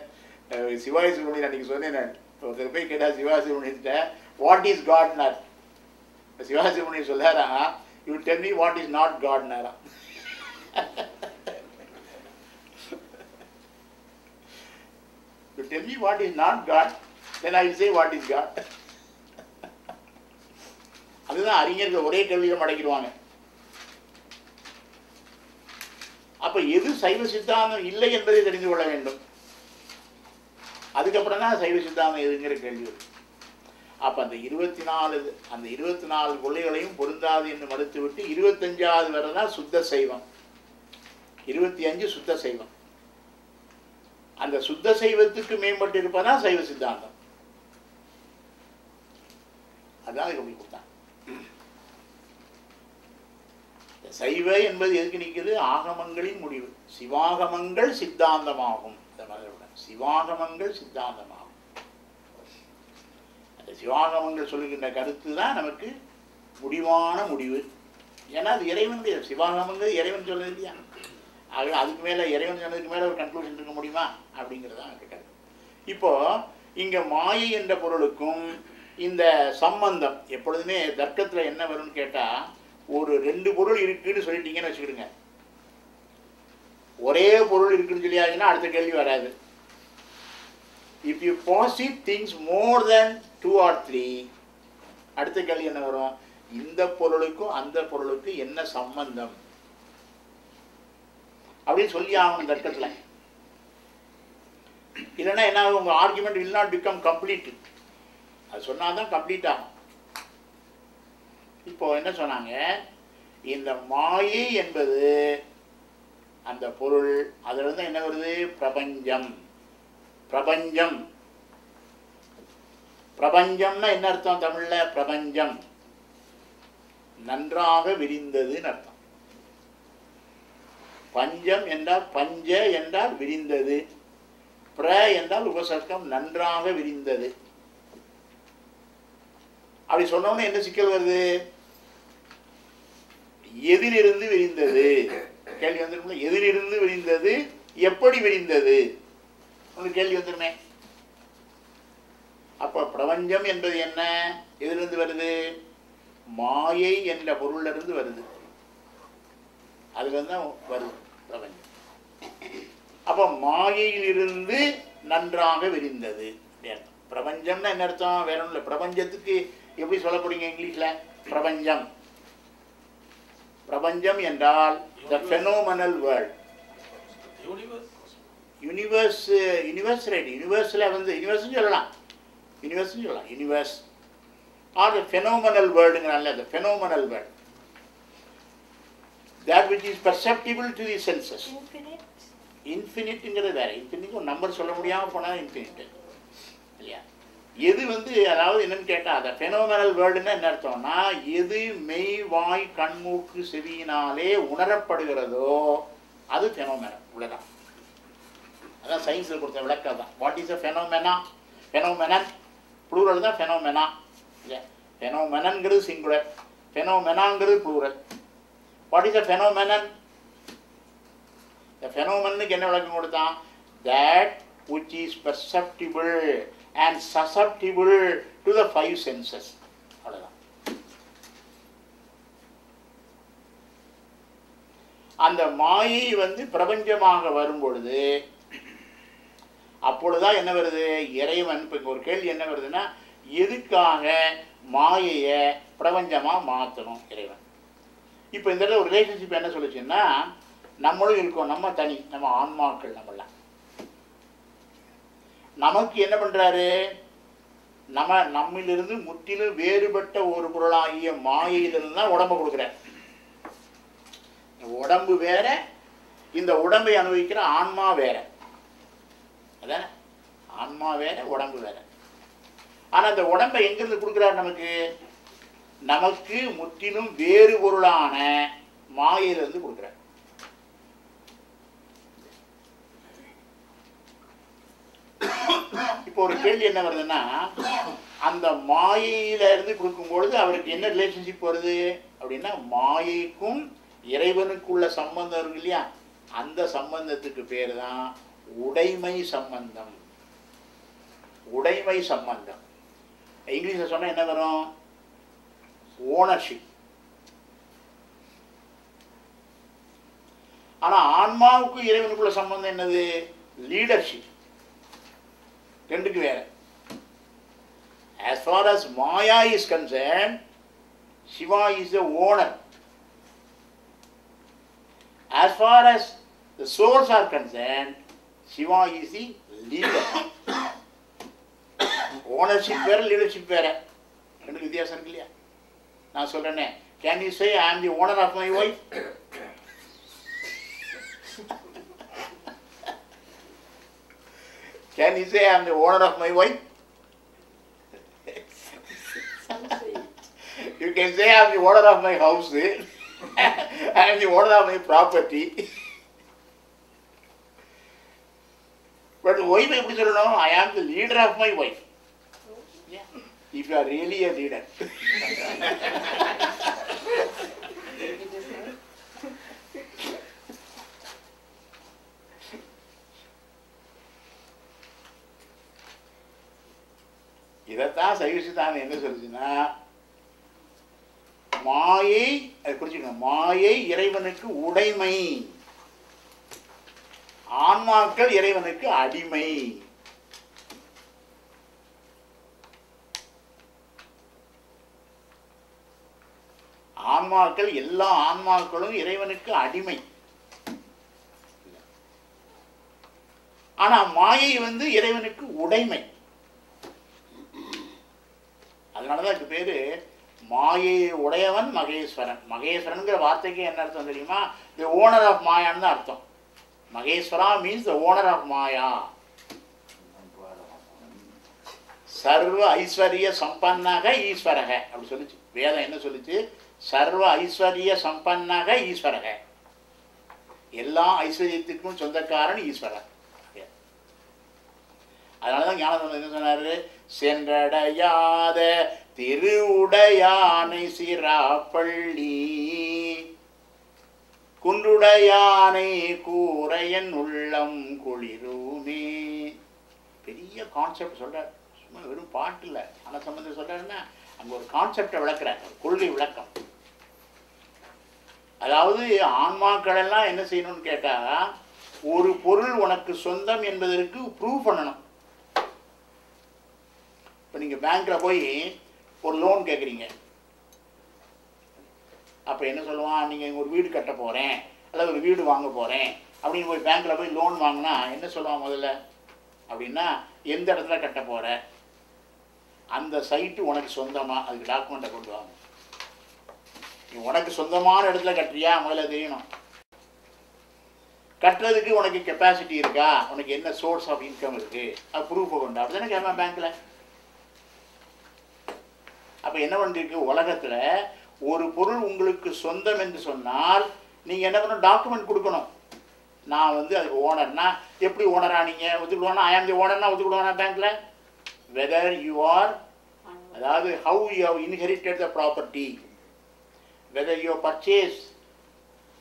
சிவாஜி சுப்ரமணியன், அன்னைக்கு சொன்னேன் நான், ஒருத்தர் போய் கேட்டார் சிவாஜி சுப்ரமணியன்கிட்ட, வாட் இஸ் காட்னார். சிவாஜி சுப்ரமணியன் சொல்லாரா, you tell me what is not காட்னாரா. You tell me what is not God, then I will say what is God. அதுதான் அறிஞர்கள் ஒரே கேள்வியில் அடைக்கிடுவாங்க. அப்ப எது சைவ சித்தாந்தம் இல்லை என்பதை தெரிந்து கொள்ள வேண்டும். அதுக்கப்புறம் தான் சைவ சித்தாந்தம் எதுங்கிற கேள்வி வரும். அப்ப அந்த 24 கொள்கைகளையும் பொருந்தாது என்று மறுத்துவிட்டு 25வது வரை தான் சுத்த சைவம், 25 சுத்த சைவம். அந்த சுத்த சைவத்துக்கு மேம்பட்டு இருப்பதான் சைவ சித்தாந்தம். அதான் சொல்லி கொடுத்தான். சைவ என்பது எதுக்கு நிற்குது, ஆகமங்களின் முடிவு. சிவாகமங்கள் சித்தாந்தமாகும், சிவாகமங்கள் சித்தாந்தமாகும். அந்த சிவாகமங்கள் சொல்லுகின்ற கருத்து தான் நமக்கு முடிவான முடிவு. ஏன்னா அது இறைவனுடைய, சிவாகமங்கள் இறைவன் சொல்லுது இல்லையா, ஆகவே அதுக்கு மேலே இறைவன் சொன்னதுக்கு மேலே ஒரு கன்க்ளூஷன் இருக்க முடியுமா அப்படிங்கிறதான் எனக்கு கருத்து. இப்போ இங்க மாயை என்ற பொருளுக்கும் இந்த சம்பந்தம் எப்பொழுதுமே தர்க்கத்தில் என்ன வரும்னு கேட்டால், ஒரு 2 பொருள் இருக்குன்னு சொல்லிட்டீங்கன்னு வச்சுக்கிடுங்க, ஒரே பொருள் இருக்குன்னு சொல்லியாச்சுன்னா அடுத்த கேள்வி வராது. If you posit things more than 2 or 3, அடுத்த கேள்வி என்ன வரும், இந்த பொருளுக்கும் அந்த பொருளுக்கு என்ன சம்பந்தம் அப்படின்னு சொல்லி ஆகணும் தர்க்கத்தில். இல்லைன்னா என்ன, உங்க argument will not become complete. அது சொன்னாதான் கம்ப்ளீட் ஆகும். இப்போ என்ன சொன்னாங்க, இந்த மாயை என்பது அந்த பொருள், அதுல இருந்து என்ன வருது, பிரபஞ்சம். பிரபஞ்சம், பிரபஞ்சம்னா என்ன அர்த்தம் தமிழ்ல, பிரபஞ்சம் நன்றாக விரிந்ததுன்னு அர்த்தம். பஞ்சம் என்றால், பஞ்ச என்றால் விரிந்தது, பிர என்றால் உபசர்க்கம் நன்றாக விரிந்தது. அப்படி சொன்னோம்னா என்ன சிக்கல் வருது? எதிலிருந்து விரிந்தது கேள்வி வந்துருக்குல்ல. எதிலிருந்து விரிந்தது, எப்படி விரிந்தது ஒரு கேள்வி வந்துருமே. அப்ப பிரபஞ்சம் என்பது என்ன? எதிலிருந்து வருது? மாயை என்ற பொருள்ல இருந்து வருது. அதுல தான் வருது பிரபஞ்சம். அப்ப மாயையிலிருந்து நன்றாக விரிந்தது. பிரபஞ்சம்னா என்ன அர்த்தம்? வேற ஒன்றும் இல்லை. பிரபஞ்சத்துக்கு எப்படி சொல்ல போறீங்க இங்கிலீஷ்ல? பிரபஞ்சம் பிரபஞ்சம் என்றால் the phenomenal world. Universe universe right. யூனிவர்ஸ்ல வந்து யூனிவர்ஸ்னு சொல்லலாம். யூனிவர்ஸ்னு சொல்லலாம். யூனிவர்ஸ் ஆர் the phenomenal worldங்கறல்ல. the phenomenal world, that which is perceptible to the senses. இன்ஃபினிட்ங்கிறது வேற. இன்ஃபினிட் ஒரு நம்பர் சொல்ல முடியாமல் போனால் இன்ஃபினிட் இல்லையா? எது வந்து அதாவது என்னன்னு கேட்டால் அதை ஃபெனோமெனல் வேர்ல்டுன்னா என்ன அர்த்தம்னா, எது மெய் வாய் கண்மூக்கு செவியினாலே உணரப்படுகிறதோ அது ஃபெனோமெனல். இவ்வளோதான். அதான் சயின்ஸில் கொடுத்த விளக்கம் தான். What is a phenomena? Phenomenon plural தான் ஃபெனோமெனா இல்லையா? ஃபெனோமெனன்கிறது சிங்குலர், ஃபெனோமெனாங்கிறது plural. What is a phenomenon? The phenomenon என்ன விளக்கம் கொடுத்தான்? That which is perceptible and susceptible to the five senses. அவ்வளவுதான். அந்த மாயை வந்து பிரபஞ்சமாக வரும்பொழுது அப்பொழுதுதான் என்ன வருது? இறைவன். இப்போ ஒரு கேள்வி என்ன வருதுன்னா, எதுக்காக மாயையை பிரபஞ்சமா மாற்றணும் இறைவன்? இப்போ இந்த இடத்துல ஒரு ரிலேஷன்ஷிப் என்ன சொல்லுச்சுன்னா, நம்மளும் இருக்கோம், நம்ம தனி, நம்ம ஆன்மாக்கள், நம்மளாம் நமக்கு என்ன பண்றாரு? நம்மிலிருந்து முற்றிலும் வேறுபட்ட ஒரு பொருளாகிய மாயையிலிருந்து தான் உடம்பு கொடுக்குறார். உடம்பு வேற, இந்த உடம்பை அனுபவிக்கிற ஆன்மா வேற. அதான ஆன்மா வேற, உடம்பு வேற. ஆனா இந்த உடம்பை எங்கிருந்து கொடுக்குறார் நமக்கு? நமக்கு முற்றிலும் வேறு பொருளான மாயையிலிருந்து கொடுக்குறார். இப்போ ஒரு கேள்வி என்ன வருதுன்னா, அந்த மாயையில இருந்து கொடுக்கும்பொழுது அவருக்கு என்ன ரிலேஷன்ஷிப் வருது அப்படின்னா, மாயைக்கும் இறைவனுக்குள்ள சம்பந்தம் இருக்கு இல்லையா? அந்த சம்பந்தத்துக்கு பேர் தான் உடைமை சம்பந்தம். உடைமை சம்பந்தம் இங்கிலீஷ்ல சொன்னா என்ன வரும்? ஓனர்ஷிப். ஆனா ஆன்மாவுக்கும் இறைவனுக்குள்ள சம்பந்தம் என்னது? லீடர்ஷிப். ரெண்டுக்கு வேற. As far as Maya is concerned, Shiva is the owner. As far as the souls are concerned, Shiva is the leader. Ownership வேற, leadership வேற. ரெண்டு வித்தியாசம் இருக்கு இல்லையா? நான் சொல்றேனே, can you say I am the owner of my wife? Can you say I am the owner of my wife? You can say I am the owner of my house. I am the owner of my property. But wife எப்படி சொல்லணும்? I am the leader of my wife. Yeah. If you are really a leader. இதைத்தான் சைவ சித்தாந்தம் என்ன சொல்லுச்சுன்னா, மாயை, அது குறிச்சுக்கணும், மாயை இறைவனுக்கு உடைமை, ஆன்மாக்கள் இறைவனுக்கு அடிமை. ஆன்மாக்கள், எல்லா ஆன்மாக்களும் இறைவனுக்கு அடிமை. ஆனா மாயை வந்து இறைவனுக்கு உடைமை. அதனாலதான் இதுக்கு பேரு மாயை உடையவன் மகேஸ்வரன். மகேஸ்வரன்கிற வார்த்தைக்கு என்ன அர்த்தம் தெரியுமா? தி ஓனர் ஆஃப் மாயான்னு தான் அர்த்தம். Maheshwara means the owner of maya. சர்வ ஐஸ்வர்ய சம்பன்னக ஈஸ்வரக அப்படி சொல்லிச்சு வேதம். என்ன சொல்லிச்சு? சர்வ ஐஸ்வர்ய சம்பன்னக ஈஸ்வரக. எல்லா ஐஸ்வர்யத்துக்கும் சொந்தக்காரன் ஈஸ்வரன். அதனால தான் ஞானசம்பந்தர் என்ன சொன்னார்? சென்றடையாத திருவுடையானை சிராப்பள்ளி குன்றுடையானை கூரையன் உள்ளம் குளிருமே. பெரிய கான்செப்ட் சொல்கிறார், சும்மா வெறும் பாட்டு இல்லை. ஞானசம்பந்தர் சொல்கிறாருன்னா அங்கே ஒரு கான்செப்டை விளக்குறார், கொள்கை விளக்கம். அதாவது ஆன்மாக்கள் எல்லாம் என்ன செய்யணும்னு கேட்டால், ஒரு பொருள் உனக்கு சொந்தம் என்பதற்கு ப்ரூவ் பண்ணணும். இப்போ நீங்கள் பேங்க்கில் போய் ஒரு லோன் கேட்குறீங்க, அப்போ என்ன சொல்லுவான்? நீங்கள் ஒரு வீடு கட்ட போகிறேன் அல்லது ஒரு வீடு வாங்க போகிறேன் அப்படின்னு போய் பேங்க்கில் போய் லோன் வாங்கினா என்ன சொல்லுவான் முதல்ல அப்படின்னா, எந்த இடத்துல கட்ட போகிற, அந்த சைட்டு உனக்கு சொந்தமாக, அதுக்கு டாக்குமெண்ட்டை கொண்டு வாங்க. நீ உனக்கு சொந்தமான இடத்துல கட்டுறியா முதல்ல தெரியணும். கட்டுறதுக்கு உனக்கு கெப்பாசிட்டி இருக்கா, உனக்கு என்ன சோர்ஸ் ஆஃப் இன்கம் இருக்குது, அது ப்ரூஃபை கொண்டா. அப்படி தானே கேட்பேன் பேங்க்கில். அப்போ என்ன பண்ணிருக்கு, உலகத்தில் ஒரு பொருள் உங்களுக்கு சொந்தம் என்று சொன்னால் நீங்கள் என்ன பண்ணணும்? டாக்குமெண்ட் கொடுக்கணும். நான் வந்து அதுக்கு ஓனர்னா, எப்படி ஓனரா நீங்கள் ஒத்துக்கிடுவானா? ஐ ஆம் தி ஓனர்னா ஒத்துக்கிடுவானா பேங்க்கில்? வெதர் யூ ஆர், அதாவது how you have inherited the property, whether you have purchased,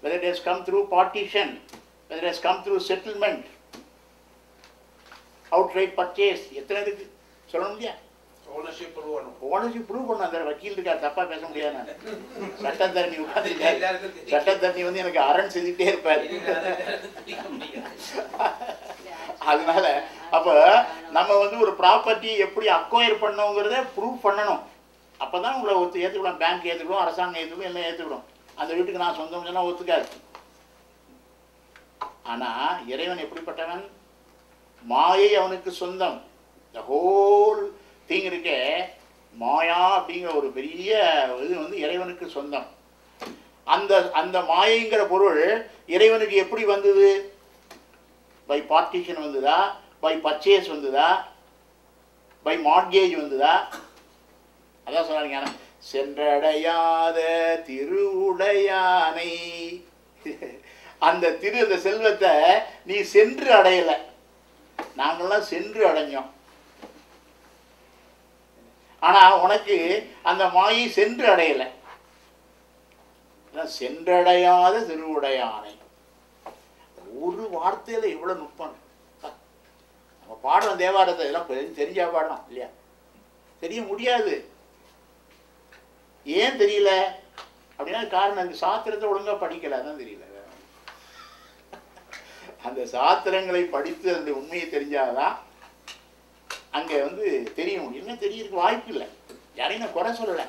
whether it has come through partition, whether it has come through settlement, outright purchase, எத்தனை இருக்கு சொல்லணும் இல்லையா? ஓனர்ஷிப் ப்ரூவ் பண்ணணும். அந்த வக்கீல் இருக்கார், தப்பா பேச முடியாது. நான் சட்டத்தரணி உட்காந்துருக்காரு, சட்டத்தரணி வந்து எனக்கு அரண் செஞ்சுட்டே இருப்பார். அதனால அப்போ நம்ம வந்து ஒரு ப்ராப்பர்ட்டி எப்படி அக்வயர் பண்ணோங்கிறத ப்ரூவ் பண்ணணும். அப்போ தான் உங்களை ஏற்றுக்கிடும், பேங்க் ஏற்றுக்கிடும், அரசாங்கம் ஏற்றுக்கிடும், எல்லாம் ஏற்றுக்கிடும். அந்த வீட்டுக்கு நான் சொந்தம் சொன்னால் ஒத்துக்காது. ஆனால் இறைவன் எப்படிப்பட்டவன்? மாயை அவனுக்கு சொந்தம். த ஹோல் திங் இருக்க மாயா அப்படிங்கிற ஒரு பெரிய இது வந்து இறைவனுக்கு சொந்தம். அந்த அந்த மாயைங்கிற பொருள் இறைவனுக்கு எப்படி வந்தது? பை பார்ட்டிஷன் வந்ததா, பை பர்ச்சேஸ் வந்ததா, பை மார்கேஜ் வந்ததா? அதான் சொன்னாங்க, சென்றடையாத திருவுடையானை. அந்த அந்த செல்வத்தை நீ சென்று அடையலை, நாங்கள்லாம் சென்று அடைஞ்சோம். ஆனால் உனக்கு அந்த மாயை சென்று அடையலை. சென்றடையாத திருவுடையானை. ஒரு வார்த்தையில் எவ்வளோ நுட்பம். நம்ம பாடுறோம் தேவாரத்தை, இதெல்லாம் தெரிஞ்சா பாடணும் இல்லையா? தெரிய முடியாது. ஏன் தெரியல அப்படின்னா காரணம் அந்த சாத்திரத்தை ஒழுங்காக படிக்கலை, அதான் தெரியல. அந்த சாத்திரங்களை படித்து அந்த உண்மையை தெரிஞ்சாதான் அங்கே வந்து தெரிய முடியும். என்ன தெரியறதுக்கு வாய்ப்பு இல்லை. யாரையும் நான் குறை சொல்லலை.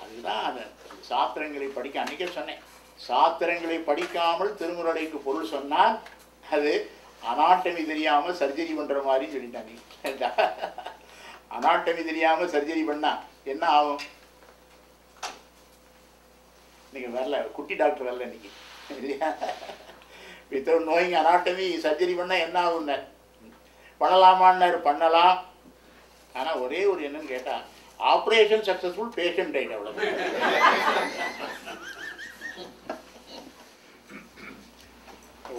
அதுதான் அந்த சாத்திரங்களை படிக்க அன்றைக்கே சொன்னேன். சாத்திரங்களை படிக்காமல் திருமுறைக்கு பொருள் சொன்னால் அது அனாட்டமி தெரியாமல் சர்ஜரி பண்ணுற மாதிரி சொல்லிட்டாங்க. அனாட்டமி தெரியாமல் சர்ஜரி பண்ணால் என்ன ஆகும்? இன்னைக்கு வரல, குட்டி டாக்டர் வரல இன்னைக்கு இல்லையா? வித்தவுட் நோயிங் அனாட்டமி சர்ஜரி பண்ணால் என்ன ஆகும்னா பண்ணலாமான்னாரு. பண்ணலாம். ஆனால் ஒரே ஒரு என்னன்னு கேட்டால், ஆப்ரேஷன் சக்ஸஸ்ஃபுல், பேஷண்ட் ரைட், அவ்வளோ.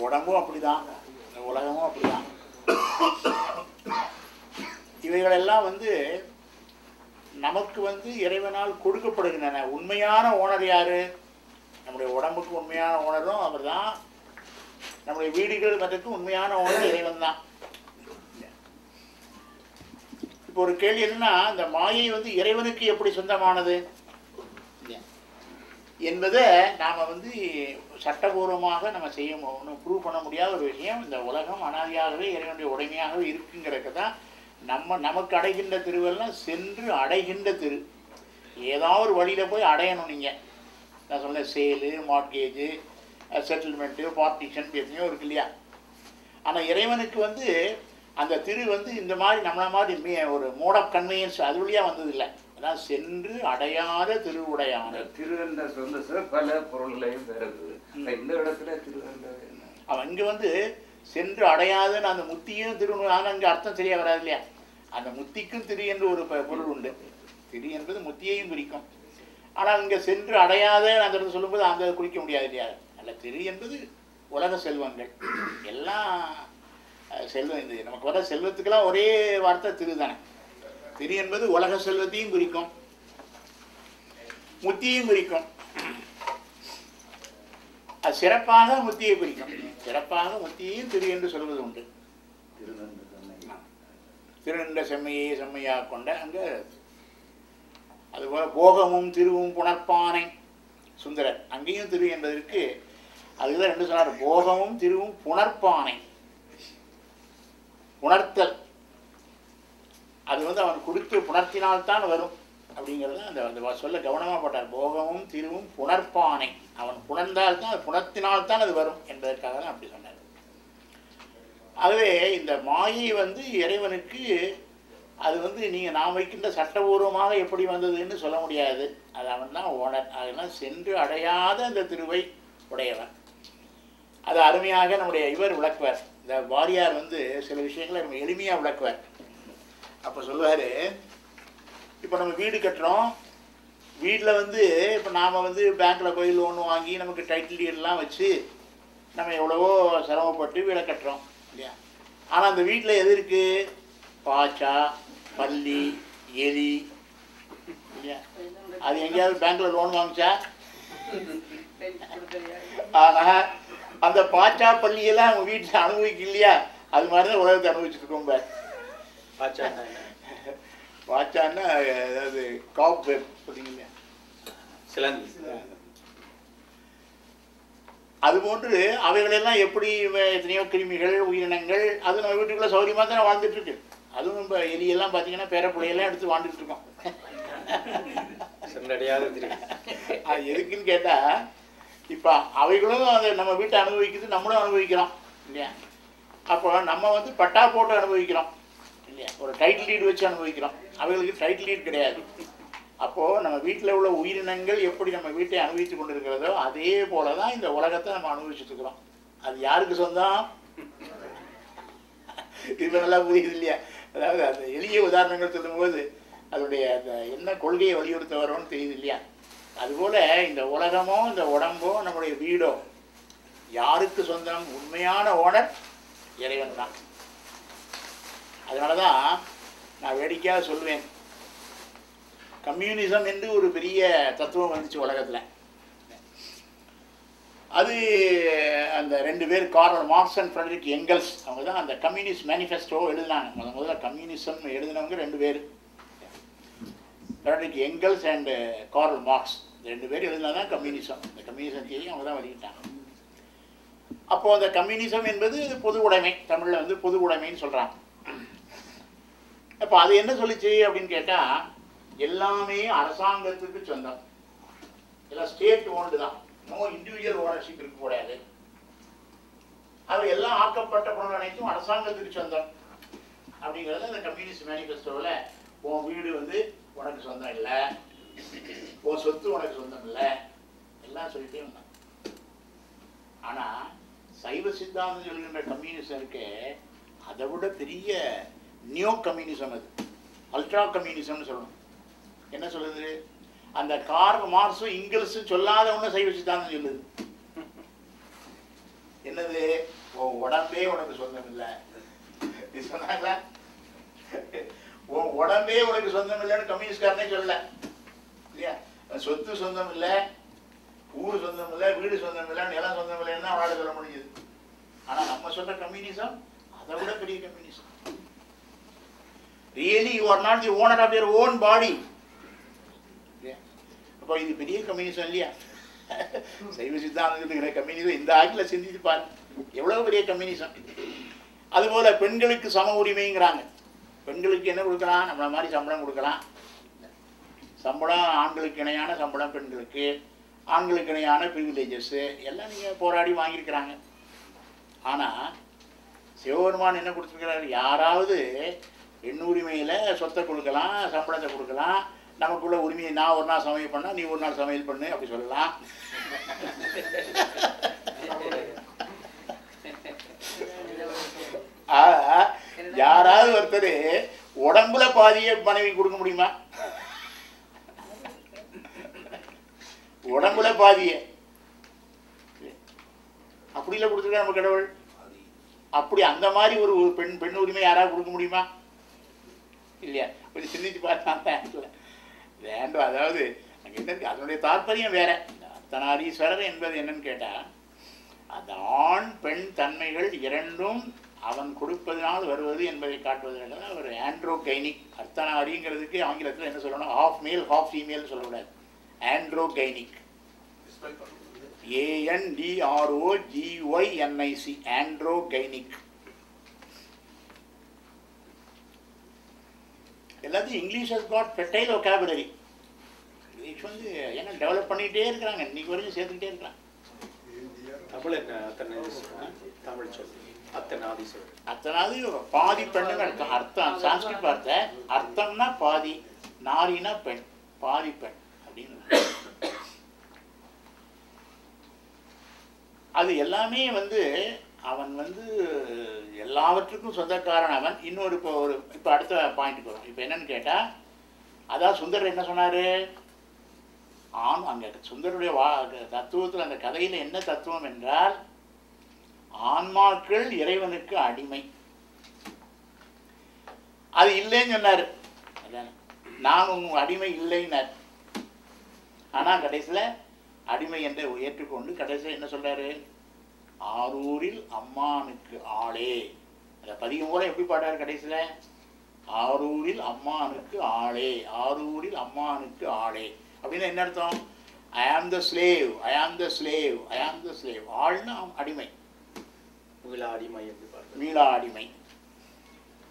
உடம்பும் அப்படிதான், உலகமும் அப்படிதான். இவைகளெல்லாம் வந்து நமக்கு வந்து இறைவனால் கொடுக்கப்படுகின்றன. உண்மையான ஓனர் யாரு? நம்முடைய உடம்புக்கு உண்மையான ஓனரும் அவர் தான். நம்முடைய வீடுகள் மற்றக்கு உண்மையான ஓனர் இறைவன் தான். இப்போ ஒரு கேள்வி என்னன்னா, இந்த மாயை வந்து இறைவனுக்கு எப்படி சொந்தமானது என்பதை நாம் வந்து சட்டபூர்வமாக நம்ம செய்ய ப்ரூவ் பண்ண முடியாத ஒரு விஷயம். இந்த உலகம் அனாதியாகவே இறைவனுடைய உடைமையாகவே இருக்குங்கிறதுக்கு தான் நமக்கு அடைகின்ற திருவெல்லாம் சென்று அடைகின்ற திரு. ஏதாவது ஒரு வழியில் போய் அடையணும். நீங்கள் நான் சொன்ன சேலு, மார்கேஜு, செட்டில்மெண்ட்டு, பார்ட்டிஷன் எத்தனையோ இருக்கு இல்லையா? ஆனால் இறைவனுக்கு வந்து அந்த திரு வந்து இந்த மாதிரி நம்மள மாதிரி ஒரு மோட் ஆஃப் கன்வீனியன்ஸ் அது வழியாக வந்ததில்லை. அதான் சென்று அடையாத திருவுடையான. திரு என்ற சொந்த பல பொருள்களையும் வருது. இந்த இடத்துல திரு அவன் இங்கே வந்து சென்று அடையாதுன்னு அந்த முத்தியும் திரு, ஆனால் அங்கே அர்த்தம் சரியாக வராது இல்லையா? அந்த முத்திக்கும் திரு என்று ஒரு பொருள் உண்டு. திரு என்பது முத்தியையும் குறிக்கும். ஆனால் இங்கே சென்று அடையாத அந்த இடத்துல சொல்லும்போது அந்த குறிக்க முடியாது இல்லையா? அல்ல, திரு என்பது உலக செல்வங்கள் எல்லாம் செல்வம் இந்த நமக்கு வர செல்வத்துக்கெல்லாம் ஒரே வார்த்தை திரு தானே. திரு என்பது உலக செல்வத்தையும் குறிக்கும், முத்தியையும் குறிக்கும். அது சிறப்பாக முத்தியை குறிக்கும். சிறப்பாக முத்தியையும் திரு என்று சொல்வது உண்டு. திருநின்ற செம்மையே செம்மையாக கொண்ட அங்கே அதுபோல போகமும் திருவும் புணர்ப்பானை சுந்தரர் அங்கேயும் திரு என்பதற்கு அதுதான் ரெண்டு சொன்னார். போகமும் திருவும் புணர்ப்பானை, உணர்த்தல். அது அவன் கொடுத்து புணர்த்தினால்தான் வரும் அப்படிங்கிறது அந்த சொல்ல கவனமாக போட்டார். போகமும் திருவும் புணர்ப்பானை, அவன் புணர்ந்தால்தான், அது புணர்த்தினால்தான் அது வரும் என்பதற்காக தான் அப்படி சொன்னார். ஆகவே இந்த மாயை இறைவனுக்கு அது நீங்கள் நாம் வைக்கின்ற சட்டபூர்வமாக எப்படி வந்ததுன்னு சொல்ல முடியாது. அது அவன் தான் ஓனர். அதெல்லாம் சென்று அடையாத அந்த திருவை உடையவன். அது அருமையாக நம்முடைய இவர் விளக்குவார். இந்த வாரியார் சில விஷயங்களை நம்ம எளிமையாக விளக்குவார். அப்போ சொல்லுவார், இப்போ நம்ம வீடு கட்டுறோம். வீட்டில் இப்போ நாம் பேங்க்கில் போய் லோன் வாங்கி நமக்கு டைட்டில் டீடெல்லாம் வச்சு நம்ம எவ்வளவோ சிரமப்பட்டு வீடை கட்டுறோம் இல்லையா. ஆனால் அந்த வீட்டில் எது இருக்குது? பாச்சா, பல்லி, எலி இல்லையா. அது எங்கேயாவது பேங்க்கில் லோன் வாங்கிச்சா? ஆனால் அந்த பாச்சா பள்ளியெல்லாம் அவங்க வீட்டில் அனுபவிக்க இல்லையா. அது மாதிரி தான் உலகத்தை அனுபவிச்சுட்டு இருக்கோம். பாச்சான்னா அதாவது காப் வெப் பார்த்தீங்களா, அதுபோன்று அவைகளெல்லாம் எப்படி எத்தனையோ கிருமிகள் உயிரினங்கள் அது நம்ம வீட்டுக்குள்ளே சௌகரியமாக தானே வாழ்ந்துட்டு இருக்கு. அதுவும் இப்போ எலியெல்லாம் பார்த்தீங்கன்னா பேரப்பிள்ளையெல்லாம் எடுத்து வாழ்ந்துட்டு இருக்கோம். அது எதுக்குன்னு கேட்டால் இப்போ அவைகளும் அதை நம்ம வீட்டை அனுபவிக்குது, நம்மளும் அனுபவிக்கிறோம் இல்லையா. அப்போ நம்ம பட்டா போட்டு அனுபவிக்கிறோம் இல்லையா, ஒரு டைட்டில் டீட் வச்சு அனுபவிக்கிறோம். அவைகளுக்கு டைட்டில் டீட் கிடையாது. அப்போது நம்ம வீட்டில் உள்ள உயிரினங்கள் எப்படி நம்ம வீட்டை அனுபவித்து கொண்டு இருக்கிறதோ அதே போல தான் இந்த உலகத்தை நம்ம அனுபவிச்சுட்டு இருக்கிறோம். அது யாருக்கு சொந்தம்? இப்போ நல்லா புரியுது இல்லையா. அதாவது அந்த எளிய உதாரணங்கள் சொல்லும்போது அதனுடைய அந்த என்ன கொள்கையை வலியுறுத்த வரோன்னு தெரியுது இல்லையா. அதுபோல் இந்த உலகமோ இந்த உடம்போ நம்முடைய வீடோ யாருக்கு சொந்தம்? உண்மையான ஓனர் இறைவன் தான். அதனால தான் நான் வேடிக்கையாக சொல்லுவேன், கம்யூனிசம் என்று ஒரு பெரிய தத்துவம் வந்துச்சு உலகத்தில். அது அந்த ரெண்டு பேர் Karl Marx and Friedrich Engels அவங்க தான் அந்த கம்யூனிஸ்ட் மேனிஃபெஸ்டோ எழுதினாங்க. முதல்ல கம்யூனிசம் எழுதினவங்க ரெண்டு பேர், Friedrich Engels and Karl Marx. ரெண்டு பேர் எழுதினா தான் கம்யூனிசம். இந்த கம்யூனிசம் தியரி அவங்க தான் வெளியிட்டாங்க. அப்போது அந்த கம்யூனிசம் என்பது பொது உடைமை, தமிழில் பொது உடைமைன்னு சொல்கிறாங்க. அப்போ அது என்ன சொல்லிச்சு அப்படின்னு கேட்டால், எல்லாமே அரசாங்கத்துக்கு சொந்தம், எல்லாம் ஸ்டேட் ஓன்டு தான், நோ இண்டிவிஜுவல் ஓனர்ஷிப் இருக்கக்கூடாது. அது எல்லாம் ஆக்கப்பட்ட பொருள் அனைத்தும் அரசாங்கத்துக்கு சொந்தம் அப்படிங்கிறது அந்த கம்யூனிஸ்ட் மேனிஃபெஸ்டோவில். உன் வீடு உனக்கு சொந்தம் இல்லை, உன் சொத்து உனக்கு சொந்தம் இல்லை, எல்லாம் சொல்லிட்டே வந்தான். ஆனால் சைவ சித்தாந்தம் சொல்கின்ற கம்யூனிசம் இருக்கு, அதை விட பெரிய நியோ கம்யூனிசம், அது அல்ட்ரா கம்யூனிசம்னு சொல்லணும். என்ன சொல்லுது? அந்த கார்ல் மார்க்ஸும் இங்கிலீஷும் சொல்லாத ஒன்று சைவ சித்தாந்தம் சொல்லுது. என்னது? உன் உடம்பே உனக்கு சொந்தம் இல்லை சொன்னாங்களா? உன் உடம்பே உனக்கு சொந்தம் இல்லைன்னு கம்யூனிஸ்ட்காரனே சொல்லல இல்லையா. சொத்து சொந்தம் இல்லை, ஊர் சொந்தம் இல்லை, வீடு சொந்தம் இல்லை, நிலம் சொந்தம் இல்லைன்னு தான் அவளால் சொல்ல முடியுது. ஆனால் நம்ம சொல்ற கம்யூனிசம் அதை விட பெரிய communism. Really, you are not the owner of your own body. அப்போ இது பெரிய கம்யூனிசம் இல்லையா? சைவ சித்தாந்தத்துக்கு கம்யூனிசம் இந்த ஆக்கில் சிந்தித்து பாரு, எவ்வளவு பெரிய கம்யூனிசம். அதுபோல பெண்களுக்கு சம உரிமைங்கிறாங்க. பெண்களுக்கு என்ன கொடுக்கலாம்? நம்மள மாதிரி சம்பளம் கொடுக்கலாம். சம்பளம் ஆண்களுக்கு இணையான சம்பளம் பெண்களுக்கு, ஆண்களுக்கு இணையான ப்ரிவிலேஜஸ்ஸு எல்லாம் நீங்கள் போராடி வாங்கியிருக்கிறாங்க. ஆனால் சிவபெருமான் என்ன கொடுத்துருக்கிறாரு? யாராவது பெண் உரிமையில் சொத்தை கொடுக்கலாம், சம்பளத்தை கொடுக்கலாம், நமக்குள்ள உரிமையை நான் ஒரு நாள் சமையல் பண்ணால் நீ ஒரு நாள் சமையல் பண்ணு அப்படி சொல்லலாம். யாராவது ஒருத்தர் உடம்புல பாதியை மனைவி கொடுக்க முடியுமா? உடம்புல பாதிய அப்படிலாம் கொடுத்துருக்க நம்ம கடவுள். அப்படி அந்த மாதிரி ஒரு பெண் உரிமை யாராவது கொடுக்க முடியுமா? இல்லையா? கொஞ்சம் சிந்திச்சு பார்த்தா வேண்டும். அதாவது அங்கே என்ன இருக்கு, அதனுடைய தாற்பயம் வேற. அர்த்தநாரீஸ்வரர் என்பது என்னன்னு கேட்டால், அந்த ஆண் பெண் தன்மைகள் இரண்டும் அவன் கொடுப்பதனால் வருவது என்பதை காட்டுவதற்காக ஒரு ஆண்ட்ரோகைனிக். அர்த்தநாரிங்கிறதுக்கு ஆங்கிலத்தில் என்ன சொல்லணும்? ஹாஃப் மேல் ஹாஃப் ஃபீமேல் சொல்லக்கூடாது, ஆண்ட்ரோகைனிக். ANDROGYNIC, ஆண்ட்ரோகைனிக். எல்லாத்தையும் English has got fertile vocabulary. English வந்து ஏன்னா டெவலப் பண்ணிகிட்டே இருக்கிறாங்க, இன்னைக்கு வரைக்கும் சேர்த்துக்கிட்டே இருக்கிறாங்க. தமிழ் என்ன தமிழ் சொல்லு அர்த்தநாதீஸ்வரர். அர்த்தநாதி பாதி பெண்ணுன்னு அர்த்தம். அர்த்தம் சான்ஸ்கிரிட் வார்த்தை. அர்த்தம்னா பாதி, நாரினா பெண், பாதி பெண் அப்படின்னு. அது எல்லாமே வந்து அவன் வந்து எல்லாவற்றுக்கும் சொந்தக்காரன் அவன். இன்னொரு இப்போ அடுத்த பாயிண்ட்டுக்கு வரும். இப்போ என்னன்னு கேட்டால், அதான் சுந்தரர் என்ன சொன்னார்? அங்கே சுந்தருடைய தத்துவத்தில், அந்த கதையில் என்ன தத்துவம் என்றால், ஆன்மாக்கள் இறைவனுக்கு அடிமை. அது இல்லைன்னு சொன்னார். நான் உங்க அடிமை இல்லைன்னார். ஆனால் கடைசியில் அடிமை என்று ஏற்றுக்கொண்டு கடைசியில் என்ன சொல்றாரு? ஆரூரில் அம்மானுக்கு ஆளே. அந்த பதிகம் கூட எப்படி பாடாரு கடைசியில்? ஆரூரில் அம்மானுக்கு ஆளே, ஆரூரில் அம்மானுக்கு ஆளே அப்படின்னு என்ன அர்த்தம்? ஐ ஆம் த ஸ்லேவ், ஐ ஆம் த ஸ்லேவ், ஐ ஆம் த ஸ்லேவ். ஆள்னா அடிமை, மீளா அடிமை எப்படி பாருங்க, மீளா அடிமை.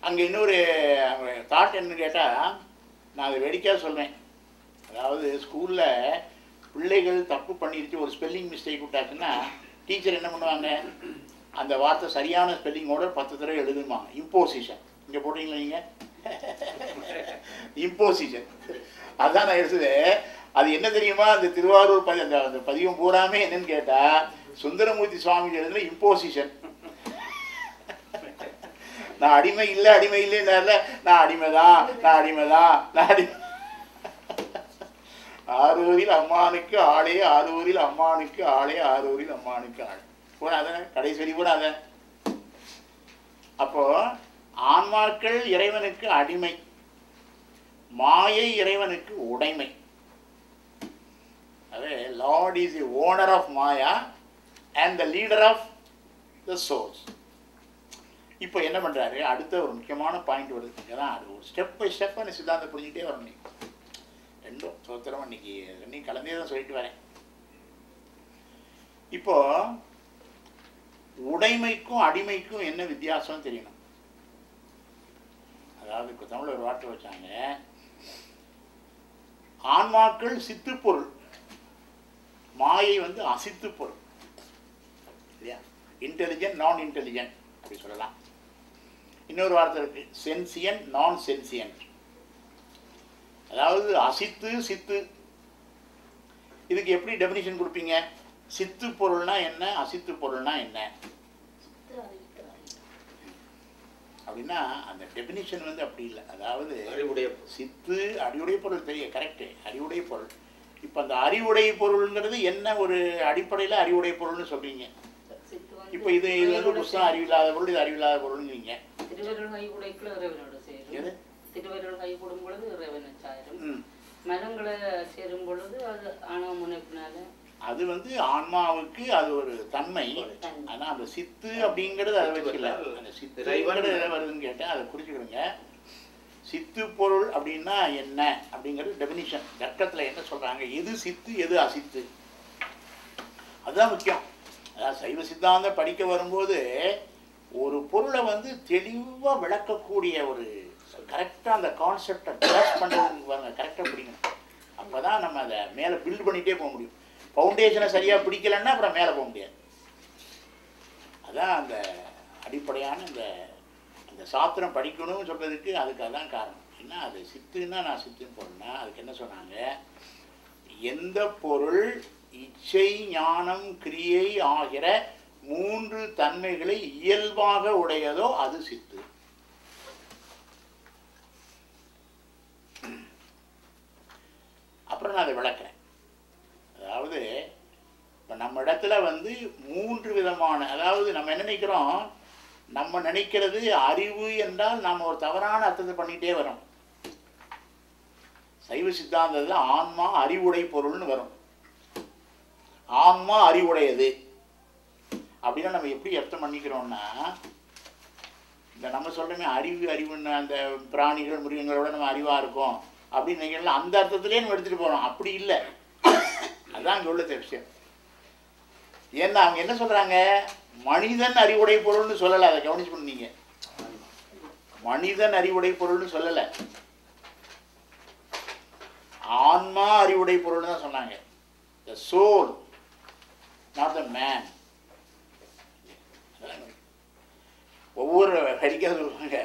அங்கே இன்னொரு தாட் என்னன்னு கேட்டால், நான் அதை வேடிக்கையாக சொல்கிறேன். அதாவது ஸ்கூலில் பிள்ளைகள் தப்பு பண்ணிருச்சு, ஒரு ஸ்பெல்லிங் மிஸ்டேக் விட்டாச்சுன்னா டீச்சர் என்ன பண்ணுவாங்க? அந்த வார்த்தை சரியான ஸ்பெல்லிங்கோட 10 தடவை எழுதுமாங்க. இம்போசிஷன். இங்கே போட்டீங்களா நீங்கள்? இம்போசிஷன். அதான் நான் எடுத்தது. அது என்ன தெரியுமா? அந்த திருவாரூர் அந்த பதிகம் பூராமே என்னன்னு கேட்டால், சுந்தரமூர்த்தி சுவாமி எழுதுல இம்போசிஷன். நான் அடிமை இல்லை, அடிமை இல்லைன்னு, நான் அடிமைதான், நான் அடிமைதான், நான் அடிமை. ஆரூரில் அம்மானுக்கு ஆளே, ஆரூரில் அம்மானுக்கு ஆளே, ஆரூரில் அம்மானுக்கு ஆளே. கூட அதானே கடைசி வரி கூட அதான். அப்போ ஆன்மாக்கள் இறைவனுக்கு அடிமை, மாயை இறைவனுக்கு உடைமை. அதே Lord is the owner of maya and the leader of the source. இப்போ என்ன பண்ணுறாரு? அடுத்த ஒரு முக்கியமான பாயிண்ட் வருது. ஏன்னா அது ஒரு ஸ்டெப் பை ஸ்டெப் அந்த சித்தாந்தம் புரிஞ்சுக்கிட்டே வரணும். ரெண்டும் சோத்திரம் இன்னைக்கு ரெண்டையும் கலந்தே தான் சொல்லிட்டு வரேன். இப்போ உடைமைக்கும் அடிமைக்கும் என்ன வித்தியாசம் தெரியணும். அதாவது இப்போ தமிழ் ஒரு வார்த்தை வச்சாங்க, ஆன்மாக்கள் சித்து பொருள், மாயை வந்து அசித்து பொருள் இல்லையா? இன்டெலிஜென்ட் நான் இன்டெலிஜென்ட் அப்படி சொல்லலாம். இன்னொரு வார்த்தை இருக்கு, சென்சியன் நான் சென்சியன்ட். அதாவது அசித்து சித்து. இதுக்கு எப்படி டெபினிஷன் கொடுப்பீங்க? சித்து பொருள்னா என்ன, அசித்து பொருள்னா என்ன அப்படின்னா அந்த டெபினிஷன் வந்து அப்படி இல்லை. அதாவது சித்து அறிவுடைய பொருள் தெரியும், கரெக்டு, அறிவுடைய பொருள். இப்போ அந்த அறிவுடைய பொருள்ங்கிறது என்ன ஒரு அடிப்படையில் அறிவுடைய பொருள்னு சொல்றீங்க. இப்போ இது வந்து புத்தகம் அறிவில்லாத பொருள், இது அறிவில்லாத பொருள்ங்கிறீங்க. திருவருள் கை கூடும் பொழுது இறைவனை சாரும், மரங்களை சேரும் பொழுது அது ஆணவ முனைப்பினால அது வந்து ஆன்மாவுக்கு அது ஒரு தன்மை. ஆனா அந்த சித்து அப்படிங்கிறது அதை வச்சுக்கல. அந்த சித்து எதை வருதுன்னு கேட்டேன், அதை குறிச்சுக்கிடுங்க. சித்து பொருள் அப்படின்னா என்ன அப்படிங்கிறது டெபினிஷன். தர்க்கத்துல என்ன சொல்றாங்க, எது சித்து எது அசித்து, அதுதான் முக்கியம். அதாவது சைவ சித்தாந்தம் படிக்க வரும்போது ஒரு பொருளை வந்து தெளிவா விளக்கக்கூடிய ஒரு கரெக்டாக அந்த கான்செப்டை கிராஸ் பண்ணுறதுக்கு பாருங்க, கரெக்டாக பிடிக்கணும். அப்போ தான் நம்ம அதை மேலே பில்ட் பண்ணிகிட்டே போக முடியும். ஃபவுண்டேஷனை சரியாக பிடிக்கலைன்னா அப்புறம் மேலே போக முடியாது. அதான் அந்த அடிப்படையான அந்த சாத்திரம் படிக்கணும்னு சொல்கிறதுக்கு அதுக்கு அதான் காரணம். என்ன அது சித்துன்னா நான் சித்துன்னு போடணும்னா அதுக்கு என்ன சொன்னாங்க, எந்த பொருள் இச்சை ஞானம் கிரியை ஆகிற 3 தன்மைகளை இயல்பாக உடையதோ அது சித்து. அப்புறம் நான் அதை விளக்குறேன். அதாவது இப்போ நம்ம இடத்துல வந்து 3 விதமான, அதாவது நம்ம என்ன நினைக்கிறோம், நம்ம நினைக்கிறது அறிவு என்றால் நாம் ஒரு தவறான அர்த்தத்தை பண்ணிகிட்டே வரோம். சைவ சித்தாந்தத்தில் ஆன்மா அறிவுடை பொருள்னு வரும். ஆன்மா அறிவுடையது அப்படின்னா நம்ம எப்படி அர்த்தம் பண்ணிக்கிறோம்னா, இந்த நம்ம சொல்கிறோமே அறிவுன்னு அந்த பிராணிகள் மிருகங்களோட நம்ம அறிவாக இருக்கோம் அப்படின்னு நினைக்கிறோம், அந்த அர்த்தத்திலே நம்ம எடுத்துகிட்டு போகிறோம். அப்படி இல்லை. அதுதான் அங்கே உள்ள விஷயம். ஏன்னா அவங்க என்ன சொல்கிறாங்க, மனிதன் அறிவுடை பொருள்னு சொல்லலை. அதை கவனிச்சு பண்ணீங்க, மனிதன் அறிவுடை பொருள்னு சொல்லலை, ஆன்மா அறிவுடை பொருள்னு தான் சொன்னாங்க. The soul, not the man. ஒவ்வொரு ஹரிக்கா சொல்லுவாங்க,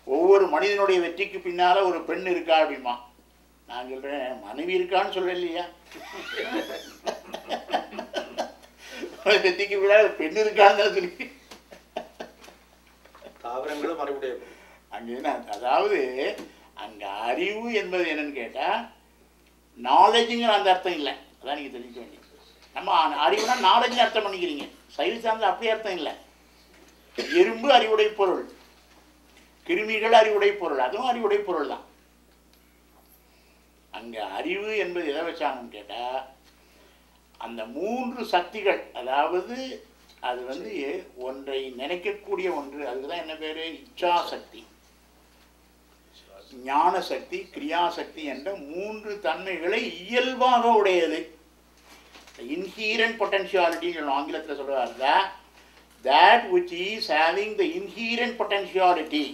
ஒவ்வொரு மனிதனுடைய வெற்றிக்கு பின்னால ஒரு பெண் இருக்கா அப்படிமா. நான் சொல்றேன், மனைவி இருக்கான்னு சொல்றேன் இல்லையா, வெற்றிக்கு பின்னால பெண் இருக்கான்னு சொல்லி தாவரங்களும் அறிவுடைய அங்கே என்ன, அதாவது அங்க அறிவு என்பது என்னன்னு கேட்டா நாலேஜுங்கிற அந்த அர்த்தம் இல்லை. அதான் நீங்க தெரிஞ்சுக்க வேண்டியது. நம்ம அறிவுனா நாலேஜ் அர்த்தம் பண்ணிக்கிறீங்க. சைவ சார்ந்த அப்படி அர்த்தம் இல்லை. எறும்பு அறிவுடை பொருள், கிருமிகள் அறிவுடை பொருள், அதுவும் அறிவுடை பொருள் தான். அங்க அறிவு என்பது எதை வச்சாங்கன்னு கேட்டா அந்த 3 சக்திகள், அதாவது அது வந்து ஒன்றை நினைக்கக்கூடிய ஒன்று. அதுக்குதான் என்ன பேரு, இச்சா சக்தி, ஞான சக்தி, கிரியாசக்தி என்ற 3 தன்மைகளை இயல்பாக உடையது. இன்ஹீரண்ட் பொட்டன்ஷியாலிட்டி ஆங்கிலத்தில் சொல்றாரு, that which is having the inherent potentiality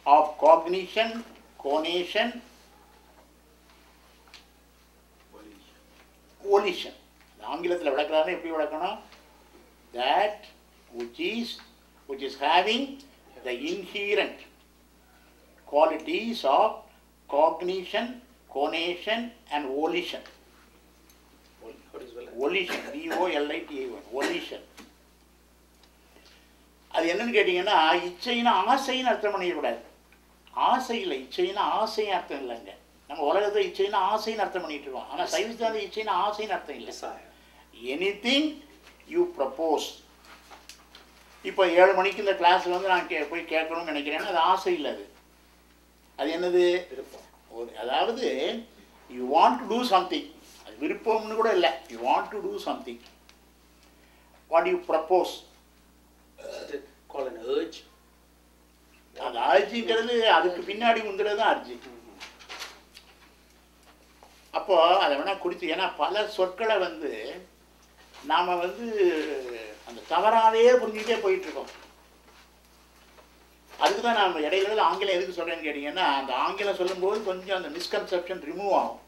of cognition, conation, volition. ஆங்கிலத்தில் விளக்குறாரு, எப்படி விளக்கணும், that which is having the inherent qualities of cognition, conation and volition. Volition, V-O-L-I-T-A-N, volition. அது என்னன்னு கேட்டீங்கன்னா, இச்சைன்னா ஆசைன்னு அர்த்தம் பண்ணிடக்கூடாது. ஆசை இல்லை, இச்சைன்னா ஆசைன்னு அர்த்தம் இல்லைங்க. நம்ம உலகத்தை இச்சைன்னா ஆசைன்னு அர்த்தம் பண்ணிட்டு இருக்கோம். ஆனால் சைவ சித்தாந்த இச்சைன்னா ஆசைன்னு அர்த்தம் இல்லை. Anything you propose. இப்போ 7 மணிக்கு இந்த கிளாஸ் வந்து நான் போய் கேட்கணும்னு நினைக்கிறேன்னா அது ஆசை இல்லை. அது என்னது, அதாவது you want to do something. அது விருப்பம்னு கூட இல்லை, you want to do something. What you propose, அது அர்ஜிங்கிறது அதுக்கு பின்னாடி வந்துடுறது தான் அர்ஜி. அப்போ அதை வேணா குறித்து, ஏன்னா பல சொற்களை வந்து நாம வந்து அந்த தவறாவே புரிஞ்சுக்கிட்டே போயிட்டு இருக்கோம். அதுக்கு தான் நான் இடையில ஆங்கிலம் எதுக்கு சொல்றேன்னு கேட்டீங்கன்னா, அந்த ஆங்கிலம் சொல்லும்போது கொஞ்சம் அந்த மிஸ்கன்செப்ஷன் ரிமூவ் ஆகும்.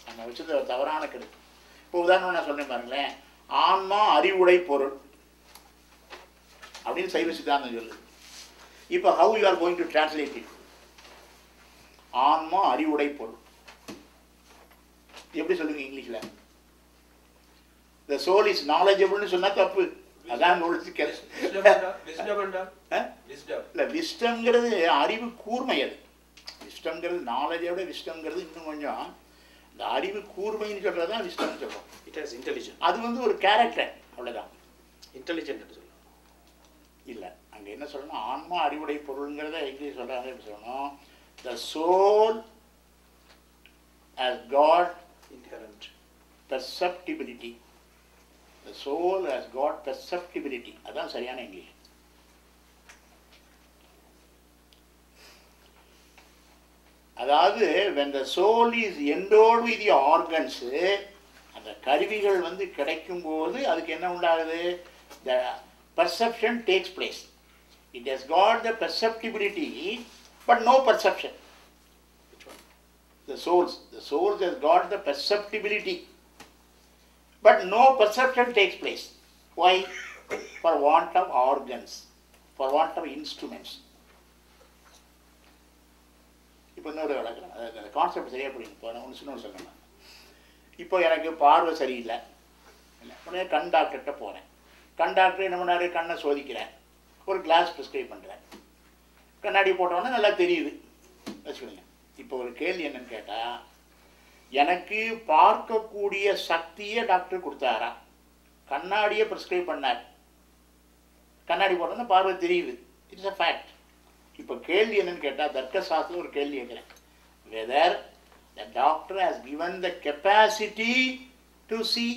நம்ம வச்சது தவறான கருத்து. இப்போ உதாரணம் நான் சொல்றேன் பாருங்களேன், ஆன்மா அறிவுடை பொருள் அப்படின்னு சைவ சித்தாந்தம் சொல்லுது. இப்போ how you are going to translate it? ஆன்மா அறிவுடை பொருள் எப்படி சொல்லுங்க இங்கிலீஷ்ல? the soul is knowledgeable னு சொன்னா தப்பு. அதான் இல்ல, விஸ்டம்ங்கிறது அறிவு கூர்மை. அது விஸ்டம்ங்கிறது நாலேஜை விட விஸ்டம்ங்கிறது இன்னும் கொஞ்சம் இந்த அறிவு கூர்மைன்னு சொல்றது தான் விஸ்டம் சொல்றோம். It has intelligent. அது வந்து ஒரு கேரக்டர், அவ்வளவுதான். இன்டெலிஜென்ட் சொல்லலாம் இல்லை. அங்கே என்ன சொல்லணும், ஆன்மா அறிவுடை பொருளுங்கிறத இங்கிலீஷ் சொல்கிறாங்க. எப்படி சொல்லணும், the soul has got inherent perceptibility. The soul has got perceptibility. அதான் சரியான இங்கிலீஷ். அதாவது when the soul is endowed with the organs, அந்த கருவிகள் வந்து கிடைக்கும் போது அதுக்கு என்ன உண்டாகுது, the perception takes place. It has got the perceptibility but no perception. which one? The soul has got the perceptibility but no perception takes place. Why? For want of organs, for want of instruments. இப்போ இன்னொரு விளக்குறேன், அந்த concept சரியாக புரியும். இப்போ நான் ஒன்று இன்னொன்று சொல்லணும். இப்போ எனக்கு பார்வை சரியில்லை, உடனே கண் டாக்டர்கிட்ட போகிறேன். கண் டாக்டர் என்ன பண்ணாரு, கண்ணை சோதிக்கிறேன், ஒரு கிளாஸ் ப்ரிஸ்கிரைப் பண்ணுறேன். கண்ணாடி போட்டோன்னே நல்லா தெரியுது வச்சுக்கோங்க. இப்போ ஒரு கேள்வி என்னன்னு கேட்டால், எனக்கு பார்க்கக்கூடிய சக்தியை டாக்டர் கொடுத்தாரா, கண்ணாடியை ப்ரிஸ்கிரைப் பண்ணார், கண்ணாடி போட்டோன்னா பார்வை தெரியுது. It's a fact. இப்போ கேள்வி என்னன்னு கேட்டால், தர்க்க சாஸ்திரம் ஒரு கேள்வி கேட்குறேன். Whether the doctor has given the capacity to see.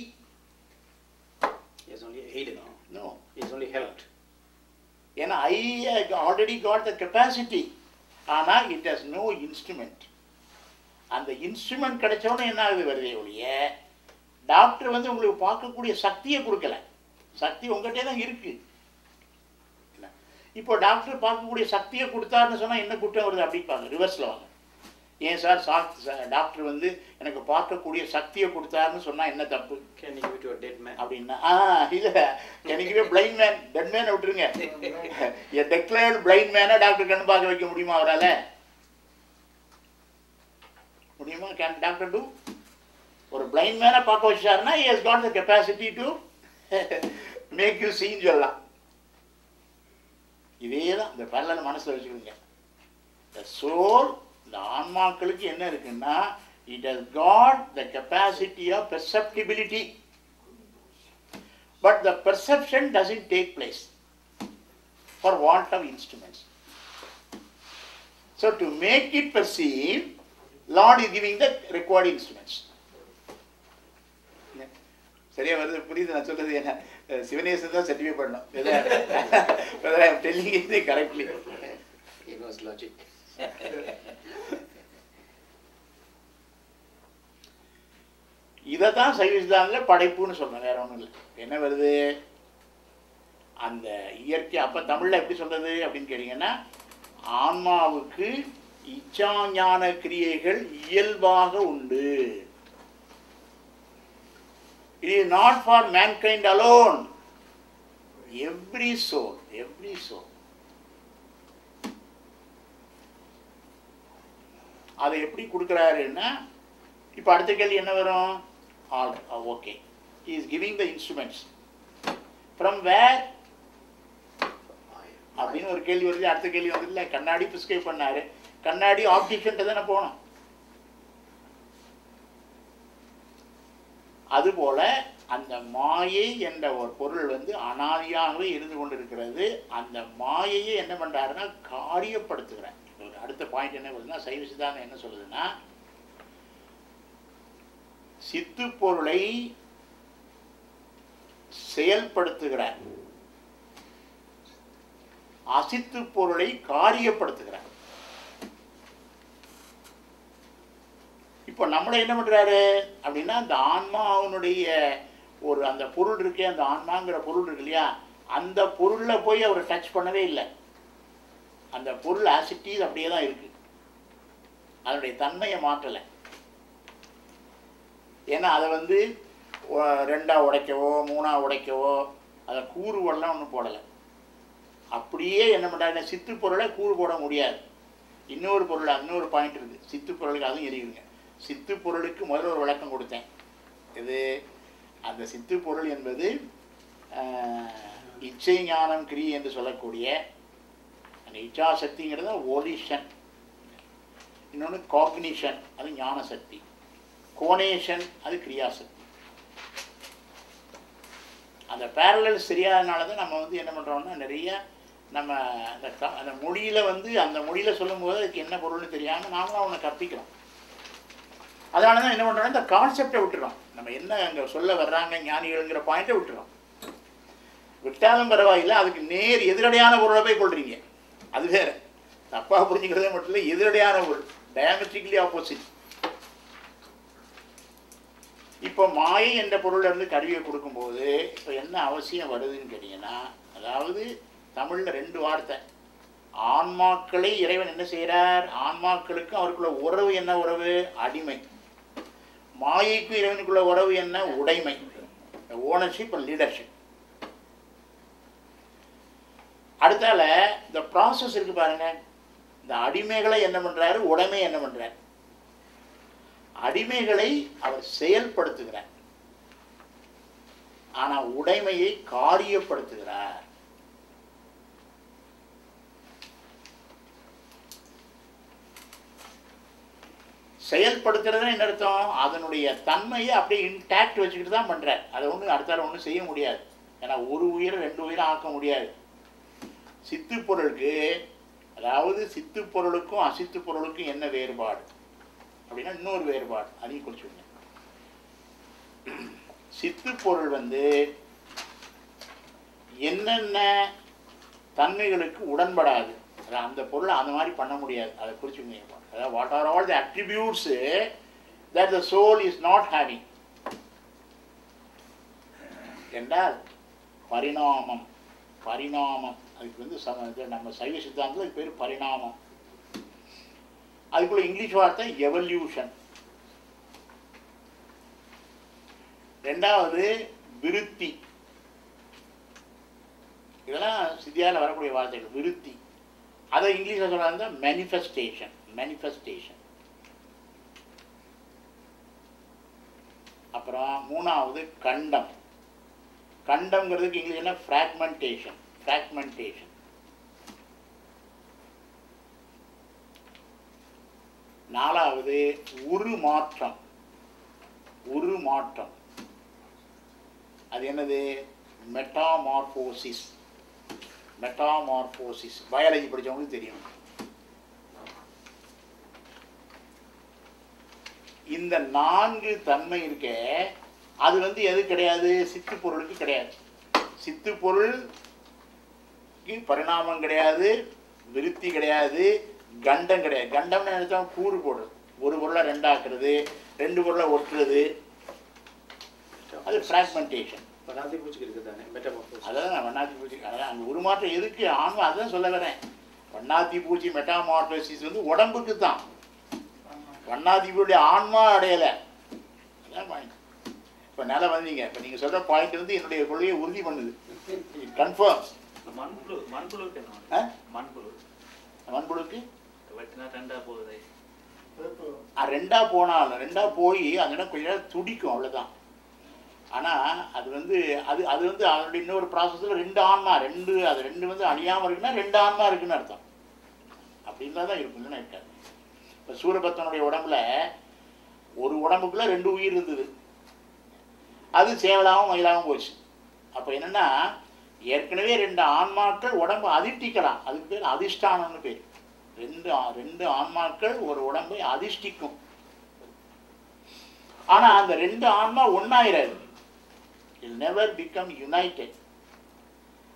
He has only aided. No. He has only helped. ஏன்னா I already got the capacity. ஆனால் இட் ஹஸ் நோ இன்ஸ்ட்ருமெண்ட். அந்த இன்ஸ்ட்ருமெண்ட் கிடைச்சோன்னே என்ன ஆகுது வருதே ஒழிய, டாக்டர் வந்து உங்களுக்கு பார்க்கக்கூடிய சக்தியை கொடுக்கல. சக்தி உங்கள்கிட்டே தான் இருக்குது. இப்போ டாக்டர் பார்க்கக்கூடிய சக்தியை கொடுத்தாருன்னு சொன்னால் என்ன குற்றம் வருது அப்படிப்பாங்க. ரிவர்ஸில் வாங்க. ஏன் சார் டாக்டர் வந்து எனக்கு பார்க்கக்கூடிய சக்தியை கொடுத்தாருன்னு சொன்னால் என்ன தப்பு? Can he give it to a dead man? அப்படின்னா இல்லை, எனக்கு பிளைண்ட் மேன், டெட் மேனை விட்டுருங்க. டெக்ளேர்டு பிளைண்ட் மேனை டாக்டர் கண்ணு பார்க்க வைக்க முடியுமா அவரால்? முடியுமா? Can doctor do? ஒரு பிளைண்ட் மேனை பார்க்க வச்சாருன்னா he has got the capacity to make you see ன்னு சொல்லலாம். இதே தான் இந்த பரலனை மனசில் வச்சுக்கோங்க. The soul, இந்த ஆன்மாக்களுக்கு என்ன இருக்குன்னா, it has got the capacity of perceptibility, but the perception doesn't take place for want of instruments. So to make it perceive, Lord is giving the required instruments. சரியா வருது? புரியுது நான் சொல்றது? என்ன சிவனேசன் தான் சர்டிஃபை பண்ணணும். whether I am telling it correctly. He knows logic. இதை தான் சைவ சித்தாந்தத்தில் படைப்புன்னு சொல்கிறேன், வேற ஒன்றும் இல்லை. என்ன வருது? அந்த இயற்கை. அப்போ தமிழில் எப்படி சொல்கிறது அப்படின்னு கேட்டிங்கன்னா, ஆன்மாவுக்கு இச்சாஞான கிரியைகள் இயல்பாக உண்டு. It is not for mankind alone. Every soul. அதை எப்படி கொடுக்குறாருன்னா, இப்போ அடுத்த கேள்வி என்ன வரும்? Okay, he is giving the instruments. From where? அப்படின்னு ஒரு கேள்வி வருது. அடுத்த கேள்வி வந்து இல்லை, கண்ணாடி பிரிஸ்கிரைப் பண்ணாரு, கண்ணாடி ஆப்டிஷன்ட்டு தானே போகணும். அதுபோல அந்த மாயை என்ற ஒரு பொருள் வந்து அனாதியாகவே இருந்து கொண்டிருக்கிறது. அந்த மாயையை என்ன பண்ணுறாருன்னா காரியப்படுத்துகிறார். அடுத்த பாயிண்ட் என்ன வருதுன்னா, சைவ சித்தாந்தம் என்ன சொல்லுதுன்னா, சித்து பொருளை செயல்படுத்துகிறார், அசித்து பொருளை காரியப்படுத்துகிறார். இப்போ நம்மளை என்ன பண்ணுறாரு அப்படின்னா, அந்த ஆன்மாவனுடைய ஒரு அந்த பொருள் இருக்கே, அந்த ஆன்மாங்கிற பொருள் இருக்கு இல்லையா, அந்த பொருளில் போய் அவர் டச் பண்ணவே இல்லை. அந்த பொருள் ஆசிட்டிஸ் அப்படியே தான் இருக்கு, அதனுடைய தன்மையை மாற்றலை. ஏன்னா அதை வந்து 2ஆ உடைக்கவோ 3ஆ உடைக்கவோ அதை கூறுவெல்லாம் ஒன்றும் போடலை. அப்படியே என்ன பண்ணுறாங்க, சித்து பொருளை கூறு போட முடியாது. இன்னொரு பொருள், இன்னொரு பாயிண்ட் இருக்குது சித்து பொருளுக்கு, அதுவும் எரியுதுங்க. சித்து பொருளுக்கு முதல்ல ஒரு விளக்கம் கொடுத்தேன். இது அந்த சித்து பொருள் என்பது இச்சை ஞானம் கிரி என்று சொல்லக்கூடிய அந்த இச்சாசக்திங்கிறது ஓலிஷன், இன்னொன்று காக்னிஷன், அது ஞான சக்தி, கோனேஷன் அது கிரியாசக்தி. அந்த பேரலல் சரியாதனால தான் நம்ம வந்து என்ன பண்ணுறோம்னா, நிறைய நம்ம அந்த மொழியில் வந்து அந்த மொழியில் சொல்லும்போது அதுக்கு என்ன பொருள்னு தெரியாமல் நாமளும் அவனை கற்பிக்கிறோம். அதனால தான் என்ன பண்ணுறோன்னா, இந்த கான்செப்டை விட்டுறோம். நம்ம என்ன அங்கே சொல்ல வர்றாங்க ஞானிகள்ங்கிற பாயிண்ட்டை விட்டுறோம். விட்டாலும் பரவாயில்லை, அதுக்கு நேர் எதிரடையான பொருளை போய் கொள்றீங்க, அது வேற. தப்பாக புரிஞ்சுக்கிறதே மட்டும் இல்லை, எதிரடையான பொருள், டயமெட்ரிக்கலி ஆப்போசிட். இப்போ மாயை என்ற பொருளில் இருந்து கருவியை கொடுக்கும்போது இப்போ என்ன அவசியம் வருதுன்னு கேட்டிங்கன்னா, அதாவது தமிழில் 2 வார்த்தை. ஆன்மாக்களை இறைவன் என்ன செய்கிறார், ஆன்மாக்களுக்கும் அவருக்குள்ள உறவு என்ன உறவு? அடிமை. மாயைக்கும் இறைவனுக்குள்ள உறவு என்ன? உடைமை, ஓனர்ஷிப் அண்ட் லீடர்ஷிப். அடுத்தால இந்த ப்ராசஸ் இருக்கு பாருங்க, இந்த அடிமைகளை என்ன பண்றாரு, உடைமை என்ன பண்றாரு? அடிமைகளை அவர் செயல்படுத்துகிறார், ஆனா உடைமையை காரியப்படுத்துகிறார். செயல்படுத்துறதுன்னு என்ன அர்த்தம்? அதனுடைய தன்மையை அப்படியே இன்டாக்ட் வச்சுக்கிட்டு தான் பண்றார். அதை ஒன்று அடுத்தால ஒன்றும் செய்ய முடியாது. ஏன்னா ஒரு உயிரை 2 உயிரை ஆக்க முடியாது. சித்து பொருளுக்கு, அதாவது சித்து பொருளுக்கும் அசித்து பொருளுக்கும் என்ன வேறுபாடு அப்படின்னா இன்னொரு வேறுபாடு அதையும் குறிச்சுங்க. சித்து பொருள் வந்து என்னென்ன தன்மைகளுக்கு உடன்படாது, அந்த பொருளை அந்த மாதிரி பண்ண முடியாது, அதை குறிச்சுங்க. அதாவது what are all the attributes that the soul is not having என்றால் பரிணாமம். பரிணாமம் அதுக்கு வந்து நம்ம சைவ சித்தாந்தத்தில் அதுக்கு பேர் பரிணாமம். அதுக்குள்ள இங்கிலீஷ் வார்த்தை எவல்யூஷன். ரெண்டாவது விருத்தி. இதெல்லாம் சித்தியாவில் வரக்கூடிய வார்த்தைகள். விருத்தி அதை இங்கிலீஷில் சொல்றாங்க மேனிஃபெஸ்டேஷன். மேனிஃபெஸ்டேஷன். அப்புறம் மூணாவது கண்டம். கண்டம்ங்கிறதுக்கு இங்கிலீஷ் என்ன? ஃப்ராக்மெண்டேஷன். ஃப்ராக்மெண்டேஷன். நாலாவது உருமாற்றம். உருமாற்றம் அது என்னது? மெட்டாமார்போசிஸ். மெட்டாமார்போசிஸ் பயாலஜி படித்தவங்களுக்கு தெரியும். இந்த 4 தன்மை இருக்க அது வந்து எது கிடையாது? சித்து பொருளுக்கு கிடையாது. சித்து பொருளுக்கு பரிணாமம் கிடையாது, விருத்தி கிடையாது, கண்டம் கிடையாது. கண்டம்னு நினைச்சா கூறு போடுறது, ஒரு பொருளை ரெண்டாக்குறது, 2 பொருளை ஒட்டுறது, அது ஃப்ராக்மெண்டேஷன். வண்ணாத்தி பூச்சிக்கு இருக்குது தானே மெட்டாமார்போசிஸ். அதான் வண்ணாத்தி பூச்சி. அதான் அந்த உருமாற்றம் எதுக்கு? ஆன்மா. அதுதான் சொல்ல வரேன். வண்ணாத்தி பூச்சி மெட்டாமார்போசிஸ் வந்து உடம்புக்கு தான். வண்ணாத்தி பூச்சியுடைய ஆன்மா அடையலை. அதான் பாயிண்ட். இப்போ நல்லா வந்தீங்க. இப்போ நீங்கள் சொல்கிற பாயிண்ட் வந்து என்னுடைய கொள்கையை உறுதி பண்ணுது. கன்ஃபார்ம். மண்புழுக்கு என்ன? மண்புழுக்கு வெட்டினா 2ஆ போகுது. 2ஆ போனாலும் 2ஆ போய் அந்த இடம் கொஞ்ச நேரம் துடிக்கும், அவ்வளோதான். ஆனால் அது வந்து அது வந்து அதனுடைய இன்னொரு ப்ராசஸில் 2 ஆன்மா, அது 2 வந்து அழியாமல் இருக்குன்னா 2 ஆன்மா இருக்குன்னு அர்த்தம். அப்படின்னா தான் இருக்குன்னு இருக்காது. இப்போ சூரபத்மனுடைய உடம்புல ஒரு உடம்புக்குள்ள 2 உயிர் இருந்தது. அது சேவலாகவும் மயிலாகவும் போச்சு. அப்போ என்னென்னா ஏற்கனவே 2 ஆன்மாக்கள் உடம்பை அதிர்ஷ்டிக்கலாம். அதுக்கு பேர் அதிஷ்டானம்னு பேர். 2 ஆன்மாக்கள் ஒரு உடம்பை அதிர்ஷ்டிக்கும். ஆனால் அந்த 2 ஆன்மா ஒன்றாயிராது. It never become united.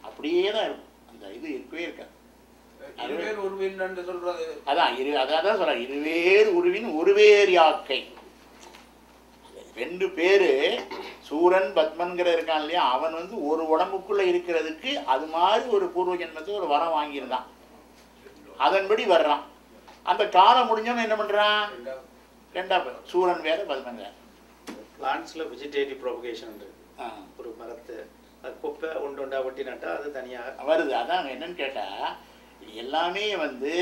அப்படியே தான் இருக்கும். அந்த இது இருக்கவே இருக்காது. அதான் அதான் சொல்ற இருவேறு உருவின் ஒருவேறு யாக்கை. 2 பேரு சூரன் பத்மன்கிற இருக்கான் இல்லையா, அவன் வந்து ஒரு உடம்புக்குள்ள இருக்கிறதுக்கு அது மாதிரி ஒரு பூர்வ ஜென்மத்தை ஒரு வரம் வாங்கியிருந்தான். அதன்படி வர்றான். அந்த காலம் முடிஞ்சவன் என்ன பண்றான்? 2ஆ சூரன் வேற பத்மன் வேற. பிளான்ட்ஸில் வெஜிடேட்டிவ் ப்ரொபகேஷன் இருக்கு. ஒரு மரத்தை அது குப்பை ஒண்டா ஒட்டி நட்டா அது தனியாக வருது. அதான் என்னன்னு கேட்டால் எல்லாமே வந்து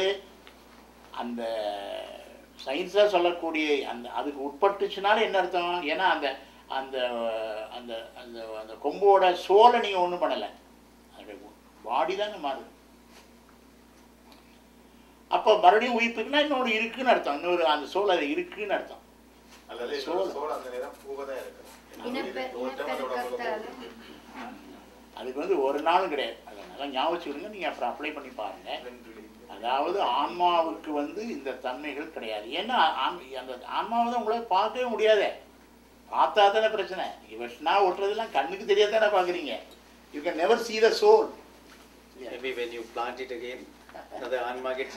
அந்த சயின்ஸாக சொல்லக்கூடிய அந்த அதுக்கு உட்பட்டுச்சுனால என்ன அர்த்தம்? ஏன்னா அந்த அந்த அந்த அந்த அந்த கொம்போட சோலை நீங்கள் ஒன்றும் பண்ணலை, அதோட பாடி தானே மாறுது. அப்போ மறுபடியும் உயிர்ப்புக்குன்னா இன்னொரு இருக்குன்னு அர்த்தம். இன்னொரு அந்த சோல் அது இருக்குன்னு அர்த்தம். அதுக்கு வந்து ஒரு நாளும் கிடையாது. அதனால ஞாபகம் வச்சுக்கிடுங்க. நீங்கள் அப்புறம் அப்ளை பண்ணி பாருங்க. அதாவது ஆன்மாவுக்கு வந்து இந்த தன்மைகள் கிடையாது. ஏன்னா அந்த ஆன்மாவை தான் உங்களால் பார்க்கவே முடியாதே. பார்த்தா தானே பிரச்சனை. இவர்னா ஒட்டுறதுலாம் கண்ணுக்கு தெரியாதானே பார்க்குறீங்க. You can never see the soul. Maybe when you plant it again, another ஆன்மா gets.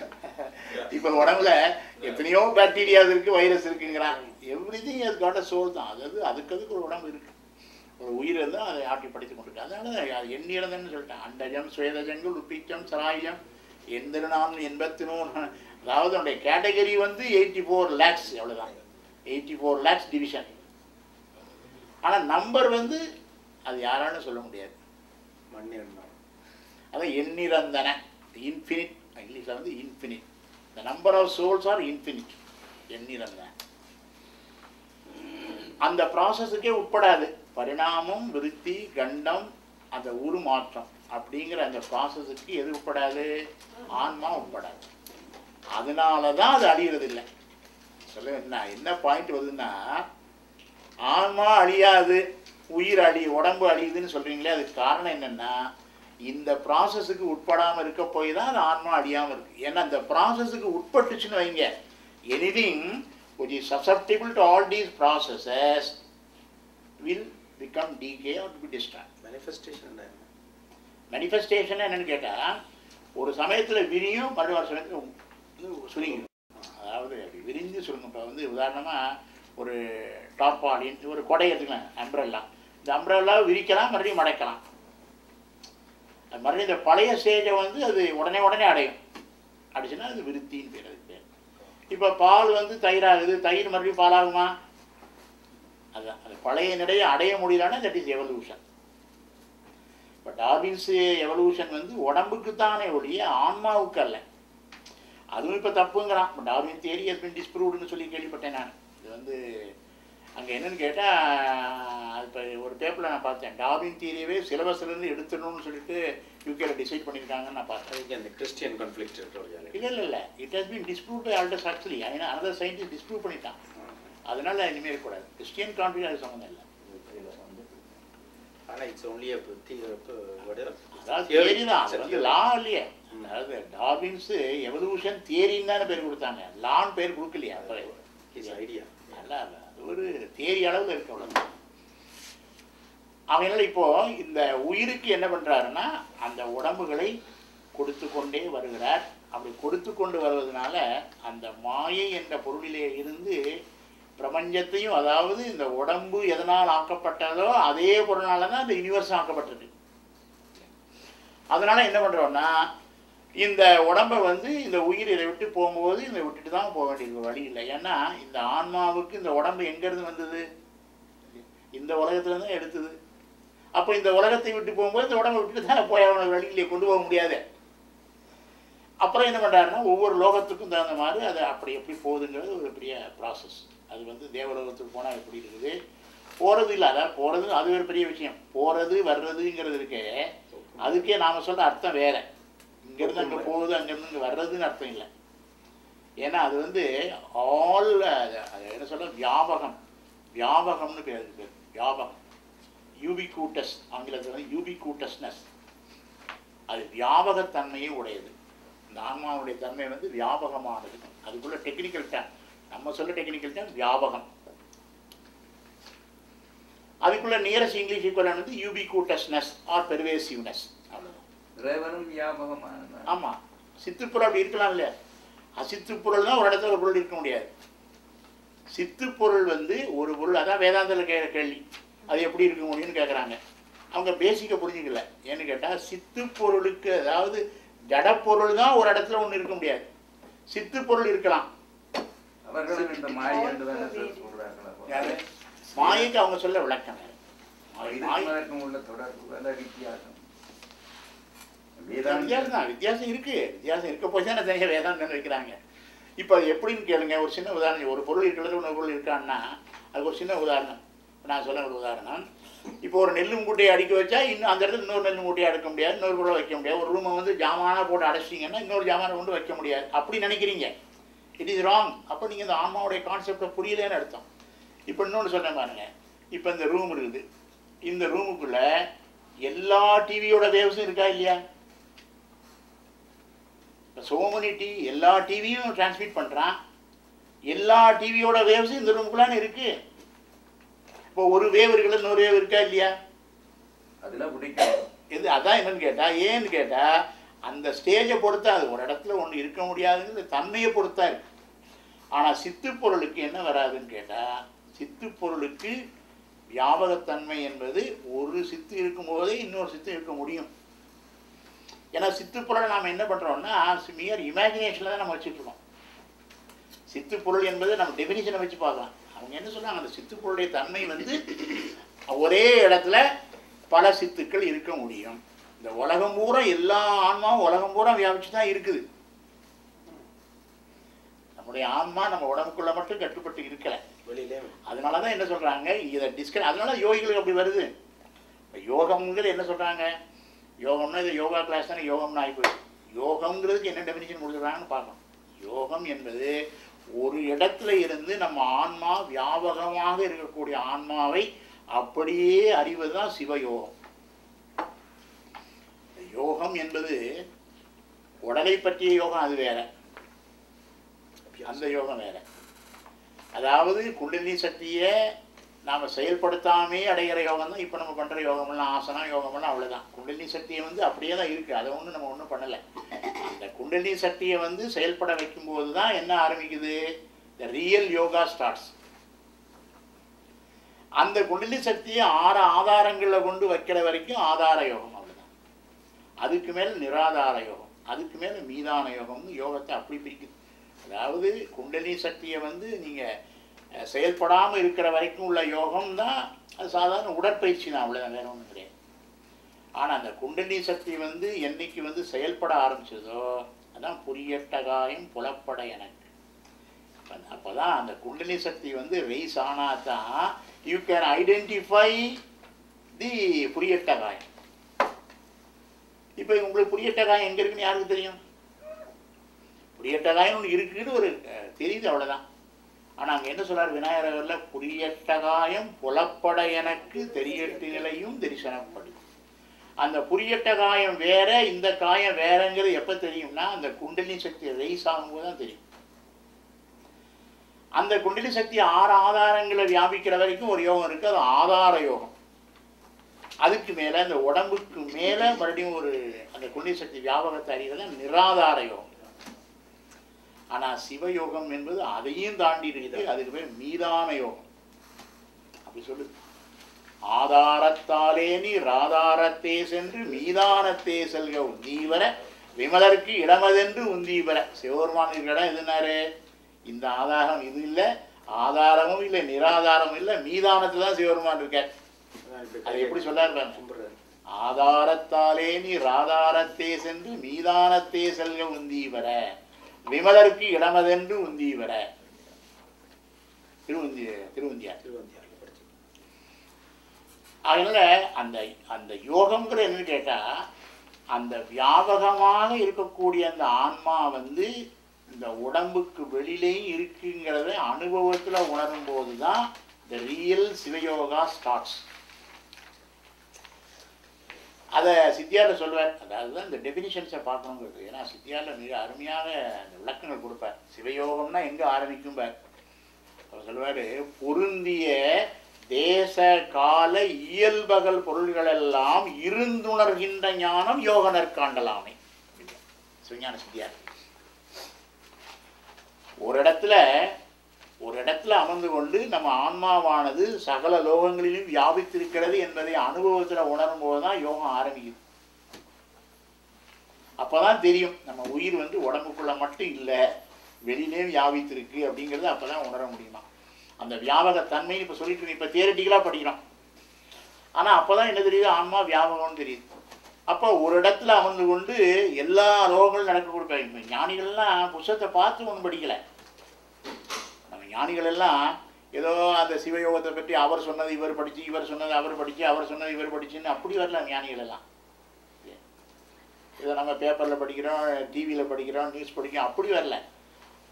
இப்போ உடம்புல எத்தனையோ பாக்டீரியாஸ் இருக்கு, வைரஸ் இருக்குங்கிறான். Everything has got a soul தான். அதாவது அதுக்கு ஒரு உடம்பு இருக்கு, ஒரு உயிர் தான் அதை ஆட்டி படித்து கொண்டிருக்கு. அதனால அது எண்ணிறதுன்னு சொல்லிட்டேன். அண்டஜம் சுவேதஜங்கள் உப்பிச்சம் சராயம் எந்திரனாம் 83. அதாவது அவனுடைய கேட்டகரி வந்து 84 lakhs. எவ்வளோதான் 84 lakhs டிவிஷன். ஆனால் நம்பர் வந்து அது யாராலும் சொல்ல முடியாது. மண்ணெண்ணம் அதான் எண்ணிறந்தன, இன்ஃபினிட். இங்கிலீஷில் வந்து infinite. The number of souls are infinite. எண்ணிறந்தன அந்த ப்ராசஸுக்கே உட்படாது. பரிணாமம், விருத்தி, கண்டம், அந்த உருமாற்றம் அப்படிங்கிற அந்த ப்ராசஸுக்கு எது உட்படாது? ஆன்மா உட்படாது. அதனால தான் அது அழிகிறது இல்லை. சொல்ல என்ன பாயிண்ட் வருதுன்னா, ஆன்மா அழியாது, உயிர் உடம்பு அழியுதுன்னு சொல்கிறீங்களே, அதுக்கு காரணம் என்னென்னா இந்த ப்ராசஸுக்கு உட்படாமல் இருக்க போய் தான் அந்த ஆன்மா அழியாமல் இருக்குது. ஏன்னா அந்த ப்ராசஸுக்கு உட்பட்டுச்சுன்னு வைங்க, anything which is susceptible to all these processes will become decay or to be destroyed. Manifestation என்னன்னு கேட்டால், ஒரு சமயத்தில் விரியும், மறுவார சமயத்தில் சுருங்கிடும். அதாவது அப்படி விரிஞ்சு சுருங்கும். இப்போ வந்து உதாரணமாக ஒரு டார்பாலின், ஒரு கொடை எடுத்துக்கலாம், அம்ப்ரெல்லா. இந்த அம்ப்ரெல்லாவை விரிக்கலாம், மறுபடியும் மடைக்கலாம். அது மறுபடியும் இந்த பழைய ஸ்டேஜை வந்து அது உடனே அடையும். அடிச்சுன்னா அது விருத்தின்னு பேர். அதுக்கு பேர். இப்போ பால் வந்து தயிராகுது, தயிர் மறுபடியும் பாலாகுமா? அதுதான், அது பழைய நிலையை அடைய முடியலன்னா தட் இஸ் எவல்யூஷன். இப்போ டார்வின்ஸ் எவல்யூஷன் வந்து உடம்புக்கு தானே ஒழிய ஆன்மாவுக்கு அல்ல. அதுவும் இப்போ தப்புங்கிறான். இப்போ டார்வின் தியரி ஹஸ் பீன் டிஸ்ப்ரூவ்டுன்னு சொல்லி கேள்விப்பட்டேன் நான். இது வந்து அங்கே என்னென்னு கேட்டால், இப்போ ஒரு பேப்பரில் நான் பார்த்தேன், டார்வின் தியரியவே சிலபஸ்லேருந்து எடுத்துடணும்னு சொல்லிட்டு யூகேல டிசைட் பண்ணியிருக்காங்கன்னு நான் பார்த்தேன். அந்த கிறிஸ்டியன் கான்ஃப்ளிக்ட் இல்லை it has been disproved altars actually. ஏன்னா அனதர் சயின்டிஸ்ட் டிஸ்ப்ரூவ் பண்ணிட்டான். அதனால இனிமேல் இருக்கக்கூடாது. கிறிஸ்டியன் கான்ஃப்ளிக்ட் அது சம்மந்தம் இல்லை. ஆனால் இட்ஸ் ஒன்லி தியரி தான், அது வந்து லா இல்லையே. அதாவது டார்வின்ஸ் எவல்யூஷன் தியரின்னு தானே பேர் கொடுத்தாங்க, லான்னு பேர் கொடுக்கலையா? அப்போ ஐடியா நல்லா இல்லை, அது ஒரு தியரி அளவில் இருக்க அவ்வளோ. அவங்களால இப்போ இந்த உயிருக்கு என்ன பண்ணுறாருன்னா, அந்த உடம்புகளை கொடுத்து கொண்டே வருகிறார். அப்படி கொடுத்து கொண்டு வருவதனால அந்த மாயை என்ற பொருளிலே இருந்து பிரபஞ்சத்தையும், அதாவது இந்த உடம்பு எதனால் ஆக்கப்பட்டதோ அதே பொருளால தான் இந்த யூனிவர்ஸ் ஆக்கப்பட்டது. அதனால என்ன பண்ணுறோன்னா, இந்த உடம்பை வந்து இந்த உயிர் இதை விட்டு போகும்போது இதை விட்டுட்டு தான் போக வேண்டியது, வழி இல்லை. ஏன்னா இந்த ஆன்மாவுக்கு இந்த உடம்பு எங்கேருந்து வந்தது? இந்த உலகத்துல தான் எடுத்தது. அப்போ இந்த உலகத்தை விட்டு போகும்போது இந்த உடம்பை விட்டுட்டு தான் போய் அவனை வழியிலே கொண்டு போக முடியாது. அப்புறம் என்ன பண்ணுறாருன்னா, ஒவ்வொரு லோகத்துக்கும் தகுந்த மாதிரி அதை அப்படி எப்படி போகுதுங்கிறது ஒரு பெரிய ப்ராசஸ். அது வந்து தேவலோகத்துக்கு போனால் எப்படி இருக்குது, போகிறது இல்லை. அதாவது போகிறது அது ஒரு பெரிய விஷயம். போகிறது வர்றதுங்கிறது இருக்கே, அதுக்கே நாம் சொல்கிற அர்த்தம் வேறு. இங்கேருந்து அங்கே போகுது, அங்கேருந்து இங்கே வர்றதுன்னு அர்த்தம் இல்லை. ஏன்னா அது வந்து ஆல் அது என்ன சொல்ல, வியாபகம்னு பேர். வியாபகம், யூபிகூட்டஸ், ஆங்கிலத்தில் வந்து யூபிகூட்டஸ்னஸ். அது வியாபகத்தன்மையே உடையது. இந்த ஆன்மாவுடைய தன்மை வந்து வியாபகமானது. அதுக்குள்ள டெக்னிக்கல் டேம், நம்ம சொல்ல டெக்னிக்கல் டேம் வியாபகம். அதுக்குள்ள நியரஸ்ட் இங்கிலீஷ் ஈக்குவலான வந்து யூபிகூட்டஸ்னஸ் ஆர் பெர்வேசிவ்னஸ். ஆமா, சித்துப்பொருள் அப்படி இருக்கலாம் இல்லையா? அசித்துப்பொருள் தான் ஒரு இடத்துல ஒரு பொருள் இருக்க முடியாது. சித்துப்பொருள் வந்து ஒரு பொருள். அதான் வேதாந்தத்தில் கேள்வி, அது எப்படி இருக்க முடியும்னு கேட்குறாங்க. அவங்க பேசிக்க புரிஞ்சுக்கல. ஏன்னு கேட்டால், சித்துப்பொருளுக்கு, அதாவது ஜடப்பொருள் தான் ஒரு இடத்துல ஒன்று இருக்க முடியாது, சித்துப்பொருள் இருக்கலாம். மாயைக்கு அவங்க சொல்ல விளக்கம் வித்தியாசம் இருக்கு. வித்தியாசம் இருக்க போய் தான் தனியாக வேதாந்தம் வைக்கிறாங்க. இப்போ அது எப்படின்னு கேளுங்க. ஒரு சின்ன உதாரணம், ஒரு பொருள் இருக்கிறது இன்னொரு பொருள் இருக்கான்னா அதுக்கு ஒரு சின்ன உதாரணம் நான் சொல்ல. ஒரு உதாரணம், இப்போ ஒரு நெல்லு மூட்டையை அடிக்க வச்சா இன்னும் அந்த இடத்துல இன்னொரு நெல் மூட்டையை அடுக்க முடியாது, இன்னொரு பொருளை வைக்க முடியாது. ஒரு ரூமை வந்து ஜாமானாக போட்டு அடைச்சிட்டிங்கன்னா இன்னொரு ஜாமானை கொண்டு வைக்க முடியாது. அப்படி நினைக்கிறீங்க, இட் இஸ் ராங். அப்போ நீங்கள் இந்த ஆன்மாவுடைய கான்செப்டை புரியலன்னு அர்த்தம். இப்போ இன்னொன்று சொன்னேன் பாருங்க. இப்போ இந்த ரூம் இருக்குது, இந்த ரூமுக்குள்ள எல்லா டிவியோட வேவ்ஸும் இருக்கா இல்லையா? சோமனி டிவி, எல்லா டிவியும் டிரான்ஸ்மிட் பண்ணுறான். எல்லா டிவியோட வேவ்ஸும் இந்த ரூமுக்குள்ளான இருக்கு. இப்போ ஒரு வேவ் இருக்குல்ல, இன்னொரு வேவ் இருக்கா இல்லையா? அதெல்லாம் பிடிக்கும். இது அதான் என்னன்னு கேட்டால், ஏன்னு கேட்டால் அந்த ஸ்டேஜை பொறுத்தா, அது ஒரு இடத்துல ஒன்று இருக்க முடியாதுங்கிறது தன்மையை பொறுத்தா இருக்கு. ஆனால் சித்துப்பொருளுக்கு என்ன வராதுன்னு கேட்டால், சித்துப்பொருளுக்கு வியாபகத்தன்மை என்பது ஒரு சித்து இருக்கும்போதே இன்னொரு சித்து இருக்க முடியும். ஏன்னா சித்துப்பொருளை நாம் என்ன பண்ணுறோம்னா, மியர் இமேஜினேஷனில் தான் நம்ம வச்சுட்ருக்கோம். சித்துப்பொருள் என்பது நம்ம டெஃபினிஷனை வச்சு பார்க்கலாம். அவங்க என்ன சொல்கிறாங்க, அந்த சித்துப்பொருளுடைய தன்மை வந்து ஒரே இடத்துல பல சித்துக்கள் இருக்க முடியும். இந்த உலகம் பூரா, எல்லா ஆன்மாவும் உலகம் பூரா வியாபிச்சு தான் இருக்குது. நம்முடைய ஆன்மா நம்ம உடம்புக்குள்ள மட்டும் கட்டுப்பட்டு இருக்கலை. அதனால தான் என்ன சொல்கிறாங்க இதை அதனால யோகிகளுக்கு அப்படி வருது. இப்போ யோகம்ங்கிறது என்ன சொல்கிறாங்க, யோகம்னா இது யோகா கிளாஸ் தானே யோகம்னு ஆகிப்போயிடுது. யோகம்ங்கிறதுக்கு என்ன டெஃபினிஷன் கொடுத்துருக்காங்கன்னு பார்க்கணும். யோகம் என்பது ஒரு இடத்துல இருந்து நம்ம ஆன்மா வியாபகமாக இருக்கக்கூடிய ஆன்மாவை அப்படியே அறிவது தான் சிவயோகம். யோகம் என்பது உடலை பற்றிய யோகம், அது வேற. அந்த யோகம் வேற. அதாவது குண்டலினி சக்தியை நாம் செயல்படுத்தாமே அடைகிற யோகம் தான் இப்போ நம்ம பண்ணுற யோகமெல்லாம், ஆசனம் யோகமெல்லாம் அவ்வளோதான். குண்டலினி சக்தியை அப்படியே தான் இருக்குது, அதை ஒன்றும் நம்ம ஒன்றும் பண்ணலை. அந்த குண்டலினி சக்தியை செயல்பட வைக்கும்போது தான் என்ன ஆரம்பிக்குது, த ரியல் யோகா ஸ்டார்ட்ஸ். அந்த குண்டலினி சக்தியை 6 ஆதாரங்களில் கொண்டு வைக்கிற வரைக்கும் ஆதார யோகம், அவ்வளோதான். அதுக்கு மேலே நிராதார யோகம், அதுக்கு மேலே மீதான யோகம்னு யோகத்தை அப்படி பிரிக்குது. அதாவது குண்டலினி சக்தியை நீங்கள் செயல்படாமல் இருக்கிற வரைக்கும் உள்ள யோகம் தான் அது சாதாரண உடற்பயிற்சி தான், அவ்வளோதான், வேற ஒன்றும் கிடையாது. ஆனால் அந்த குண்டலினி சக்தி என்னைக்கு செயல்பட ஆரம்பிச்சதோ அதான் புரியட்டகாயம் புலப்பட எனக்கு. அப்போ தான் அந்த குண்டலினி சக்தி ரைஸ் ஆனால் தான் யூ கேன் ஐடென்டிஃபை தி புரியட்டகாயம். இப்போ உங்களுக்கு புரியட்டகாயம் எங்கே இருக்குன்னு யாருக்கு தெரியும்? புரியட்டகாயம் ஒன்று இருக்குன்னு ஒரு தெரியுது, அவ்வளோதான். ஆனால் அங்கே என்ன சொல்றார் விநாயகரில், புரியட்டகாயம் புலப்பட எனக்கு தெரியட்டு நிலையும் தரிசனப்படும். அந்த புரியட்டகாயம் வேற, இந்த காயம் வேறங்கிறது எப்போ தெரியும்னா அந்த குண்டலினி சக்தி ரைஸ் ஆகும்போது தான் தெரியும். அந்த குண்டலினி சக்தி 6 ஆதாரங்களை வியாபிக்கிற வரைக்கும் ஒரு யோகம் இருக்குது, அது ஆதார யோகம். அதுக்கு மேலே அந்த உடம்புக்கு மேலே மறுபடியும் ஒரு அந்த குண்டலினி சக்தி வியாபகத்தை அறிகிறது நிராதார யோகம். ஆனால் சிவயோகம் என்பது அதையும் தாண்டி இருக்குது, அதுக்கு பேர் மீதான யோகம். அப்படி சொல்லுது, ஆதாரத்தாலே நீ ராதாரத்தே சென்று மீதானத்தே செல்க உந்தீவர விமலருக்கு இடமதென்று உந்தீவர. சிவபெருமான் இருக்கிற இடம் எதுனாரு, இந்த ஆதாரம் இது இல்லை, ஆதாரமும் இல்லை, நிராதாரமும் இல்லை, மீதானத்து தான் சிவபெருமான் இருக்கார். அது எப்படி சொல்லாரு, ஆதாரத்தாலே நீ ராதாரத்தே சென்று மீதானத்தே செல்க உந்தீவர விமலருக்கு இடமதென்று உந்தீவர. திருவந்தியார். அதனால அந்த அந்த யோகம்ங்கிற என்னன்னு கேட்டா, அந்த வியாபகமாக இருக்கக்கூடிய அந்த ஆன்மா இந்த உடம்புக்கு வெளியிலையும் இருக்குங்கிறத அனுபவத்துல உணரும் போதுதான் த ரியல் சிவயோகா ஸ்டார்ட்ஸ். அதை சித்தியாரில் சொல்லுவார். அதாவது இந்த டெஃபினிஷன்ஸை பார்க்கணுங்கிறது. ஏன்னா சித்தியாரில் மிக அருமையாக அந்த விளக்கங்கள் கொடுப்பார். சிவயோகம்னா எங்கே ஆரம்பிக்கும்பார். அவர் சொல்லுவார், பொருந்திய தேச கால இயல்பகல் பொருள்களெல்லாம் இருந்துணர்கின்ற ஞானம் யோகனர் காண்டலாமே. சிவஞான சித்தியார் ஒரு இடத்துல அமர்ந்து கொண்டு நம்ம ஆன்மாவானது சகல லோகங்களிலும் வியாபித்திருக்கிறது என்பதை அனுபவத்தில் உணரும் போதுதான் யோகம் ஆரம்பிக்குது. அப்பதான் தெரியும் நம்ம உயிர் உடம்புக்குள்ள மட்டும் இல்லை, வெளியிலே வியாபித்திருக்கு அப்படிங்கிறது அப்பதான் உணர முடியுமா. அந்த வியாபக தன்மைன்னு இப்போ சொல்லிட்டு இப்போ தியரட்டிக்கலாக படிக்கிறோம். ஆனால் அப்போதான் என்ன தெரியுது, ஆன்மா வியாபகம்னு தெரியுது. அப்போ ஒரு இடத்துல அமர்ந்து கொண்டு எல்லா லோகங்களும் நடக்க கொடுப்பாங்க. இப்போ ஞானிகள்லாம் புத்தகத்தை பார்த்து ஒன்றும் படிக்கலை. நம்ம ஞானிகள் எல்லாம் ஏதோ அந்த சிவயோகத்தை பற்றி அவர் சொன்னது இவர் படித்து, இவர் சொன்னது அவர் படித்து, அவர் சொன்னது இவர் படிச்சுன்னு அப்படி வரல ஞானிகள் எல்லாம். இதை நம்ம பேப்பரில் படிக்கிறோம், டிவியில் படிக்கிறோம், நியூஸ் படிக்கிறோம், அப்படி வரல.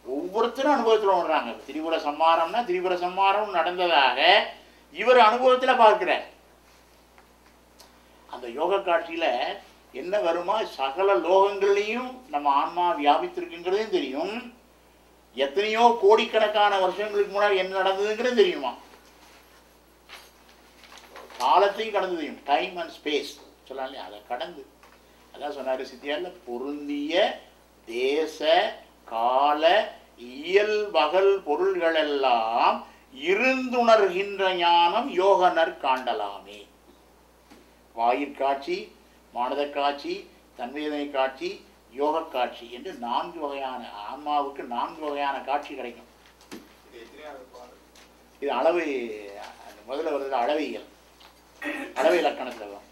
ஒவ்வொருத்தரும் அனுபவத்தில் உணர்றாங்க. திரிபுர சம்மாரம்னா திரிபுர சம்மாரம் நடந்ததாக இவர் அனுபவத்தில் பார்க்கிறார். அந்த யோக காட்சியில் என்ன வருமா, சகல லோகங்கள்லையும் நம்ம ஆன்மா வியாபித்திருக்குங்கிறதையும் தெரியும், எத்தனையோ கோடிக்கணக்கான வருஷங்களுக்கு முன்னாடி என்ன நடந்ததுங்கிறது தெரியுமா, காலத்தையும் கடந்து தெரியும். டைம் அண்ட் ஸ்பேஸ் சொல்லலாம் இல்லையா, அதை கடந்து. அதான் சொன்னார் சித்தியாரில், பொருந்திய தேச கால இயல்பகல் பொருள்களெல்லாம் இருந்துணர்கின்ற ஞானம் யோகனர் காண்டலாமே. வாயிற்காட்சி, மானத காட்சி, தன்வேதனை காட்சி, யோக காட்சி என்று 4 வகையான ஆன்மாவுக்கு 4 வகையான காட்சி கிடைக்கும். இது அளவு முதல்ல வருது, அளவையியல், அளவை இலக்கணத்தில் வரும்.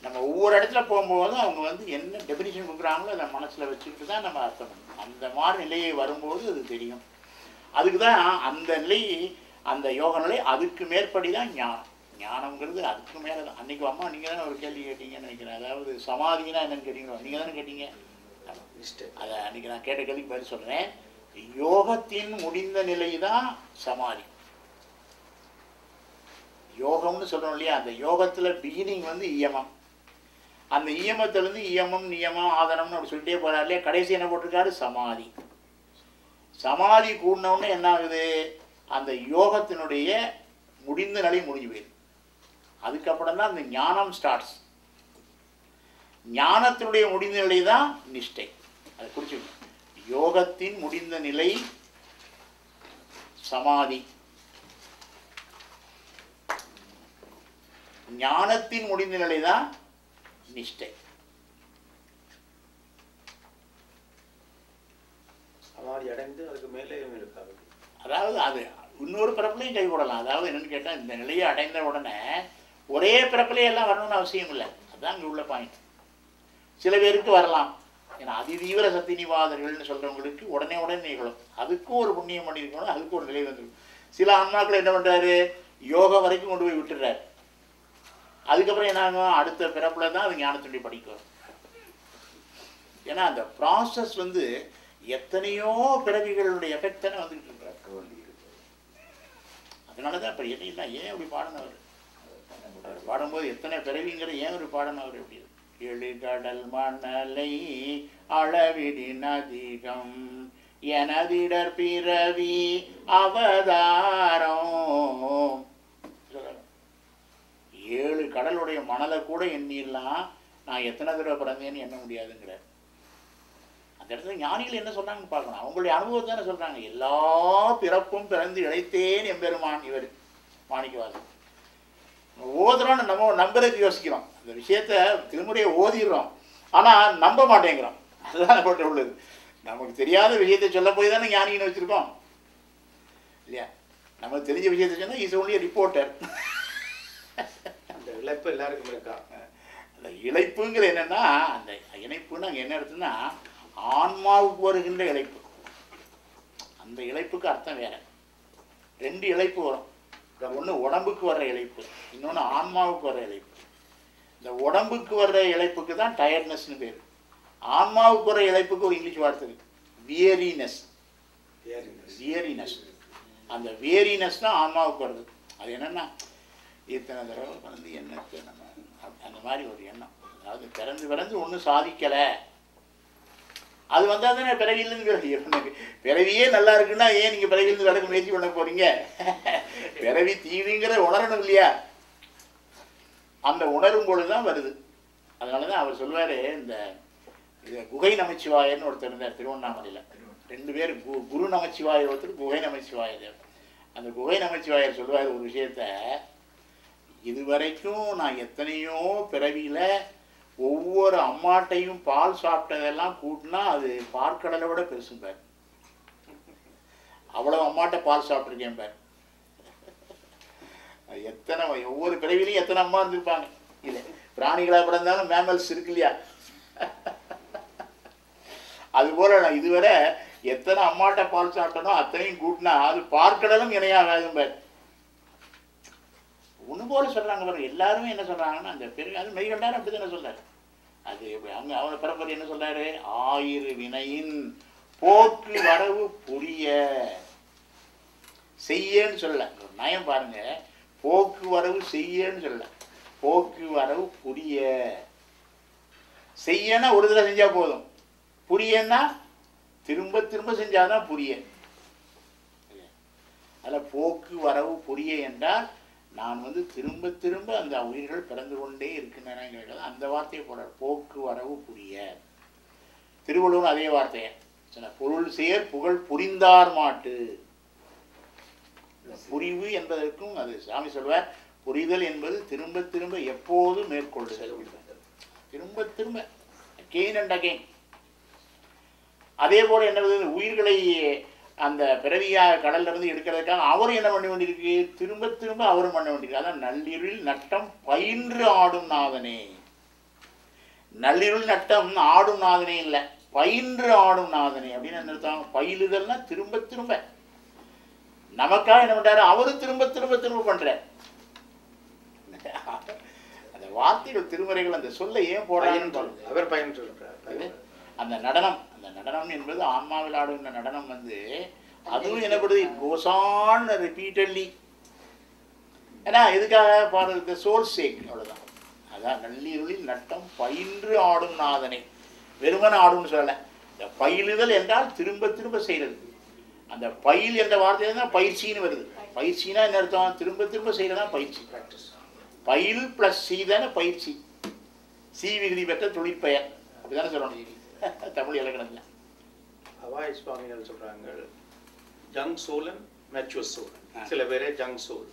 நம்ம ஒவ்வொரு இடத்துல போகும்போதும் அவங்க என்ன டெபினிஷன் கொடுக்குறாங்களோ அதை மனசில் வச்சுக்கிட்டு தான் நம்ம அர்த்தம் பண்ணணும். அந்த மாதிரி நிலையை வரும்போது அது தெரியும். அதுக்கு தான் அந்த நிலை, அந்த யோக நிலை, அதுக்கு மேற்படி தான் ஞானம். ஞானம்ங்கிறது அதுக்கு மேலே தான். அன்றைக்கி அம்மா நீங்கள் தானே ஒரு கேள்வி கேட்டீங்கன்னு நினைக்கிறேன். அதாவது சமாதினா என்னன்னு கேட்டீங்களோ, நீங்கள் தானே கேட்டீங்க. அதை அன்றைக்கி நான் கேட்ட கேள்விக்கு பதில் சொல்கிறேன். யோகத்தின் முடிந்த நிலை தான் சமாதி. யோகம்னு சொல்கிறோம் இல்லையா, அந்த யோகத்தில் பிகினிங் வந்து இயமம். அந்த இயமத்திலேருந்து இயமம் நியமம் ஆதனம்னு அப்படி சொல்லிட்டே போகிறார் இல்லையா. கடைசி என்ன போட்டிருக்காரு, சமாதி. சமாதி கூடினவுடனே என்ன ஆகுது, அந்த யோகத்தினுடைய முடிந்த நிலை முடிஞ்சு போயிடுது. அதுக்கப்புறம் தான் அந்த ஞானம் ஸ்டார்ட்ஸ். ஞானத்தினுடைய முடிந்த நிலை தான் நிஷ்டை. அதை குறிச்சுக்கணும். யோகத்தின் முடிந்த நிலை சமாதி, ஞானத்தின் முடிந்த நிலை தான் நிஷ்டை. சமாதி அடைந்து அதுக்கு மேலேயும் இருக்காது. அதாவது அது இன்னொரு பிறப்புலையும் கைகூடலாம். அதாவது என்னன்னு கேட்டால், இந்த நிலையை அடைந்த உடனே ஒரே பிறப்பிலே எல்லாம் வரணும்னு அவசியம் இல்லை. அதுதான் இங்கே உள்ள பாயிண்ட். சில பேருக்கு வரலாம். ஏன்னா அதிதீவிர சத்தினிவாதர்கள்னு சொல்கிறவங்களுக்கு உடனே நிகழும். அதுக்கும் ஒரு புண்ணியம் பண்ணியிருக்கணும், அதுக்கும் ஒரு நிலை வந்துடும். சில ஆன்மாக்கள் என்ன பண்ணுறாரு, யோகம் வரைக்கும் கொண்டு போய் விட்டுறாரு. அதுக்கப்புறம் என்ன ஆகும், அடுத்த பிறப்பில் தான் அது ஞானத்துடைய படிக்கும். ஏன்னா அந்த ப்ராசஸ் வந்து எத்தனையோ பிறவிகளுடைய எஃபெக்ட் தானே வந்துக்கிட்டு இருக்கிறார். அதனால தான் இப்போ என்ன ஏன் அப்படி பாடணும் அவர் பாடும்போது எத்தனை பிறவிங்கிற ஏன் ஒரு பாடணும் அவர் எப்படி எழுகடல் மணலை அளவிடின் அதிகம் எனதிடர் பிறவி அவதாரம். 7 கடலுடைய மணலை கூட எண்ணிடலாம், நான் எத்தனை தடவை பிறந்தேன்னு எண்ண முடியாதுங்கிறார். அந்த இடத்துல ஞானிகள் என்ன சொல்றாங்கன்னு பார்க்கணும். அவங்களுடைய அனுபவத்தை தானே சொல்றாங்க. எல்லா பிறப்பும் பிறந்து இழைத்தேன் எம்பெருமான் இவர் மாணிக்கவாசகர். ஓதுறோன்னு நம்ம நம்புறதுக்கு யோசிக்கிறோம். அந்த விஷயத்த திருமுறையை ஓதிடுறோம், ஆனால் நம்ப மாட்டேங்கிறோம். அதுதான் போட்டு உள்ளது. நமக்கு தெரியாத விஷயத்தை சொல்ல போய் தானே ஞானின்னு வச்சுருக்கோம் இல்லையா. நமக்கு தெரிஞ்ச விஷயத்தை சொன்னால் இஸ் ஒன்லி ரிப்போர்ட்டர். அந்த இழைப்பு எல்லாருக்கும் இருக்கா. அந்த இழைப்புங்கிற என்னென்னா, அந்த இணைப்புன்னு அங்கே என்ன எடுத்துன்னா, ஆன்மாவுக்கு வருகின்ற இழைப்பு. அந்த இழைப்புக்கு அர்த்தம் வேற. 2 இழைப்பு வரும். ஒன்று உடம்புக்கு வர்ற இழைப்பு, இன்னொன்று ஆன்மாவுக்கு வர்ற இழைப்பு. இந்த உடம்புக்கு வர்ற இழைப்புக்கு தான் டயர்ட்னஸ்னு பேர். ஆன்மாவுக்கு வர்ற இழைப்புக்கு ஒரு இங்கிலீஷ் வார்த்தை இருக்கு, வியரினஸ். வியரினஸ், அந்த வியரினஸ் தான் ஆன்மாவுக்கு வருது. அது என்னென்னா, இத்தனை தடவை வந்து எண்ணத்தை நம்ம அந்த மாதிரி ஒரு எண்ணம். அதாவது பிறந்து ஒன்றும் சாதிக்கலை, அது வந்தால் தானே பிறவியிலேருந்து. பிறவியே நல்லா இருக்குன்னா ஏன் நீங்கள் பிறவியிலேருந்து விளக்க முயற்சி பண்ண போகிறீங்க? பிறவி தீவிங்கிற உணரணும் இல்லையா. அந்த உணரும் பொழுது தான் வருது. அதனால தான் அவர் சொல்வார், இந்த இது குகை நமச்சிவாயர்னு ஒருத்தர் இருந்தார் திருவண்ணாமலையில். 2 பேர், குரு நமச்சிவாயர் ஒருத்தர், குகை நமச்சிவாயர். அந்த குகை நமச்சிவாயர் சொல்வார் ஒரு விஷயத்த, இதுவரைக்கும் நான் எத்தனையோ பிறவியில் ஒவ்வொரு அம்மாட்டையும் பால் சாப்பிட்டதெல்லாம் கூட்டினா அது பார்க்கடலை விட பெருசும் பார். அவ்வளோ அம்மாட்ட பால் சாப்பிட்ருக்கேன் பார். எத்தனை ஒவ்வொரு பிறவிலையும் எத்தனை அம்மா இருந்திருப்பாங்க. இல்லை பிராணிகளாக பிறந்தாலும் மேமல்ஸ் இருக்கு இல்லையா. அதுபோல் நான் இதுவரை எத்தனை அம்மாட்ட பால் சாப்பிட்டனோ அத்தனையும் கூட்டினா அது பார்க்கடலும் இணையாகாதும் பார். ஒன்று போல சொல்கிறாங்க பாருங்க. எல்லாருமே என்ன சொல்கிறாங்கன்னா, அந்த பெரிய அது மெய்கண்டார் அப்படி தானே சொல்கிறார். அது அங்கே அவனை பரம்பரை என்ன சொல்கிறாரு, 1000 வினையின் போக்கு வரவு புரிய செய்யன்னு சொல்லலை. ஒரு நயம் பாருங்க, போக்கு வரவு செய்யன்னு சொல்லலை, போக்கு வரவு புரிய. செய்யன்னா ஒரு தடவை செஞ்சால் போதும், புரியன்னா திரும்ப திரும்ப செஞ்சாதான் புரிய. அதில் போக்கு வரவு புரிய என்றால் நான் வந்து திரும்ப திரும்ப அந்த உயிர்கள் பிறந்து கொண்டே இருக்கின்றன. அந்த வார்த்தையை போடுறார், போக்கு வரவு புரிய. திருவள்ளுவர் அதே வார்த்தையை சொன்ன, பொருள் சேர் புகழ் புரிந்தார் மாட்டு. புரிவு என்பதற்கும் அது சாமி சொல்வார், புரிதல் என்பது திரும்ப திரும்ப எப்போதும் மேற்கொள்ளுதல், திரும்ப திரும்ப அகெயின் அண்ட் அகெயின். அதே போல என்ன உயிர்களை அந்த பிறவியாக கடல்ல இருந்து எடுக்கிறதுக்காக அவரும் என்ன பண்ண வேண்டியிருக்கு, திரும்ப திரும்ப அவரும் பண்ண வேண்டியிருக்கு. அதான் நள்ளிருள் நட்டம் பயின்று ஆடும் நாதனே. நள்ளிருள் நட்டம் ஆடும் நாதனே இல்லை, பயின்று ஆடும் நாதனே அப்படின்னு என்ன அர்த்தம். பயிலுதல்னா திரும்ப திரும்ப. நமக்காக என்ன பண்றாரு, அவரும் திரும்ப திரும்ப திரும்ப பண்றார். அந்த வார்த்தைகள் திருமறைகள் அந்த சொல்ல ஏன் போடுறாங்கன்னு அவர் பயன் சொல்றாரு. அந்த நடனம், அந்த நடனம் என்பது ஆன்மாவில் ஆடுகின்ற நடனம் வந்து அதுவும் என்னப்படுது, கோசான் ரிப்பீட்டட்லி. ஏன்னா எதுக்காக பாடுறது சோல் சேக், அவ்வளோதான். அதான் நள்ளிருளில் நட்டம் பயின்று ஆடும் நாதனை, வெறுமன ஆடும்னு சொல்லலை. இந்த பயிலுதல் என்றால் திரும்ப திரும்ப செய்கிறது. அந்த பயில் என்ற வார்த்தையில தான் பயிற்சின்னு வருது. பயிற்சினா என்ன அர்த்தம்? திரும்ப திரும்ப செய்யறதான் பயிற்சி. பயில் பிளஸ் சி தானே பயிற்சி. சி விகுதி பெற்ற தொழிற்பெயர், அப்படிதானே சொல்லணும் தமிழ் இலக்கணத்தில். அவாய் சுவாமிகள் சொல்றாங்க ஜங் சோலன் மெச்சுவர் சோல், சில பேரே ஜங் சோல்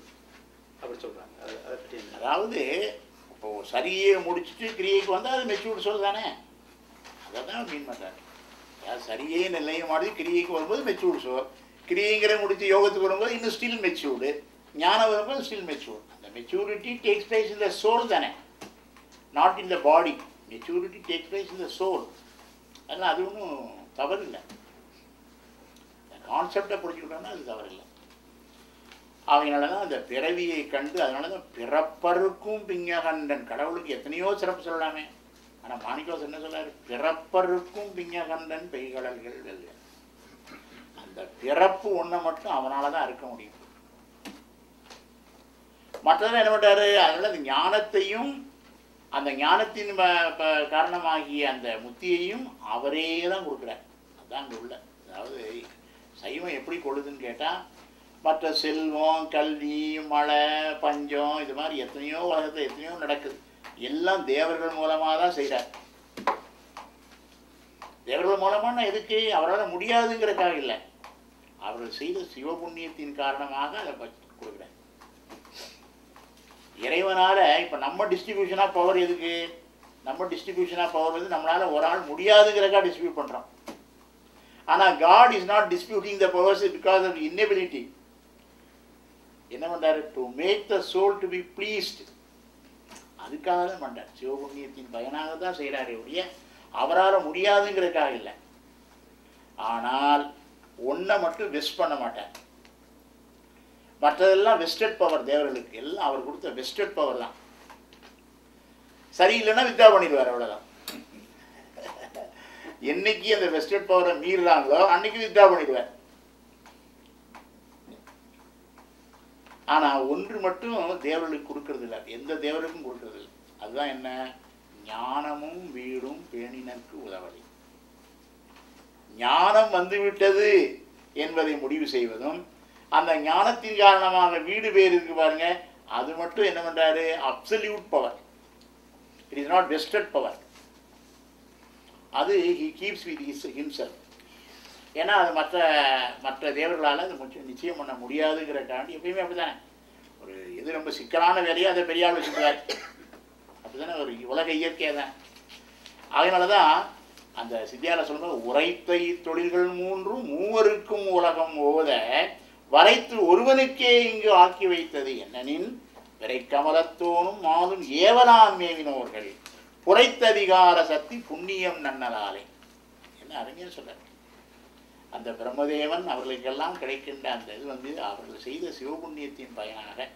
அப்படி சொல்றாங்க. அதை பற்றி என்ன? அதாவது இப்போ சரியை முடிச்சுட்டு கிரியைக்கு வந்தால் அது மெச்சூர்டு சொல் தானே, அதை தான் மீன் பண்ணுறாரு. அதாவது சரியே நிலையை மாதிரி கிரியைக்கு வரும்போது மெச்சூர்டு சொல், கிரியைங்கிற முடித்து யோகத்துக்கு வரும்போது இன்னும் ஸ்டில் மெச்சூர்டு, ஞானம் வரும்போது ஸ்டில் மெச்சூர்டு. அந்த maturity takes place in the soul தானே, not in the body. Maturity takes place in the soul. அதனால் அது ஒன்றும் தவறு இல்லை. கான்செப்டை புரிஞ்சுக்கிட்டோம்னா அது தவறு இல்லை. அவங்களால தான் அந்த பிறவியை கண்டு, அதனால தான் பிறப்பருக்கும் பிங்ககண்டன். கடவுளுக்கு எத்தனையோ சிறப்பு சொல்லலாமே, ஆனால் மாணிக்கவாசர் என்ன சொல்றாரு? பிறப்பருக்கும் பிங்ககண்டன் பெய்கடல்கள் வெல்ல. அந்த பிறப்பு ஒன்றை மட்டும் அவனால தான் இருக்க முடியும். மற்றதெல்லாம் என்ன பண்ணுறாரு? அதனால அந்த ஞானத்தையும் அந்த ஞானத்தின் காரணமாகிய அந்த முத்தியையும் அவரே தான் கொடுக்குறார். அதுதான் அங்கே உள்ள. அதாவது சைவம் எப்படி கொள்ளுதுன்னு கேட்டால், மற்ற செல்வம், கல்வி, மழை, பஞ்சம், இது மாதிரி எத்தனையோ உலகத்தில் எத்தனையோ நடக்குது. எல்லாம் தேவர்கள் மூலமாக தான் செய்கிறார். தேவர்கள் மூலமான எதுக்கு? அவரால் முடியாதுங்கிறதுக்காக இல்லை, அவர்கள் செய்த சிவபுண்ணியத்தின் காரணமாக அதை கொடுக்குறார். இறைவனால இப்போ நம்ம டிஸ்ட்ரிபியூஷன் ஆஃப் பவர் எதுக்கு? நம்ம டிஸ்ட்ரிபியூஷன் ஆஃப் பவர் வந்து நம்மளால் ஒரு ஆள் முடியாதுங்கிறக்காக டிஸ்ட்ரிபியூட் பண்ணுறோம். ஆனால் God is not distributing the powers because of inability. என்ன பண்ணுறாரு? To make the soul to be pleased. அதுக்காக தான் பண்ணுறார். சிவபுண்ணியத்தின் பயனாக தான் செய்கிறாரே ஒழிய அவரால் முடியாதுங்கிறதுக்காக இல்லை. ஆனால் ஒன்றை மட்டும் வெஸ்ட் பண்ண மாட்டார். மற்றதெல்லாம் வெஸ்டட் பவர். தேவர்களுக்கு எல்லாம் அவர் கொடுத்த வெஸ்டட் பவர் தான். சரியில்லைன்னா வித்ரா பண்ணிடுவார், அவ்வளோதான். என்னைக்கு அந்த வெஸ்டட் பவரை மீறுறாங்களோ அன்னைக்கு வித்ரா பண்ணிடுவார். ஆனால் ஒன்று மட்டும் தேவர்களுக்கு கொடுக்கறது இல்லை, எந்த தேவருக்கும் கொடுக்கறது இல்லை. அதுதான் என்ன? ஞானமும் வீடும் பேணினருக்கு உதவலை. ஞானம் வந்துவிட்டது என்பதை முடிவு செய்வதும், அந்த ஞானத்தின் காரணமாக வீடு பேர் இருக்கு பாருங்க, அது மட்டும் என்ன பண்றாரு? Absolute power. It is not vested power. அது ஹி கீப்ஸ் வித் ஹிம்செல்ஃப். ஏன்னா அது மற்ற தேவர்களால் அது நிச்சயம் பண்ண முடியாதுங்கிறக்காண்டி எப்பயுமே அப்படி தானே. ஒரு எது ரொம்ப சிக்கலான வேலையை அதை பெரியாள் வச்சுக்கிறார். அப்படி தானே ஒரு உலக இயற்கையாக தான். அதனால தான் அந்த சித்தியாவில் சொல்லும்போது, உரைத்த தொழில்கள் மூன்றும் மூவருக்கும் உலகம் ஓத வரைத்து ஒருவனுக்கே இங்கு ஆக்கி வைத்தது என்னனின் விரை கமலத்தோனும் மாதும் ஏவலான் மேவினோர்கள் புரைத்ததிகார சக்தி புண்ணியம் நன்னலாலே. என்ன அறிஞர் சொல்றார். அந்த பிரம்மதேவன் அவர்களுக்கெல்லாம் கிடைக்கின்ற அந்த இது வந்து அவர்கள் செய்த சிவபுண்ணியத்தின் பயனாக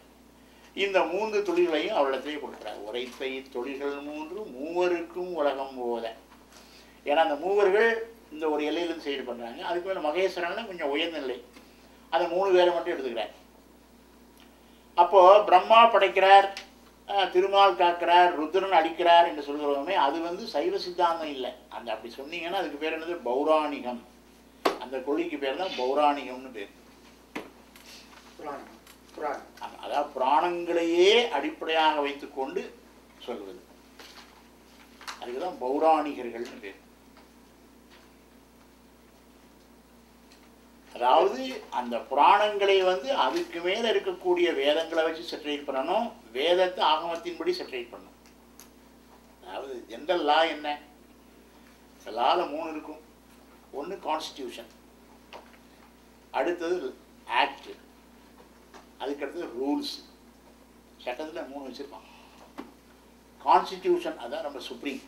இந்த 3 தொழில்களையும் அவரிடத்திலே கொடுக்குறார். உரைத்த தொழில்கள் மூன்று மூவருக்கும் உலகம் ஓத. ஏன்னா அந்த மூவர்கள் இந்த ஒரு எல்லையிலிருந்து சைடு பண்ணுறாங்க. அதுக்கு மேலே மகேஸ்வரன் கொஞ்சம் உயர்ந்த நிலை, அந்த 3 பேரை மட்டும் எடுத்துக்கிறார். அப்போது பிரம்மா படைக்கிறார், திருமால் காக்கிறார், ருத்ரன் அடிக்கிறார் என்று சொல்கிறோமே, அது வந்து சைவ சித்தாந்தம் இல்லை. அந்த அப்படி சொன்னீங்கன்னா அதுக்கு பேர் என்னது? பௌராணிகம். அந்த கொள்கைக்கு பேர் தான் பௌராணிகம்னு பேர். அதாவது புராணங்களையே அடிப்படையாக வைத்துக்கொண்டு சொல்வது. அதுக்குதான் பௌராணிகர்கள்னு பேர். அதாவது அந்த புராணங்களை வந்து அதுக்கு மேலே இருக்கக்கூடிய வேதங்களை வச்சு செட்ரேட் பண்ணணும், வேதத்தை ஆகமத்தின்படி செட்ரேட் பண்ணணும். அதாவது ஜென்ரல் லா என்ன? லாவில் 3 இருக்கும். ஒன்று கான்ஸ்டியூஷன், அடுத்தது ஆக்ட், அதுக்கடுத்தது ரூல்ஸ். சட்டத்தில் 3 வச்சுருப்பான். கான்ஸ்டியூஷன் அதான் நம்ம சுப்ரீம்.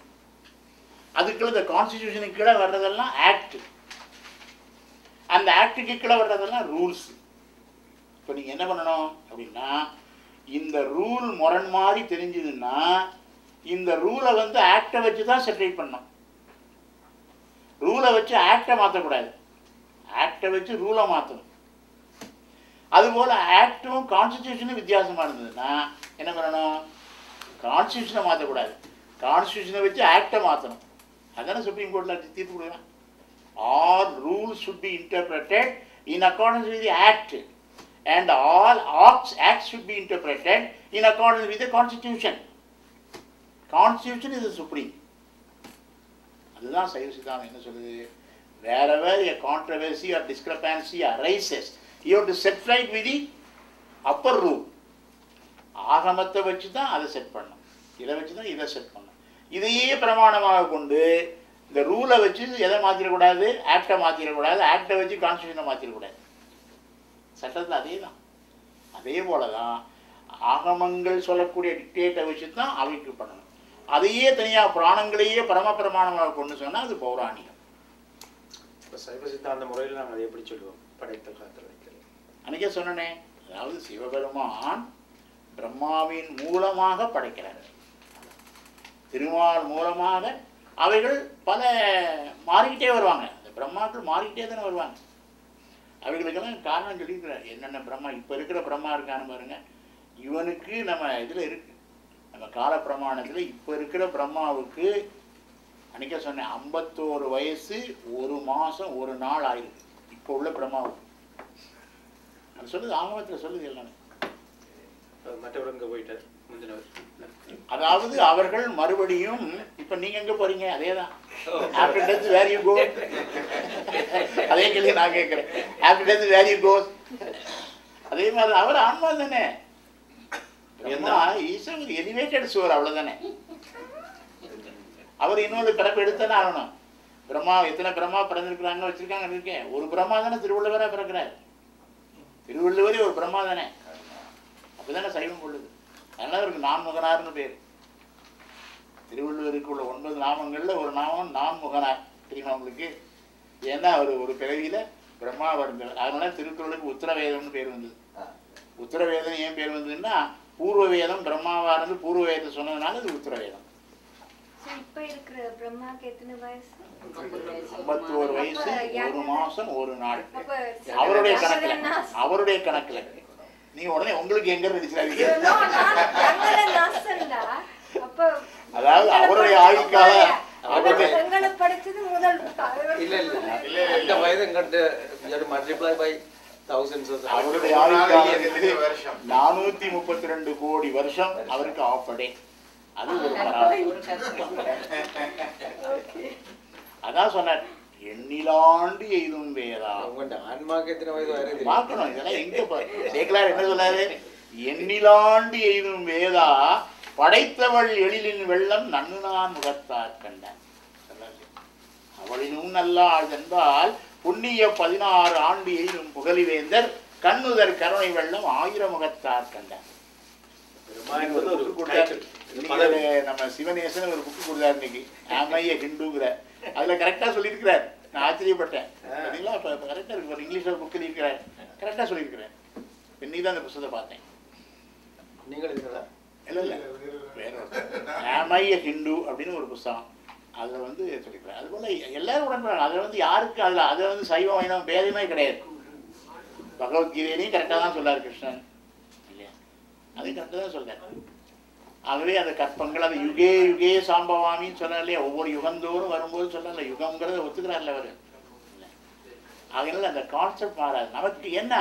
அதுக்குள்ள இந்த கான்ஸ்டியூஷனுக்கு கீழே வர்றதெல்லாம் ஆக்ட், அந்த ஆக்டுக்கு கீழே வர்றதெல்லாம் ரூல்ஸ். இப்போ நீங்கள் என்ன பண்ணணும் அப்படின்னா, இந்த ரூல் முரண் மாதிரி தெரிஞ்சதுன்னா இந்த ரூலை வந்து ஆக்டை வச்சு தான் செட்ரேட் பண்ணணும். ரூலை வச்சு ஆக்டை மாற்றக்கூடாது, ஆக்டை வச்சு ரூலை மாற்றணும். அதுபோல் ஆக்டும் கான்ஸ்டியூஷனும் வித்தியாசமாக இருந்ததுன்னா என்ன பண்ணணும்? கான்ஸ்டியூஷனை மாற்றக்கூடாது, கான்ஸ்டியூஷனை வச்சு ஆக்டை மாற்றணும். அதானே சுப்ரீம் கோர்ட்டில் தீர்ப்பு கொடுக்குறேன். All rules should be interpreted in accordance with the act and all acts should be interpreted in accordance with the constitution. Constitution is the supreme. அதுதான் சைவ சித்தாந்தம் என்ன சொல்லுது? Wherever a controversy or discrepancy arises, you have to set right with the upper rule. ஆகமத்தை வச்சு தான் அதை set பண்ணணும், இதை வச்சு தான் இதை செட் பண்ணணும். இதையே பிரமாணமாக கொண்டு இந்த ரூலை வச்சு எதை மாற்றிடக்கூடாது? ஆக்டை மாற்றிடக்கூடாது, ஆக்டை வச்சு கான்ஸ்டியூஷனை மாற்றிடக்கூடாது. சட்டத்தில் அதே தான். அதே போல தான் ஆகமங்கள் சொல்லக்கூடிய டிக்டேட்டை வச்சு தான் அவைக்கு பண்ணணும். அதையே தனியாக புராணங்களையே பரமபிரமாணமாக கொண்டு சொன்னால் அது பௌராணிகம். இப்போ சைவ சித்தாந்த முறையில் நாங்கள் அதை எப்படி சொல்லுவோம்? படைத்தல் காத்தல் வைத்தல். அன்றைக்கே சொன்னனே, அதாவது சிவபெருமான் பிரம்மாவின் மூலமாக படைக்கிறார், திருமால் மூலமாக அவைகள் பல மாறிக்கிட்டே வருவாங்க. அந்த பிரம்மாக்கள் மாறிக்கிட்டே தானே வருவாங்க. அவைகளுக்கெல்லாம் காரணம் சொல்லியிருக்கிறார். என்னென்ன பிரம்மா இப்போ இருக்கிற பிரம்மா இருக்கான்னு பாருங்க. இவனுக்கு நம்ம இதில் இருக்கு, நம்ம கால பிரமாணத்தில் இப்போ இருக்கிற பிரம்மாவுக்கு அன்றைக்கே சொன்னேன் 51 வயசு 1 மாதம் 1 நாள் ஆயிருக்கு இப்போ உள்ள பிரம்மாவுக்கு. அது சொல்லுது, ஆகமத்தில் சொல்லுது எல்லாமே. மற்றவர் எங்கே போயிட்டார் முந்தினவர்? அதாவது அவர்கள் மறுபடியும் இப்ப நீங்க எங்க போறீங்க? அதேதான். After death where you go? அதே கேள்வி நான் கேட்கிறேன். After death where you go? அதே மாதிரி அவர் ஆன்மா தானே. ஈஸ்வரன் எலிவேட்டட் சோர், அவ்வளவுதானே. அவர் இன்னொரு பிறப்பு எடுத்தானே ஆகணும். பிரம்மா எத்தனை பிரம்மா பிறந்திருக்கிறாங்க வச்சிருக்காங்க இருக்கேன். ஒரு பிரம்மா தானே திருவள்ளுவரா பிறக்கிறார். திருவள்ளுவரே ஒரு பிரம்மா தானே. அப்பதானே சைவம் கொள்ளுது. அதனால அவருக்கு நான்முகனார்னு பேர். திருவள்ளுவருக்கு உள்ள 9 நாமங்களில் ஒரு நாமம் நான்முகனார். தெரியுமா உங்களுக்கு? ஏன்னா அவர் ஒரு பிறவியில பிரம்மா வந்தவர். அதனால திருக்குறளுக்கு உத்தரவேதம்னு பேர் வந்தது. உத்தரவேதம் ஏன் பேர் வந்ததுன்னா, பூர்வ வேதம் பிரம்மாவா இருந்து பூர்வ வேதத்தை சொன்னதுனால இது உத்தரவேதம். இப்ப இருக்கிற பிரம்மாக்கு எத்தனை வயசு? 51 வயசு 1 மாசம் 1 நாள். அவருடைய கணக்குல நீ உடனே உங்களுக்கு எங்க நினைச்சாதீங்க. அதாவது அவருடைய ஆயுட்கால படிச்சது முதல் அவருடைய ஆயுட்காலத்துக்கு 432 கோடி வருஷம் அவருக்கு ஆஃப் டே. அது ஒரு அதான் சொன்னார், எண்ணிலாண்டு எய்தும் வேதா. பார்க்கணும் இதெல்லாம் எங்க கேட்கலாரு. என்ன சொன்னாரு? எண்ணிலாண்டு எய்தும் வேதா படைத்தவள் எழிலின் வெள்ளம் நன்னுனான் முகத்தார் கண்டான். அவளினும் நல்லாள் என்பால் புண்ணிய 16 ஆண்டு எய்தும் புகழிவேந்தர் கண்ணுதர் கருணை வெள்ளம் 1000 முகத்தார் கண்டான். நம்ம சிவநேசன் ஒரு புக்கு கொடுத்தாரு இன்னைக்கு, ஆமைய ஹிந்துங்கிற. அதுல கரெக்டா சொல்லியிருக்கிறார். நான் ஆச்சரியப்பட்டேன். சரிங்களா? இப்போ கரெக்டாக இருக்கு. ஒரு இங்கிலீஷில் புக் எழுதியிருக்கிறார், கரெக்டாக சொல்லியிருக்கிறேன். இன்னைக்கு தான் அந்த புத்தகத்தை பார்த்தேன். நீங்கள் இருக்கிறதா? இல்லை இல்லை, வேற ஆமைய ஹிந்து அப்படின்னு ஒரு புத்தகம். அதில் வந்து சொல்லியிருக்கிறேன். அதுபோல் எல்லாரும் உடன்படுறாங்க. அதில் வந்து யாருக்கு அதில் வந்து சைவம் வைணவம் பேதமே கிடையாது. பகவத்கீதையிலையும் கரெக்டாக தான் சொல்லார் கிருஷ்ணன், இல்லையா? அதையும் கரெக்டாக தான் சொல்றார். ஆகவே அந்த கற்பங்கள் அது யுகே யுகே சாம்பவாமின்னு சொன்னார் இல்லையா? ஒவ்வொரு யுகந்தோறும் வரும்போது சொல்லல, யுகங்கிறத ஒத்துக்கிறார்ல அவர். அதனால அந்த கான்செப்ட் மாறாது. நமக்கு என்ன,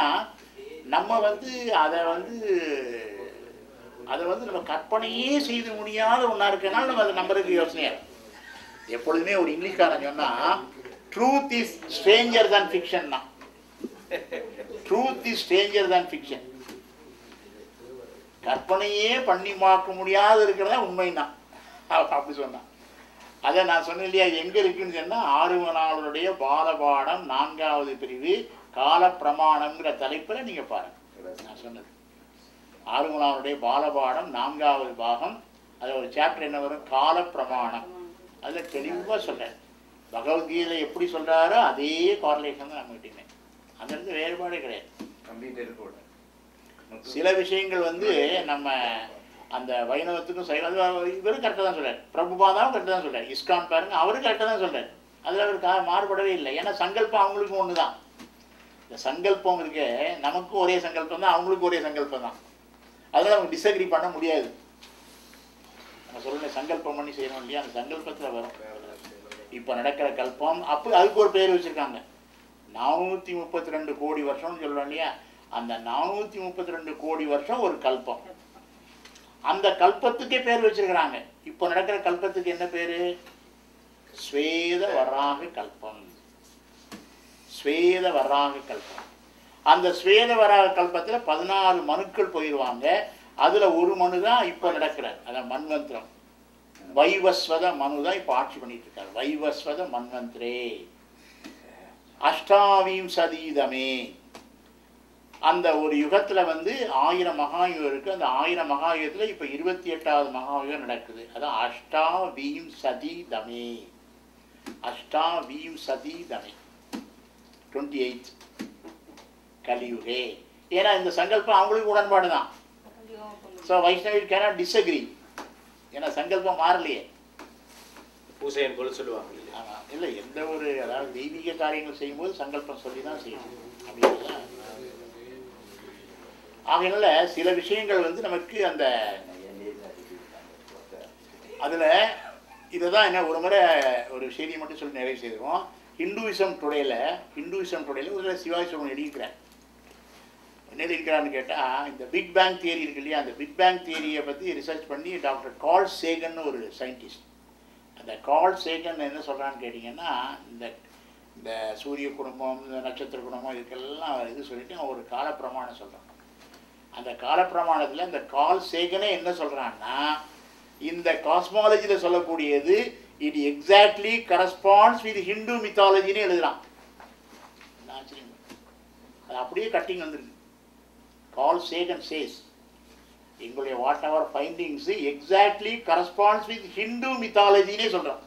நம்ம வந்து அதை வந்து நம்ம கற்பனையே செய்து முடியாத ஒன்றா இருக்கனால நம்ம அதை நம்பருக்கு யோசனையா. எப்பொழுதுமே ஒரு இங்கிலீஷ்காரன் சொன்னா, ட்ரூத் இஸ் ஸ்ட்ரேஞ்சர் தான் ஃபிக்ஷன்னா. ட்ரூத் இஸ் ஸ்ட்ரேஞ்சர் தான் ஃபிக்ஷன். கற்பனையே பண்ணி பார்க்க முடியாது இருக்கிறதா உண்மைன்னா அப்படி சொன்னான். அதை நான் சொன்னேன் இல்லையா, எங்கே இருக்குன்னு சொன்னால் ஆறுமனாளுடைய பாலபாடம் 4வது பிரிவு கால பிரமாணம்ங்கிற தலைப்பில் நீங்கள் பாருங்கள். நான் சொன்னது ஆறுமனாளுடைய பாலபாடம் 4வது பாகம். அதில் ஒரு சாப்டர் என்ன வரும்? கால பிரமாணம். அதில் தெளிவாக சொல்கிறேன். பகவத்கீதையில் எப்படி சொல்கிறாரோ அதே கார்லேஷன் தான் நம்மகிட்டயுமே. அந்த இடத்துல வேறுபாடே கிடையாது. சில விஷயங்கள் வந்து நம்ம அந்த வைணவத்துக்கும் சைவம் இவரும் கரெக்டாக தான் சொல்கிறார். பிரபுபாதாவும் கரெக்டாக தான் சொல்கிறார். இஸ்கான் பாருங்க, அவரும் கரெக்டாக தான் சொல்கிறார். அதில் அவர் மாறுபடவே இல்லை. ஏன்னா சங்கல்பம் அவங்களுக்கும் ஒன்று தான். இந்த சங்கல்பம் இருக்கே, நமக்கும் ஒரே சங்கல்பம் தான், அவங்களுக்கும் ஒரே சங்கல்பம் தான். அதனால் அவங்க டிஸ்அக்ரி பண்ண முடியாது. நம்ம சொல்லுங்க சங்கல்பம் பண்ணி செய்யணும் இல்லையா, அந்த சங்கல்பத்தில் வரும். இப்போ நடக்கிற கல்பம் அப்போ அதுக்கு ஒரு பேர் வச்சுருக்காங்க, 432 கோடி வருஷம்னு சொல்கிறோம் இல்லையா. அந்த 432 கோடி வருஷம் ஒரு கல்பம். அந்த கல்பத்துக்கே பேர் வச்சிருக்கிறாங்க. இப்போ நடக்கிற கல்பத்துக்கு என்ன பேர்? ஸ்வேத வராக கல்பம். ஸ்வேத வராக கல்பம். அந்த ஸ்வேத வராக கல்பத்தில் 14 மனுக்கள் போயிடுவாங்க. அதில் ஒரு மனு தான் இப்போ நடக்கிற, அதான் மன்வந்திரம். வைவஸ்வத மனு தான் இப்போ ஆட்சி பண்ணிட்டு இருக்காரு. வைவஸ்வத மன்வந்திரே அஷ்டாவீம் சதீதமே. அந்த ஒரு யுகத்தில் வந்து 1000 மகாயுகம் இருக்குது. அந்த 1000 மகாயுகத்தில் இப்போ 28வது மகாயுகம் நடக்குது. அதான் அஷ்டாவீம் சதீதமே. அஷ்டாவீம் சதீதமே 28 கலியுகே. ஏன்னா இந்த சங்கல்பம் அவங்களுக்கு உடன்பாடு தான். So Vaishnavi cannot disagree. ஏன்னா சங்கல்பம் மாறலையே. பூசையின் போல சொல்லுவாங்க. ஆமாம், இல்லை எந்த ஒரு அதாவது தெய்வீக காரியங்கள் செய்யும்போது சங்கல்பம் சொல்லி தான் செய்யணும் அப்படின்னா. ஆகையினால சில விஷயங்கள் வந்து நமக்கு அந்த அதில் இதை தான் என்ன ஒரு முறை ஒரு செய்தியை மட்டும் சொல்லி நிறைவு செய்திருவோம். ஹிந்துவிசம் டுடேல ஒரு சிவாஜி சொல்லுங்க எழுதிக்கிறேன். என்ன எழுதிக்கிறான்னு கேட்டால், இந்த பிக் பேங் தியரி இருக்கு இல்லையா, அந்த பிக் பேங் தியரியை பற்றி ரிசர்ச் பண்ணி டாக்டர் கார்ல் சேகன் ஒரு சயின்டிஸ்ட், அந்த கார்ல் சேகன் என்ன சொல்கிறான்னு கேட்டிங்கன்னா, இந்த சூரிய குடும்பம், இந்த நட்சத்திர குடும்பம் இதுக்கெல்லாம் இது சொல்லிட்டு அவன் ஒரு காலப்பிரமாணம் சொல்கிறான். அந்த காலப்பிரமாணத்தில் இந்த கார்ல் சேகனே என்ன சொல்கிறான்னா, இந்த காஸ்மாலஜியில் சொல்லக்கூடியது it exactly corresponds with Hindu மித்தாலஜின்னு எழுதுகிறான். ஆச்சரியம், அது அப்படியே கட்டிங் வந்துருக்கு. கார்ல் சேகன் சேஸ் எங்களுடைய whatever findings exactly corresponds with Hindu மித்தாலஜினே சொல்கிறான்.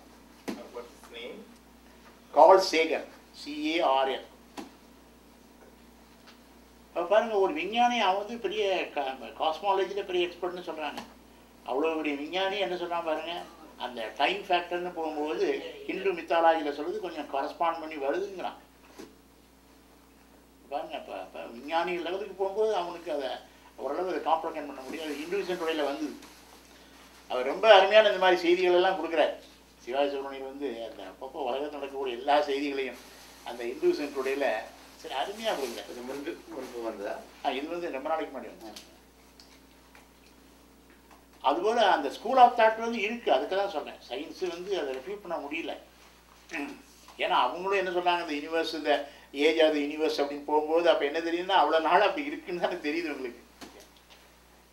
Carl Sagan, CARL. இப்போ பாருங்கள், ஒரு விஞ்ஞானி அவன் வந்து பெரிய காஸ்மாலஜியில் பெரிய எக்ஸ்பர்ட்னு சொல்கிறாங்க. அவ்வளோ பெரிய விஞ்ஞானி என்ன சொல்கிறான் பாருங்கள், அந்த டைம் ஃபேக்டர்னு போகும்போது ஹிந்து மித்தாலஜியில் சொல்கிறது கொஞ்சம் கரஸ்பாண்ட் பண்ணி வருதுங்கிறான். பாருங்க, இப்போ விஞ்ஞானி லெவலுக்கு போகும்போது அவனுக்கு அதை ஓரளவு அதை காம்ப்ரஹெண்ட் பண்ண முடியாது. ஹிந்துவிசம் டுடேல வந்தது. அவர் ரொம்ப அருமையான இந்த மாதிரி செய்திகள் எல்லாம் கொடுக்குறார். சிவாஜி சுப்ரமணியன் வந்து அந்த அப்பப்போ உலகத்தில் நடக்கக்கூடிய எல்லா செய்திகளையும் அந்த ஹிந்துவிசம் டுடேல சரி அருமையாக கொடுக்குறாரு. முன்பு வந்ததா? இது வந்து ரொம்ப நாளைக்கு முன்னாடி வந்து. அதுபோல் அந்த ஸ்கூல் ஆஃப் தாட் வந்து இருக்குது. அதுக்கு தான் சொன்னேன், சயின்ஸு வந்து அதை ரெஃப்யூட் பண்ண முடியல. ஏன்னா அவங்களும் என்ன சொன்னாங்க, இந்த யூனிவர்ஸ், இந்த ஏஜ் ஆஃப் த யூனிவர்ஸ் அப்படின்னு போகும்போது அப்போ என்ன தெரியுதுன்னா அவ்வளோ நாள் அப்படி இருக்குன்னு தானே தெரியுது உங்களுக்கு.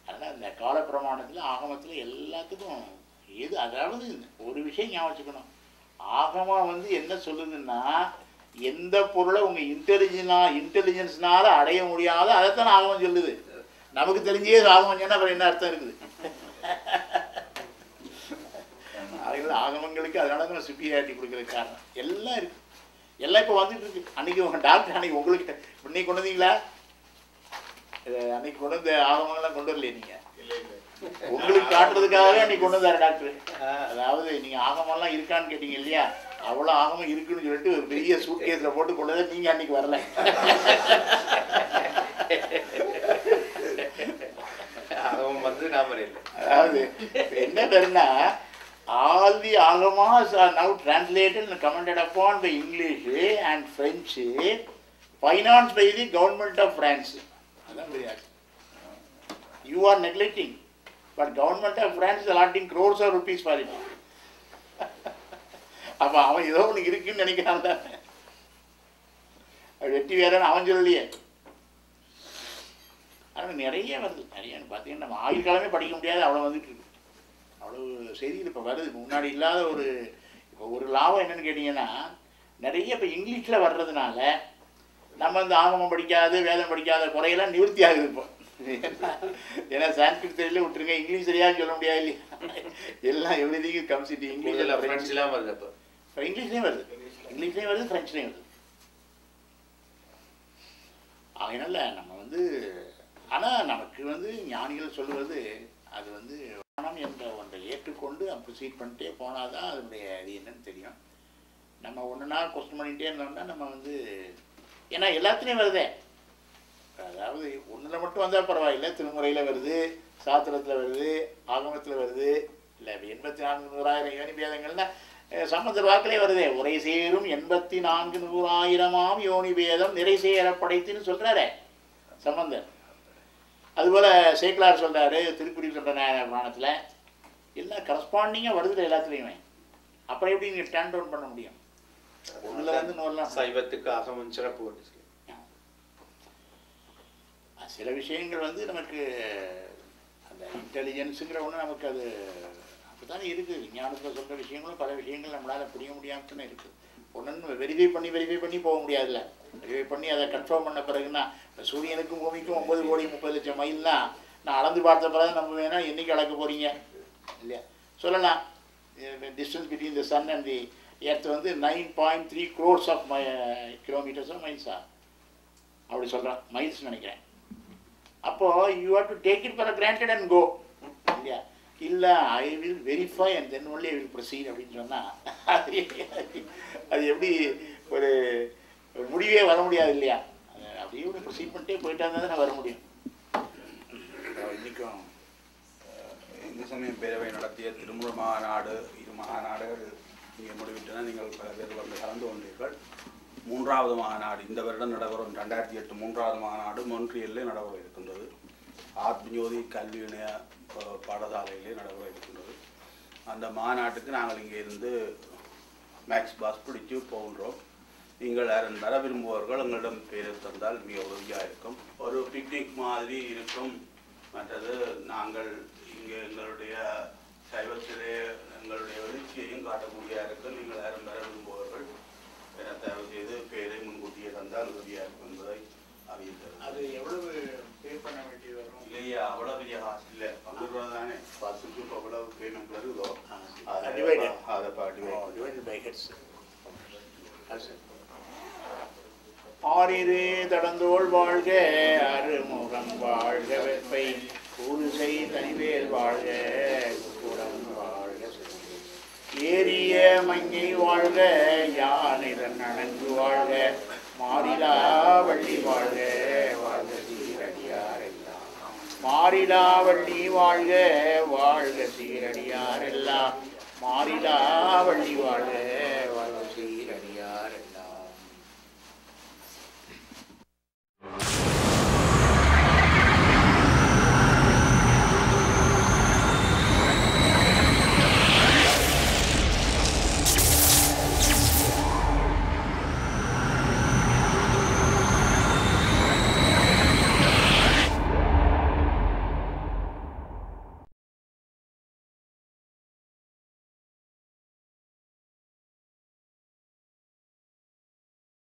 அதனால் இந்த காலப்பிரமாணத்தில் ஆகமத்தில் எல்லாத்துக்கும் எது, அதாவது ஒரு விஷயம் ஞாபகம் வச்சுக்கணும், ஆகமம் வந்து என்ன சொல்லுதுன்னா, எந்த பொருளை உங்கள் இன்டெலிஜென்ஸ்னால அடைய முடியாத அதைத்தான் ஆகமம் சொல்லுது. நமக்கு தெரிஞ்சே ஆகமம் சொன்னால் அப்புறம் என்ன அர்த்தம் இருக்குது? ஆகமங்களுக்கு அதனால தான் சுப்பீரியாரிட்டி கொடுக்குறதுக்கு காரணம் எல்லாம் இருக்குது. எல்லாம் இப்போ வந்துட்டு இருக்கு. அன்னைக்கு உங்கள் டாக்டர் அன்னைக்கு உங்களுக்கு இன்னைக்கு கொண்டு வந்தீங்களா? அன்னைக்கு கொண்டு வந்த ஆகமங்கள்லாம் கொண்டு வரலையே நீங்கள்? உங்களுக்கு காட்டுறதுக்காகவே அன்னைக்கு கொண்டு வந்தாரு டாக்டர். அதாவது நீங்கள் ஆகமெல்லாம் இருக்கான்னு கேட்டீங்க இல்லையா, அவ்வளோ ஆகமம் இருக்குன்னு சொல்லிட்டு ஒரு பெரிய சூட் கேஸில் போட்டு கொண்டு வந்து நீங்கள் அன்னைக்கு வரல. அதாவது என்ன பேருன்னா, all the agamas are now translated and commented upon by English and French, financed by the government of France. அதான் பெரிய ஆச்சு. You are neglecting, but government of France is allotting crores of rupees for it. அப்போ அவன் ஏதோ ஒன்று இருக்குன்னு நினைக்கிறான் தான். வெட்டி வேறன்னு அவன் சொல்லலையே. ஆனால் நிறைய வருது, நிறைய பார்த்தீங்கன்னா நம்ம ஆயுள் காலமே படிக்க முடியாது அவ்வளோ வந்துட்டு இருக்கு. அவ்வளோ செய்திகள் இப்போ வருது. முன்னாடி இல்லாத இப்போ ஒரு லாபம் என்னென்னு கேட்டிங்கன்னா, நிறைய இப்போ இங்கிலீஷில் வர்றதுனால நம்ம இந்த ஆகமம் படிக்காது வேதம் படிக்காத குறையெல்லாம் நிவர்த்தி ஆகுது இப்போ. ஏன்னா சான்ஸ்கிரிட் தெரியல விட்டுருங்க, இங்கிலீஷ் சரியாக சொல்ல முடியாது இல்லையா, எல்லாம் எவ்ரிதிங் கம்ஸ் இன் இங்கிலீஷ். ஃப்ரெண்ட்ஸ்லாம் வருது, அப்போ இங்கிலீஷ்லேயும் வருது, ஃப்ரெஞ்ச்லேயும் வருது. அதனால நம்ம வந்து, ஆனால் நமக்கு வந்து ஞானிகள் சொல்லுவது அது வந்து மனம் என்ற ஒன்றை ஏற்றுக்கொண்டு ப்ரொசீட் பண்ணிட்டே போனால் தான் அதனுடைய இது என்னன்னு தெரியும். நம்ம ஒன்றுனா கொஸ்டின் பண்ணிகிட்டே இருந்தோம்னா நம்ம வந்து ஏன்னா எல்லாத்துலேயும் வருதே. அதாவது ஒன்றில் மட்டும் வந்தால் பரவாயில்லை, திருமுறையில் வருது, சாத்திரத்தில் வருது, ஆகமத்தில் வருது, இல்லை 84,100,000 யோனி பேதங்கள்னா சம்பந்தர் வாக்கிலே வருதே. உரை சேரும் 84,100,000 யோனி பேதம் நிறை சேர படைத்துன்னு சொல்கிறாரே சம்பந்தர். அதுபோல் சேக்கிலார் சொல்கிறாரு, திருக்குறள் சொல்கிற புராணத்தில் எல்லாம் கரஸ்பாண்டிங்காக வருது எல்லாத்துலேயுமே. அப்புறம் எப்படி நீங்கள் ஸ்டாண்ட் டவுன் பண்ண முடியும்? ஒன்றில் வந்து நூறலாம் சைவத்துக்கு ஆகமம் சிறப்பு. சில விஷயங்கள் வந்து நமக்கு அந்த இன்டெலிஜென்ஸுங்கிற ஒன்று நமக்கு அது அப்படி தானே இருக்குது. விஞ்ஞானத்தில் சொல்கிற விஷயங்களும் பல விஷயங்கள் நம்மளால் புரிய முடியாமல் தானே இருக்குது. ஒன்று வெரிஃபை பண்ணி போக முடியாதுல்ல. வெரிஃபை பண்ணி அதை கன்ஃபார்ம் பண்ண பிறகுன்னா சூரியனுக்கும் பூமிக்கும் 9,30,00,000 மைல்னா நான் அளந்து பார்த்த பிறகு நம்ம வேணா என்றைக்கு அளக்க போகிறீங்க இல்லையா சொல்லலாம். Distance between the sun and the earth வந்து 9.3 crores ஆஃப் கிலோமீட்டர்ஸாக மைல்ஸா அப்படி சொல்கிறேன், மைல்ஸ் நினைக்கிறேன். அப்போது you have to take it for granted and go இல்லையா. இல்லை I will verify and then only I will proceed அப்படின்னு சொன்னால் அது எப்படி ஒரு முடிவே வர முடியாது இல்லையா. அப்படியே ஒரு ப்ரொசீட் பண்ணிட்டே போயிட்டா இருந்தால் தான் வர முடியும். இன்றைக்கும் இந்து சமய பேரவை நடத்திய திருமுறை மாநாடு, இது மாநாடுகள் இங்கே முடிவிட்டன. நீங்கள் பல பேர் வந்து கலந்து கொண்டீர்கள். 3வது மாநாடு இந்த வருடம் நடைபெறும் 2008 3வது மாநாடு மொன்ட்ரியலில் நடைபெற இருக்கின்றது. ஆத்மஜோதி கல்வி இணைய பாடசாலையிலே நடைபெற இருக்கின்றது. அந்த மாநாட்டுக்கு நாங்கள் இங்கே இருந்து மேக்ஸ் பாஸ் பிடிச்சு போகின்றோம். நீங்கள் யாரும் வர விரும்புபவர்கள் எங்களிடம் பேர் தந்தால் மிக உதவியாக இருக்கும். ஒரு பிக்னிக் மாதிரி இருக்கும். மற்றது நாங்கள் இங்கே எங்களுடைய சைவத்திலே எங்களுடைய எழுச்சியையும் காட்டக்கூடிய இருக்கும். நீங்கள் யாரும் வர விரும்புபவர்கள் தயவு செய்து பேரை முன்கூட்டியே தந்தால் உதவியாக இருக்கும் என்பதை அறிவித்தது. அது எவ்வளவு பே பண்ண வேண்டியது வரும்? இல்லையா, அவ்வளோ பெரிய காசு இல்லை. 50 ரூபா தானே பஸ்ஸுக்கு. இப்போ எவ்வளவு பேமெண்ட் வருதோ அதை டிவைடட் பை ஹெட்ஸ். ஆரிரு தடந்தோள் வாழ்க, அருமுகம் வாழ்க, வெப்பை கூறுசை தனிவேல் வாழ்க, குடம் வாழ்க, ஏரிய மங்கை வாழ்க, யானிதன் நனங்கு வாழ்க, மாறிலா வள்ளி வாழ்க, வாழ்க சீரடியாரெல்லாம். மாறிலா வள்ளி வாழ்க, வாழ்க சீரடியாரெல்லாம். மாறிலா வள்ளி வாழ்க,